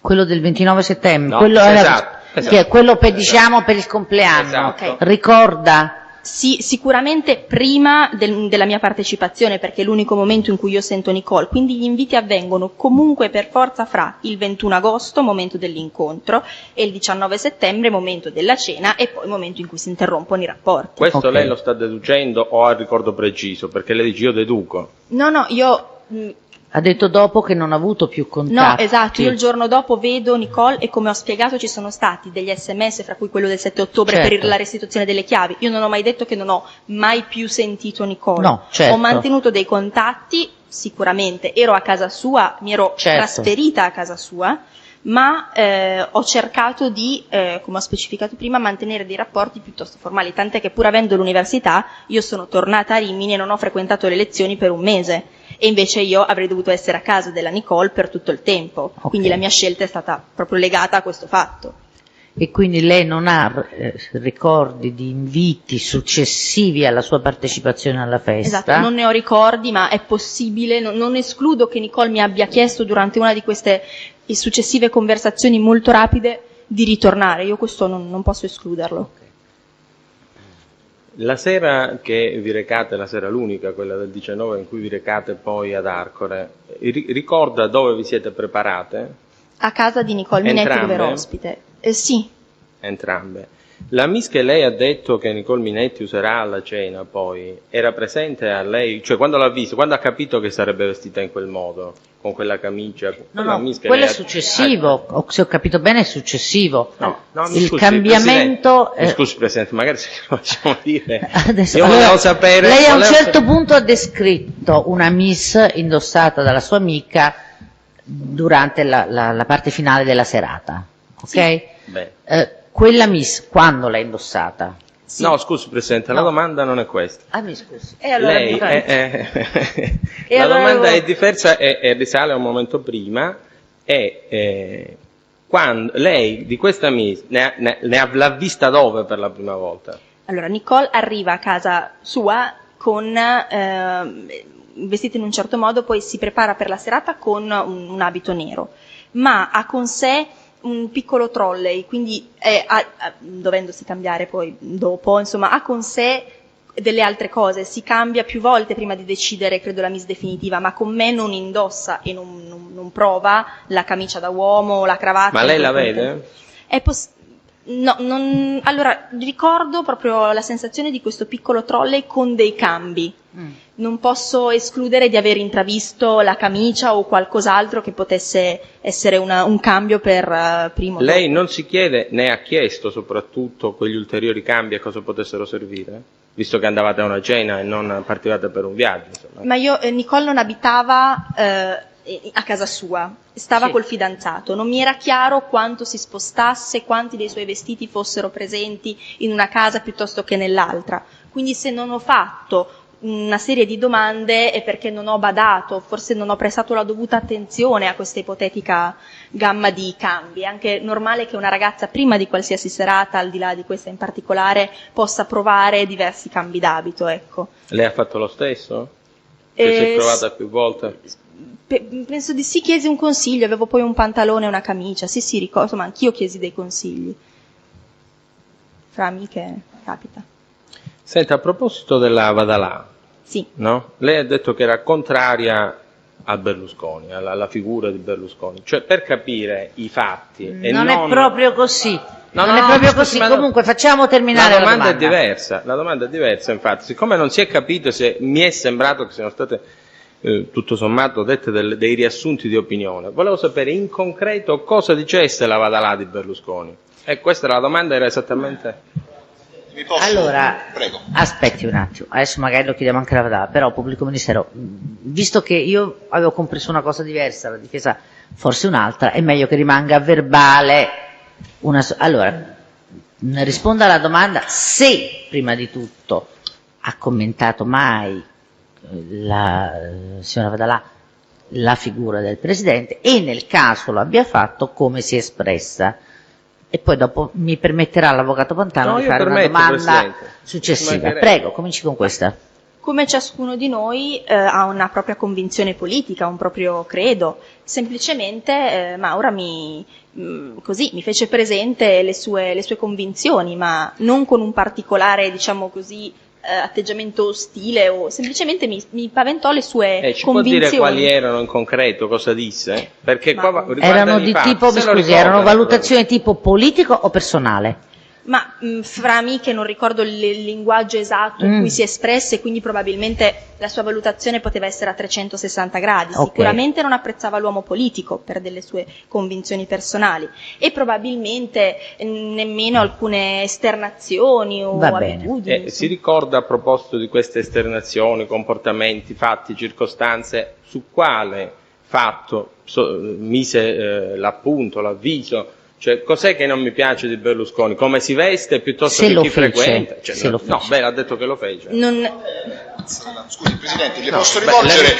Quello del 29 settembre, No, quello esatto, che esatto. è quello diciamo per il compleanno. Esatto. Ok. Ricorda? Sì, sicuramente prima della mia partecipazione, perché è l'unico momento in cui io sento Nicole, quindi gli inviti avvengono comunque per forza fra il 21 agosto, momento dell'incontro, e il 19 settembre, momento della cena, e poi momento in cui si interrompono i rapporti. Questo Ok. lei lo sta deducendo o ha il ricordo preciso? Perché lei dice io deduco. No, io... Ha detto dopo che non ha avuto più No, contatti. esatto, io il giorno dopo vedo Nicole e come ho spiegato ci sono stati degli SMS, fra cui quello del 7 ottobre Certo. per la restituzione delle chiavi. Io non ho mai detto che non ho mai più sentito Nicole. No, certo. Ho mantenuto dei contatti, sicuramente, ero a casa sua, mi ero Certo. trasferita a casa sua, ma ho cercato di, come ho specificato prima, mantenere dei rapporti piuttosto formali, tant'è che pur avendo l'università io sono tornata a Rimini e non ho frequentato le lezioni per un mese. E invece io avrei dovuto essere a casa della Nicole per tutto il tempo, Ok. quindi la mia scelta è stata proprio legata a questo fatto. E quindi lei non ha ricordi di inviti successivi alla sua partecipazione alla festa? Esatto, non ne ho ricordi, ma è possibile, non escludo che Nicole mi abbia chiesto durante una di queste successive conversazioni molto rapide di ritornare, io questo non posso escluderlo. La sera che vi recate, la sera l'unica, quella del 19 in cui vi recate poi ad Arcore, ricorda dove vi siete preparate? A casa di Nicole Minetti, dove Entrambe? ero ospite. Sì, Entrambe. La Miss che lei ha detto che Nicole Minetti userà alla cena poi, era presente a lei? Cioè quando l'ha visto, quando ha capito che sarebbe vestita in quel modo, con quella camicia? No, Miss che quello lei è successivo, se ho capito bene è successivo. No, mi il scusi, cambiamento... Presidente, mi scusi Presidente, magari se lo facciamo dire. Adesso, Io volevo sapere... lei a un volevo- certo punto ha descritto una miss indossata dalla sua amica durante la parte finale della serata, ok? Beh. Quella miss, quando l'ha indossata? No, scusi Presidente, la No. domanda non è questa. Ah, mi scusi. E allora Lei mi fa- E la allora domanda avevo- è diversa e risale a un momento prima, quando lei di questa Miss l'ha vista dove per la prima volta? allora Nicole arriva a casa sua con vestita in un certo modo, poi si prepara per la serata con un abito nero, ma ha con sé un piccolo trolley, quindi dovendosi cambiare poi dopo, insomma, ha con sé delle altre cose, si cambia più volte prima di decidere, credo, la miss definitiva, ma con me non indossa e non prova la camicia da uomo, la cravatta. Ma lei in la quel vede? contesto. No, allora ricordo proprio la sensazione di questo piccolo trolley con dei cambi. Non posso escludere di aver intravisto la camicia o qualcos'altro che potesse essere un cambio per primo. Lei non si chiede, né ha chiesto soprattutto quegli ulteriori cambi a cosa potessero servire? Visto che andavate a una cena e non partivate per un viaggio. Insomma. Ma Nicole non abitava a casa sua, stava col fidanzato, non mi era chiaro quanto si spostasse, quanti dei suoi vestiti fossero presenti in una casa piuttosto che nell'altra, quindi se non ho fatto una serie di domande è perché non ho badato, forse non ho prestato la dovuta attenzione a questa ipotetica gamma di cambi. È anche normale che una ragazza prima di qualsiasi serata, al di là di questa in particolare, possa provare diversi cambi d'abito, ecco. Lei ha fatto lo stesso? Si è provata più volte? Penso di sì, chiesi un consiglio, avevo poi un pantalone e una camicia, sì ricordo, ma anch'io chiesi dei consigli. Fra amiche capita. Senta, a proposito della Vadalà, sì. No? Lei ha detto che era contraria a Berlusconi, alla figura di Berlusconi, cioè per capire i fatti. Non è proprio così. No, non è proprio così. Comunque facciamo terminare la domanda. È diversa. La domanda è diversa, infatti. Siccome non si è capito, se mi è sembrato che siano state tutto sommato dette dei riassunti di opinione, volevo sapere in concreto cosa dicesse la Vadalà di Berlusconi. E questa era la domanda, era esattamente... Allora, Prego. aspetti un attimo, adesso magari lo chiediamo anche alla Vadalà, però pubblico ministero, visto che io avevo compreso una cosa diversa, la difesa forse un'altra, è meglio che rimanga verbale allora, risponda alla domanda se prima di tutto ha commentato mai la signora Vadalà la figura del Presidente e nel caso lo abbia fatto come si è espressa. E poi dopo mi permetterà l'avvocato Pantano di fare una domanda Presidente. successiva. Prego, cominci con questa. Come ciascuno di noi ha una propria convinzione politica, un proprio credo. Semplicemente Maura mi fece presente le sue convinzioni, ma non con un particolare, diciamo così, atteggiamento ostile, o semplicemente mi paventò le sue ci convinzioni. può dire quali erano in concreto, cosa disse? Perché qua erano di tipo, erano valutazioni tipo politico o personale? Ma fra amiche non ricordo il linguaggio esatto in cui si espresse, quindi probabilmente la sua valutazione poteva essere a 360 gradi. Okay. Sicuramente non apprezzava l'uomo politico per delle sue convinzioni personali e probabilmente nemmeno alcune esternazioni o abitudini. Si ricorda a proposito di queste esternazioni, comportamenti, fatti, circostanze, su quale fatto mise l'appunto, l'avviso? Cioè, cos'è che non mi piace di Berlusconi? Come si veste piuttosto che chi frequenta? Cioè, ha detto che lo fece. Scusi Presidente, le posso rivolgere?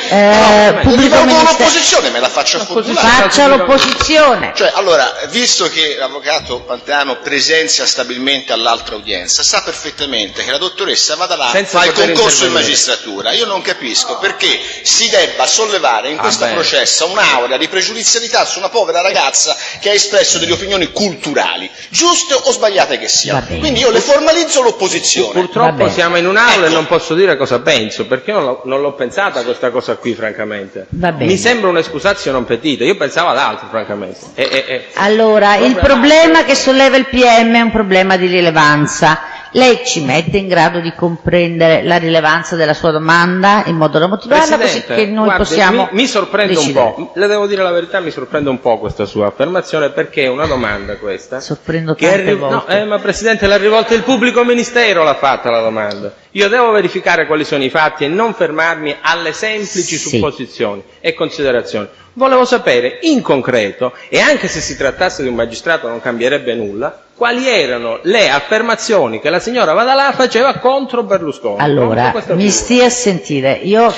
Pubblico ministero. L'opposizione me la faccia formulare. Faccia l'opposizione. Cioè, allora, visto che l'avvocato Pantano presenzia stabilmente all'altra udienza, sa perfettamente che la dottoressa Vadalà fa il concorso in magistratura. Io non capisco perché si debba sollevare in questo processo un'aura di pregiudizialità su una povera ragazza che ha espresso delle opinioni culturali, giuste o sbagliate che siano. Quindi io le formalizzo l'opposizione. Purtroppo siamo in un'aula e non posso dire cosa penso, perché non l'ho pensata questa cosa qui, francamente. Mi sembra un'escusatio non petita, io pensavo ad altro, francamente. Allora, il problema che solleva il PM è un problema di rilevanza. Lei ci mette in grado di comprendere la rilevanza della sua domanda in modo da motivarla, così che noi possiamo mi sorprende decidere. un po', le devo dire la verità, mi sorprende un po' questa sua affermazione, perché è una domanda questa. Sorprendo tante volte. Ma Presidente, l'ha rivolta il pubblico ministero, l'ha fatta la domanda. Io devo verificare quali sono i fatti e non fermarmi alle semplici supposizioni e considerazioni. Volevo sapere in concreto, e anche se si trattasse di un magistrato non cambierebbe nulla, quali erano le affermazioni che la signora Vadalà faceva contro Berlusconi. Allora, mi stia a sentire, io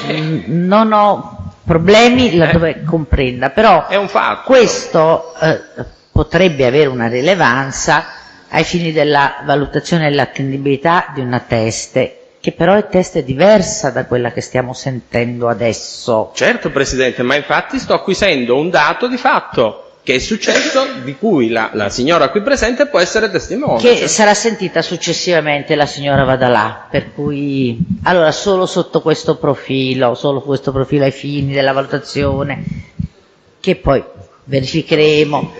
non ho problemi laddove comprenda, però è un fatto. Questo potrebbe avere una rilevanza ai fini della valutazione dell'attendibilità di una teste, che però è teste diversa da quella che stiamo sentendo adesso. Certo Presidente, ma infatti sto acquisendo un dato di fatto che è successo, di cui la signora qui presente può essere testimone. Che sarà sentita successivamente la signora Vadalà, per cui, allora, solo sotto questo profilo ai fini della valutazione, che poi verificheremo.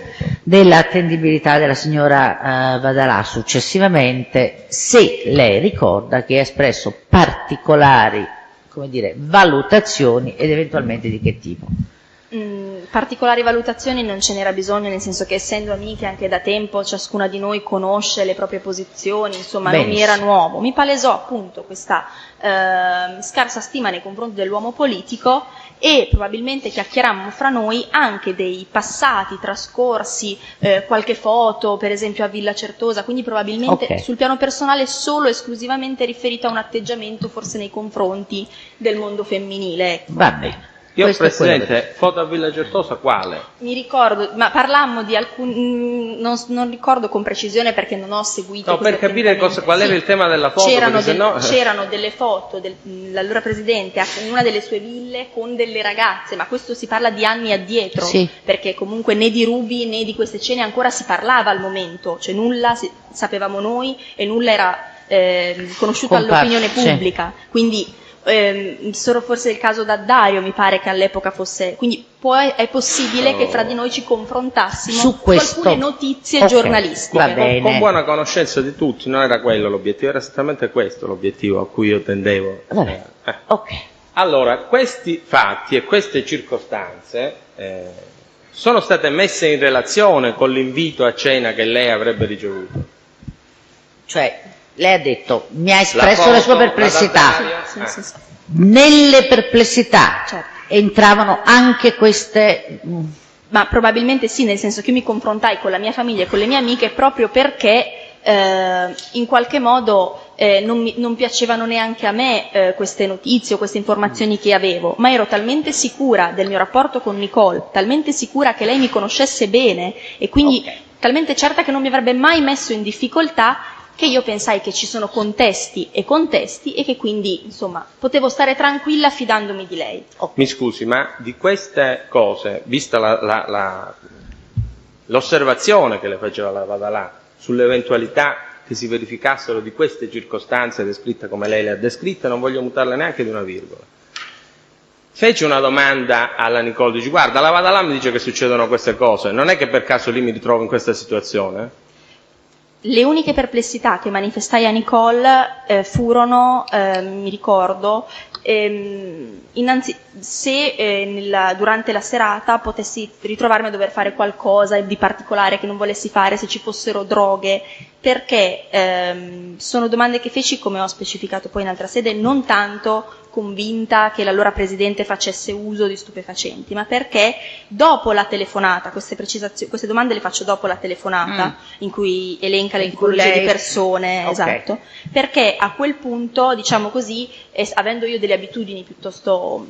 dell'attendibilità della signora Vadalà successivamente, se lei ricorda che ha espresso particolari, come dire, valutazioni ed eventualmente di che tipo. Particolari valutazioni non ce n'era bisogno, nel senso che essendo amiche anche da tempo ciascuna di noi conosce le proprie posizioni, insomma non mi era nuovo, mi palesò appunto questa scarsa stima nei confronti dell'uomo politico e probabilmente chiacchierammo fra noi anche dei passati trascorsi, qualche foto per esempio a Villa Certosa, quindi probabilmente sul piano personale solo esclusivamente riferita a un atteggiamento forse nei confronti del mondo femminile. Ecco. Va bene. Io, Presidente, foto a Villa Certosa quale? Mi ricordo, ma parlammo di alcuni, non ricordo con precisione perché non ho seguito. No, per capire qual era il tema della foto. C'erano delle foto dell'allora Presidente in una delle sue ville con delle ragazze, ma questo si parla di anni addietro, perché comunque né di Ruby né di queste scene ancora si parlava al momento, cioè nulla sapevamo noi e nulla era conosciuto all'opinione pubblica, quindi solo forse il caso d'Addario mi pare che all'epoca fosse, quindi è possibile che fra di noi ci confrontassimo su alcune notizie giornalistiche. Con buona conoscenza di tutti, non era quello l'obiettivo, era esattamente questo l'obiettivo a cui io tendevo. Allora, questi fatti e queste circostanze sono state messe in relazione con l'invito a cena che lei avrebbe ricevuto? Cioè, lei ha detto, mi ha espresso le sue perplessità. Nelle perplessità entravano anche queste... Ma probabilmente sì, nel senso che io mi confrontai con la mia famiglia e con le mie amiche proprio perché in qualche modo non piacevano neanche a me queste notizie o queste informazioni che avevo, ma ero talmente sicura del mio rapporto con Nicole, talmente sicura che lei mi conoscesse bene e quindi talmente certa che non mi avrebbe mai messo in difficoltà, che io pensai che ci sono contesti e che quindi, insomma, potevo stare tranquilla fidandomi di lei. Mi scusi, ma di queste cose, vista l'osservazione che le faceva la Vadalà sull'eventualità che si verificassero di queste circostanze descritte come lei le ha descritte, non voglio mutarle neanche di una virgola. Fece una domanda alla Nicole, dice, guarda, la Vadalà mi dice che succedono queste cose, non è che per caso lì mi ritrovo in questa situazione? Le uniche perplessità che manifestai a Nicole furono, mi ricordo, innanzi se durante la serata potessi ritrovarmi a dover fare qualcosa di particolare che non volessi fare, se ci fossero droghe, perché sono domande che feci, come ho specificato poi in altra sede, non tanto convinta che l'allora Presidente facesse uso di stupefacenti, ma perché dopo la telefonata, queste domande le faccio dopo la telefonata, in cui elenca le tipologie di persone, esatto, perché a quel punto, diciamo così, avendo io delle abitudini piuttosto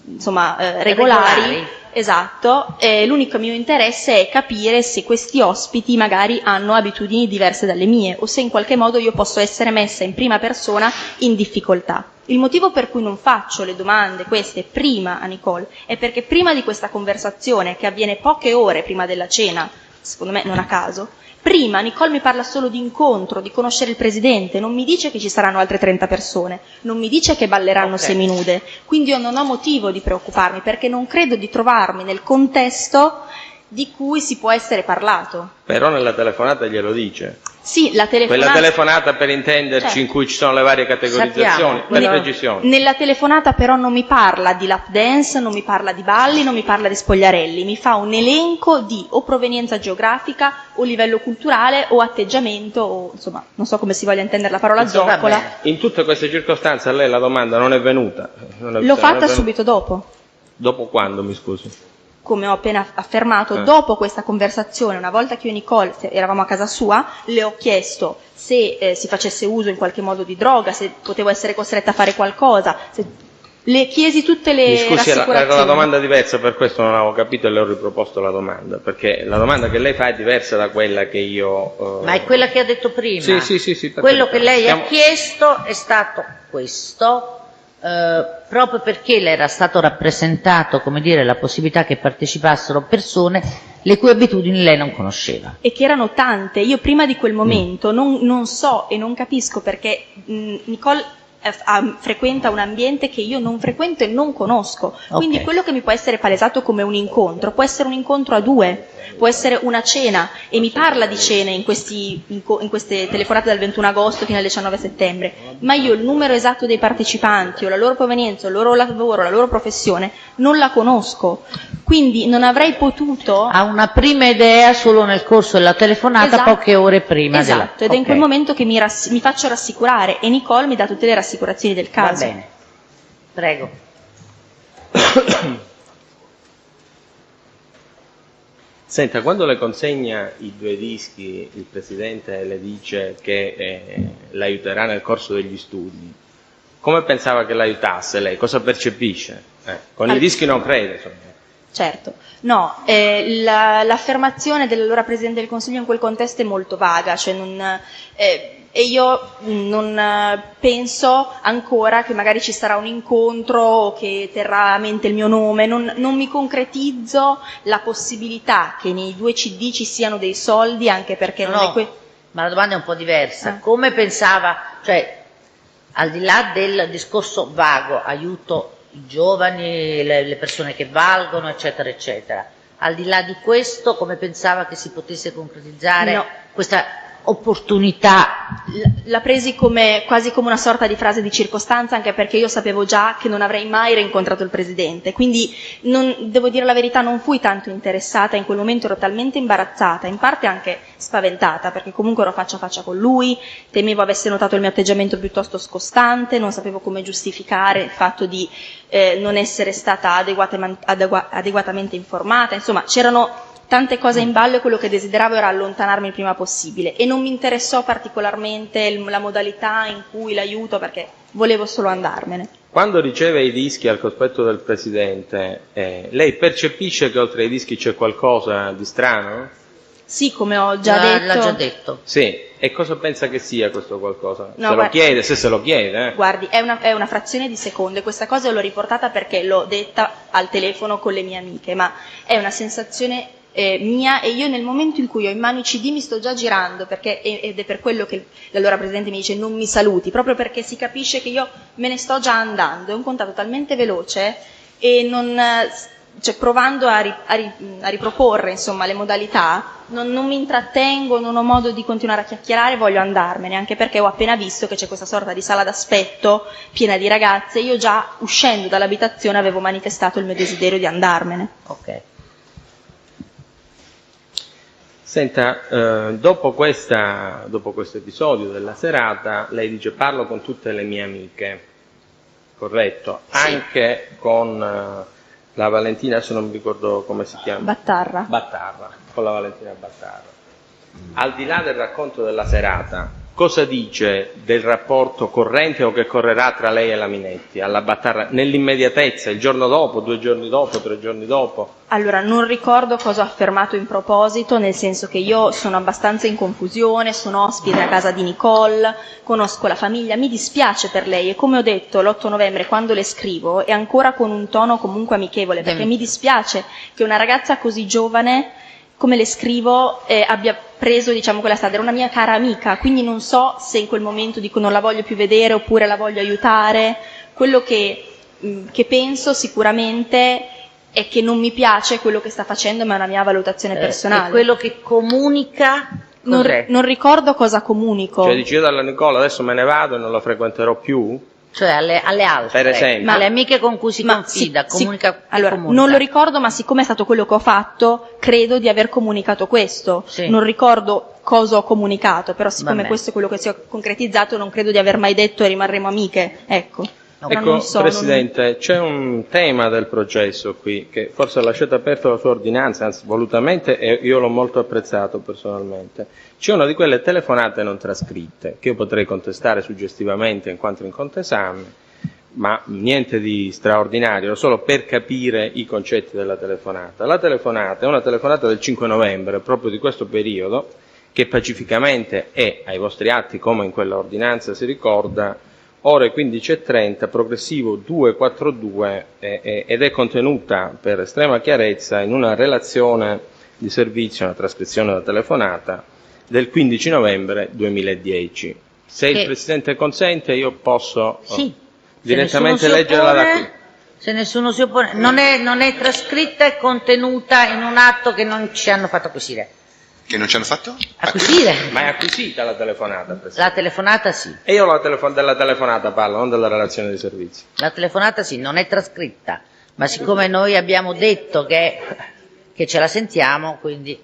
insomma regolari, esatto, l'unico mio interesse è capire se questi ospiti magari hanno abitudini diverse dalle mie o se in qualche modo io posso essere messa in prima persona in difficoltà. Il motivo per cui non faccio le domande queste prima a Nicole è perché prima di questa conversazione, che avviene poche ore prima della cena, secondo me non a caso, prima Nicole mi parla solo di incontro, di conoscere il Presidente, non mi dice che ci saranno altre 30 persone, non mi dice che balleranno seminude, quindi io non ho motivo di preoccuparmi perché non credo di trovarmi nel contesto di cui si può essere parlato. Però nella telefonata glielo dice. Sì, la telefonata... Quella telefonata, per intenderci, in cui ci sono le varie categorizzazioni, per precisione. Nella telefonata però non mi parla di lap dance, non mi parla di balli, non mi parla di spogliarelli, mi fa un elenco di o provenienza geografica o livello culturale o atteggiamento o insomma, non so come si voglia intendere la parola zoccola. In tutte queste circostanze a lei la domanda non è venuta? L'ho fatta subito dopo. Dopo quando, mi scusi? Come ho appena affermato, dopo questa conversazione, una volta che io e Nicole eravamo a casa sua, le ho chiesto se si facesse uso in qualche modo di droga, se potevo essere costretta a fare qualcosa, le chiesi tutte le rassicurazioni. Era una domanda diversa, per questo non avevo capito e le ho riproposto la domanda, perché la domanda che lei fa è diversa da quella che io... Ma è quella che ha detto prima. Sì, quello che lei ha chiesto è stato questo. Proprio perché le era stato rappresentato, come dire, la possibilità che partecipassero persone le cui abitudini lei non conosceva. E che erano tante. Io prima di quel momento non so e non capisco perché Nicole frequenta un ambiente che io non frequento e non conosco. Quindi Ok. quello che mi può essere palesato come un incontro può essere un incontro a due, può essere una cena, e mi parla di cene in queste telefonate dal 21 agosto fino al 19 settembre, ma io il numero esatto dei partecipanti o la loro provenienza, il loro lavoro, la loro professione non la conosco, quindi non avrei potuto... Ha una prima idea solo nel corso della telefonata, Esatto. poche ore prima Esatto, ed è in quel momento che mi faccio rassicurare, e Nicole mi dà tutte le rassicurazioni del Va caso. bene. Prego. Senta, quando le consegna i 2 dischi, il Presidente le dice che l'aiuterà nel corso degli studi, come pensava che l'aiutasse lei? Cosa percepisce? Con i dischi non crede, insomma. Certo, no, l'affermazione dell'allora Presidente del Consiglio in quel contesto è molto vaga, cioè e io non penso ancora che magari ci sarà un incontro o che terrà a mente il mio nome, non mi concretizzo la possibilità che nei 2 CD ci siano dei soldi, anche perché non è ma la domanda è un po' diversa. Come pensava, cioè, al di là del discorso vago, aiuto i giovani, le persone che valgono, eccetera, eccetera, al di là di questo, come pensava che si potesse concretizzare questa opportunità? La presi quasi come una sorta di frase di circostanza, anche perché io sapevo già che non avrei mai rincontrato il Presidente, quindi devo dire la verità, non fui tanto interessata, in quel momento ero talmente imbarazzata, in parte anche spaventata, perché comunque ero faccia a faccia con lui, temevo avesse notato il mio atteggiamento piuttosto scostante, non sapevo come giustificare il fatto di non essere stata adeguatamente informata, insomma c'erano tante cose in ballo, e quello che desideravo era allontanarmi il prima possibile, e non mi interessò particolarmente la modalità in cui l'aiuto, perché volevo solo andarmene. Quando riceve i dischi al cospetto del Presidente, lei percepisce che oltre ai dischi c'è qualcosa di strano? Sì, come ho già detto. L'ha già detto. Sì, e cosa pensa che sia questo qualcosa? No, se lo guarda- chiede, se lo chiede. Guardi, è una frazione di secondo, e questa cosa l'ho riportata perché l'ho detta al telefono con le mie amiche, ma è una sensazione mia, e io nel momento in cui ho in mano i CD mi sto già girando, ed è per quello che l'allora Presidente mi dice non mi saluti, proprio perché si capisce che io me ne sto già andando. È un contatto talmente veloce, e cioè, provando a riproporre, insomma, le modalità, non mi intrattengo, non ho modo di continuare a chiacchierare, voglio andarmene, anche perché ho appena visto che c'è questa sorta di sala d'aspetto piena di ragazze. Io già uscendo dall'abitazione avevo manifestato il mio desiderio di andarmene. Ok. Senta, dopo questo episodio della serata, lei dice parlo con tutte le mie amiche, corretto? Sì. Anche con la Valentina, adesso non mi ricordo come si chiama. Battarra, con la Valentina Battarra. Al di là del racconto della serata, cosa dice del rapporto corrente o che correrà tra lei e la Minetti, alla Battarra, nell'immediatezza, il giorno dopo, 2 giorni dopo, 3 giorni dopo? Allora, non ricordo cosa ho affermato in proposito, nel senso che io sono abbastanza in confusione, sono ospite a casa di Nicole, conosco la famiglia, mi dispiace per lei, e come ho detto l'8 novembre quando le scrivo è ancora con un tono comunque amichevole, perché mi dispiace che una ragazza così giovane, come le scrivo, abbia preso, diciamo, quella strada. Era una mia cara amica, quindi non so se in quel momento dico non la voglio più vedere oppure la voglio aiutare. Quello che penso sicuramente è che non mi piace quello che sta facendo, ma è una mia valutazione personale. E quello che comunica, cos'è? Non ricordo cosa comunico. Cioè dice io dalla Nicola adesso me ne vado e non la frequenterò più? Cioè alle altre, Per esempio. alle amiche con cui si confida, comunica. Allora, non lo ricordo, ma siccome è stato quello che ho fatto, credo di aver comunicato questo. Sì. Non ricordo cosa ho comunicato, però siccome Vabbè. questo è quello che si è concretizzato, non credo di aver mai detto e rimarremo amiche. Ecco. Ora Ecco, non so, Presidente, c'è un tema del processo qui che forse ha lasciato aperto la sua ordinanza, anzi volutamente, e io l'ho molto apprezzato personalmente. C'è una di quelle telefonate non trascritte, che io potrei contestare suggestivamente in quanto in conto esame, ma niente di straordinario, solo per capire i concetti della telefonata. La telefonata è una telefonata del 5 novembre, proprio di questo periodo, che pacificamente è ai vostri atti, come in quella ordinanza si ricorda, ore 15:30, progressivo 242, ed è contenuta per estrema chiarezza in una relazione di servizio, una trascrizione della telefonata del 15 novembre 2010. Se il Presidente consente, io posso Sì. direttamente leggerla da qui. Se nessuno si oppone, non è trascritta e contenuta in un atto che non ci hanno fatto acquisire. Che non ci hanno fatto? Acquisire? Ma è acquisita la telefonata, Presidente. La telefonata sì. E io della telefonata parlo, non della relazione di servizi. La telefonata sì, non è trascritta, ma siccome noi abbiamo detto che ce la sentiamo, quindi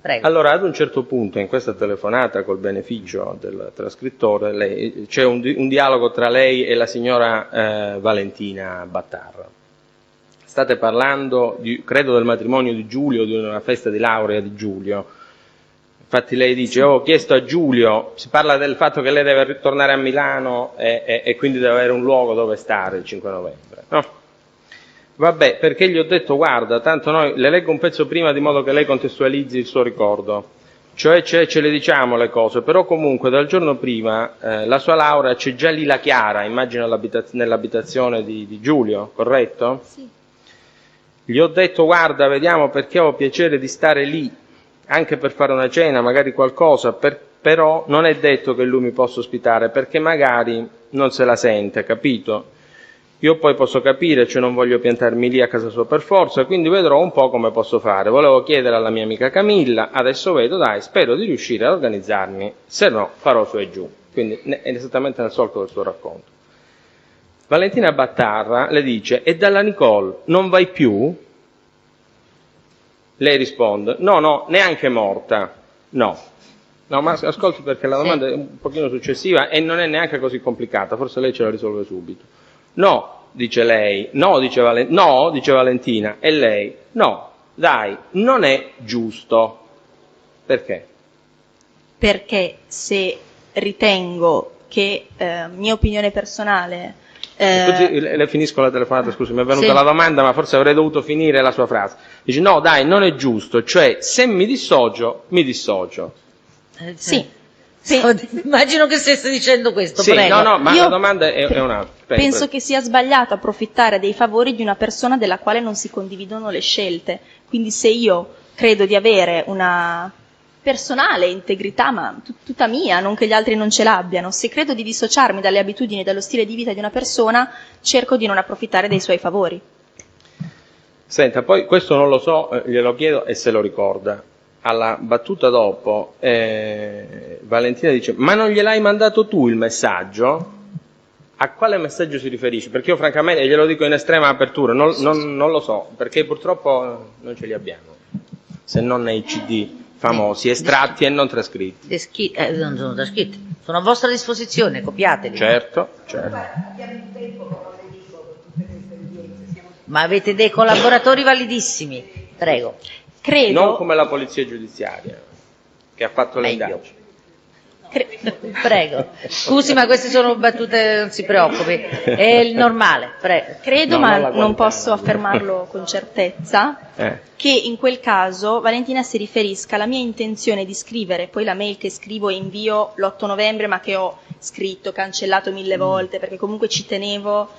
prego. Allora, ad un certo punto in questa telefonata, col beneficio del trascrittore, c'è un dialogo tra lei e la signora Valentina Battarra. State parlando, credo, del matrimonio di Giulio, di una festa di laurea di Giulio. Infatti lei dice, ho chiesto a Giulio, si parla del fatto che lei deve ritornare a Milano e quindi deve avere un luogo dove stare il 5 novembre. No? Vabbè, perché gli ho detto, guarda, tanto noi, le leggo un pezzo prima di modo che lei contestualizzi il suo ricordo. Cioè ce le diciamo le cose, però comunque dal giorno prima la sua laurea c'è già lì la Chiara, immagino nell'abitazione di Giulio, corretto? Sì. Gli ho detto, guarda, vediamo perché ho piacere di stare lì, anche per fare una cena, magari qualcosa, però non è detto che lui mi possa ospitare, perché magari non se la sente, capito? Io poi posso capire, cioè non voglio piantarmi lì a casa sua per forza, quindi vedrò un po' come posso fare. Volevo chiedere alla mia amica Camilla, adesso vedo, dai, spero di riuscire ad organizzarmi, se no farò su e giù. Quindi è esattamente nel solco del suo racconto. Valentina Battarra le dice, e dalla Nicole non vai più? Lei risponde, no, neanche morta, no. No, ma ascolti perché la domanda è un pochino successiva e non è neanche così complicata, forse lei ce la risolve subito. No, dice lei, no, dice Valentina, e lei, no, dai, non è giusto. Perché? Perché se ritengo che mia opinione personale... Così le finisco la telefonata, scusi, mi è venuta la domanda, ma forse avrei dovuto finire la sua frase. Dice, no, dai, non è giusto, cioè, se mi dissocio, mi dissocio. Sì. Immagino che stesse dicendo questo, sì, prego. No, ma la domanda è un'altra. Penso che sia sbagliato approfittare dei favori di una persona della quale non si condividono le scelte. Quindi se io credo di avere una personale integrità, ma tutta mia, non che gli altri non ce l'abbiano, se credo di dissociarmi dalle abitudini e dallo stile di vita di una persona, cerco di non approfittare dei suoi favori. Senta, poi questo non lo so, glielo chiedo e se lo ricorda. Alla battuta dopo, Valentina dice, ma non gliel'hai mandato tu il messaggio? A quale messaggio si riferisce? Perché io francamente, glielo dico in estrema apertura, non lo so, perché purtroppo non ce li abbiamo, se non nei CD famosi, estratti e non trascritti. Non sono trascritti, sono a vostra disposizione, copiateli. Certo. Ma avete dei collaboratori validissimi, prego. Credo... Non come la polizia giudiziaria, che ha fatto le indagini. Prego. Scusi, ma queste sono battute, non si preoccupi, è il normale, prego. Credo, ma non posso affermarlo con certezza, che in quel caso Valentina si riferisca alla mia intenzione di scrivere, poi la mail che scrivo e invio l'8 novembre, ma che ho scritto, cancellato 1000 volte, perché comunque ci tenevo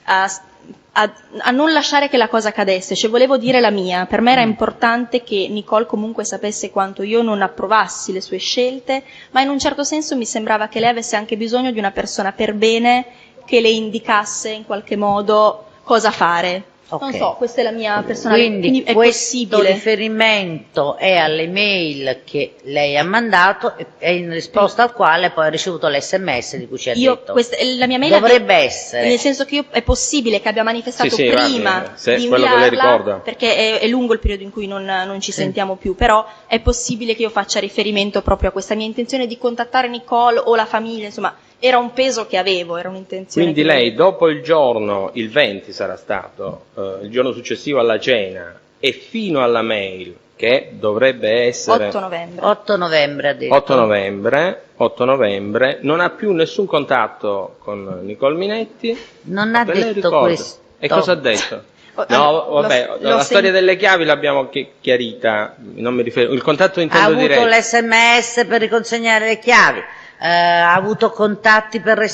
a non lasciare che la cosa cadesse, cioè volevo dire la mia. Per me era importante che Nicole comunque sapesse quanto io non approvassi le sue scelte, ma in un certo senso mi sembrava che lei avesse anche bisogno di una persona per bene che le indicasse in qualche modo cosa fare. Non so, questa è la mia personale, quindi è questo possibile. riferimento è alle mail che lei ha mandato e in risposta al quale poi ha ricevuto l'SMS di cui ci ha detto. La mia mail dovrebbe essere. Nel senso che è possibile che abbia manifestato prima di quello che lei ricorda. inviarla, perché è lungo il periodo in cui non ci sentiamo più, però è possibile che io faccia riferimento proprio a questa mia intenzione di contattare Nicole o la famiglia, insomma, era un peso che avevo, era un'intenzione. Quindi lei dopo il giorno, il 20 sarà stato, il giorno successivo alla cena e fino alla mail, che dovrebbe essere 8 novembre. 8 novembre ha detto. 8 novembre, non ha più nessun contatto con Nicole Minetti. Non ha detto questo. E cosa ha detto? No, vabbè, la storia delle chiavi l'abbiamo chiarita, non mi riferisco, il contatto intendo diretto. Ha avuto l'SMS per riconsegnare le chiavi. Ha avuto contatti per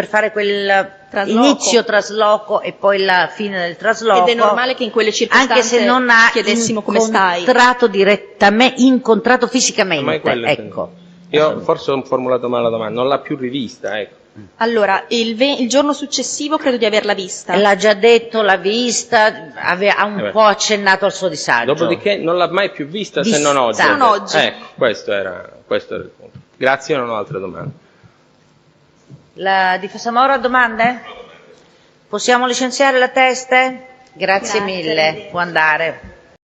fare quel inizio trasloco e poi la fine del trasloco. Ed è normale che in quelle circostanze anche se non ha chiedessimo come stai. incontrato fisicamente, ecco. Io forse ho formulato male la domanda, non l'ha più rivista, ecco. Allora, il giorno successivo credo di averla vista. L'ha già detto, l'ha vista, ha un po' accennato al suo disagio. Dopodiché non l'ha mai più vista se non oggi. Se non oggi. Ecco, questo era il punto. Grazie, non ho altre domande. La difesa Moro ha domande? Possiamo licenziare la Teste? Grazie mille, può andare.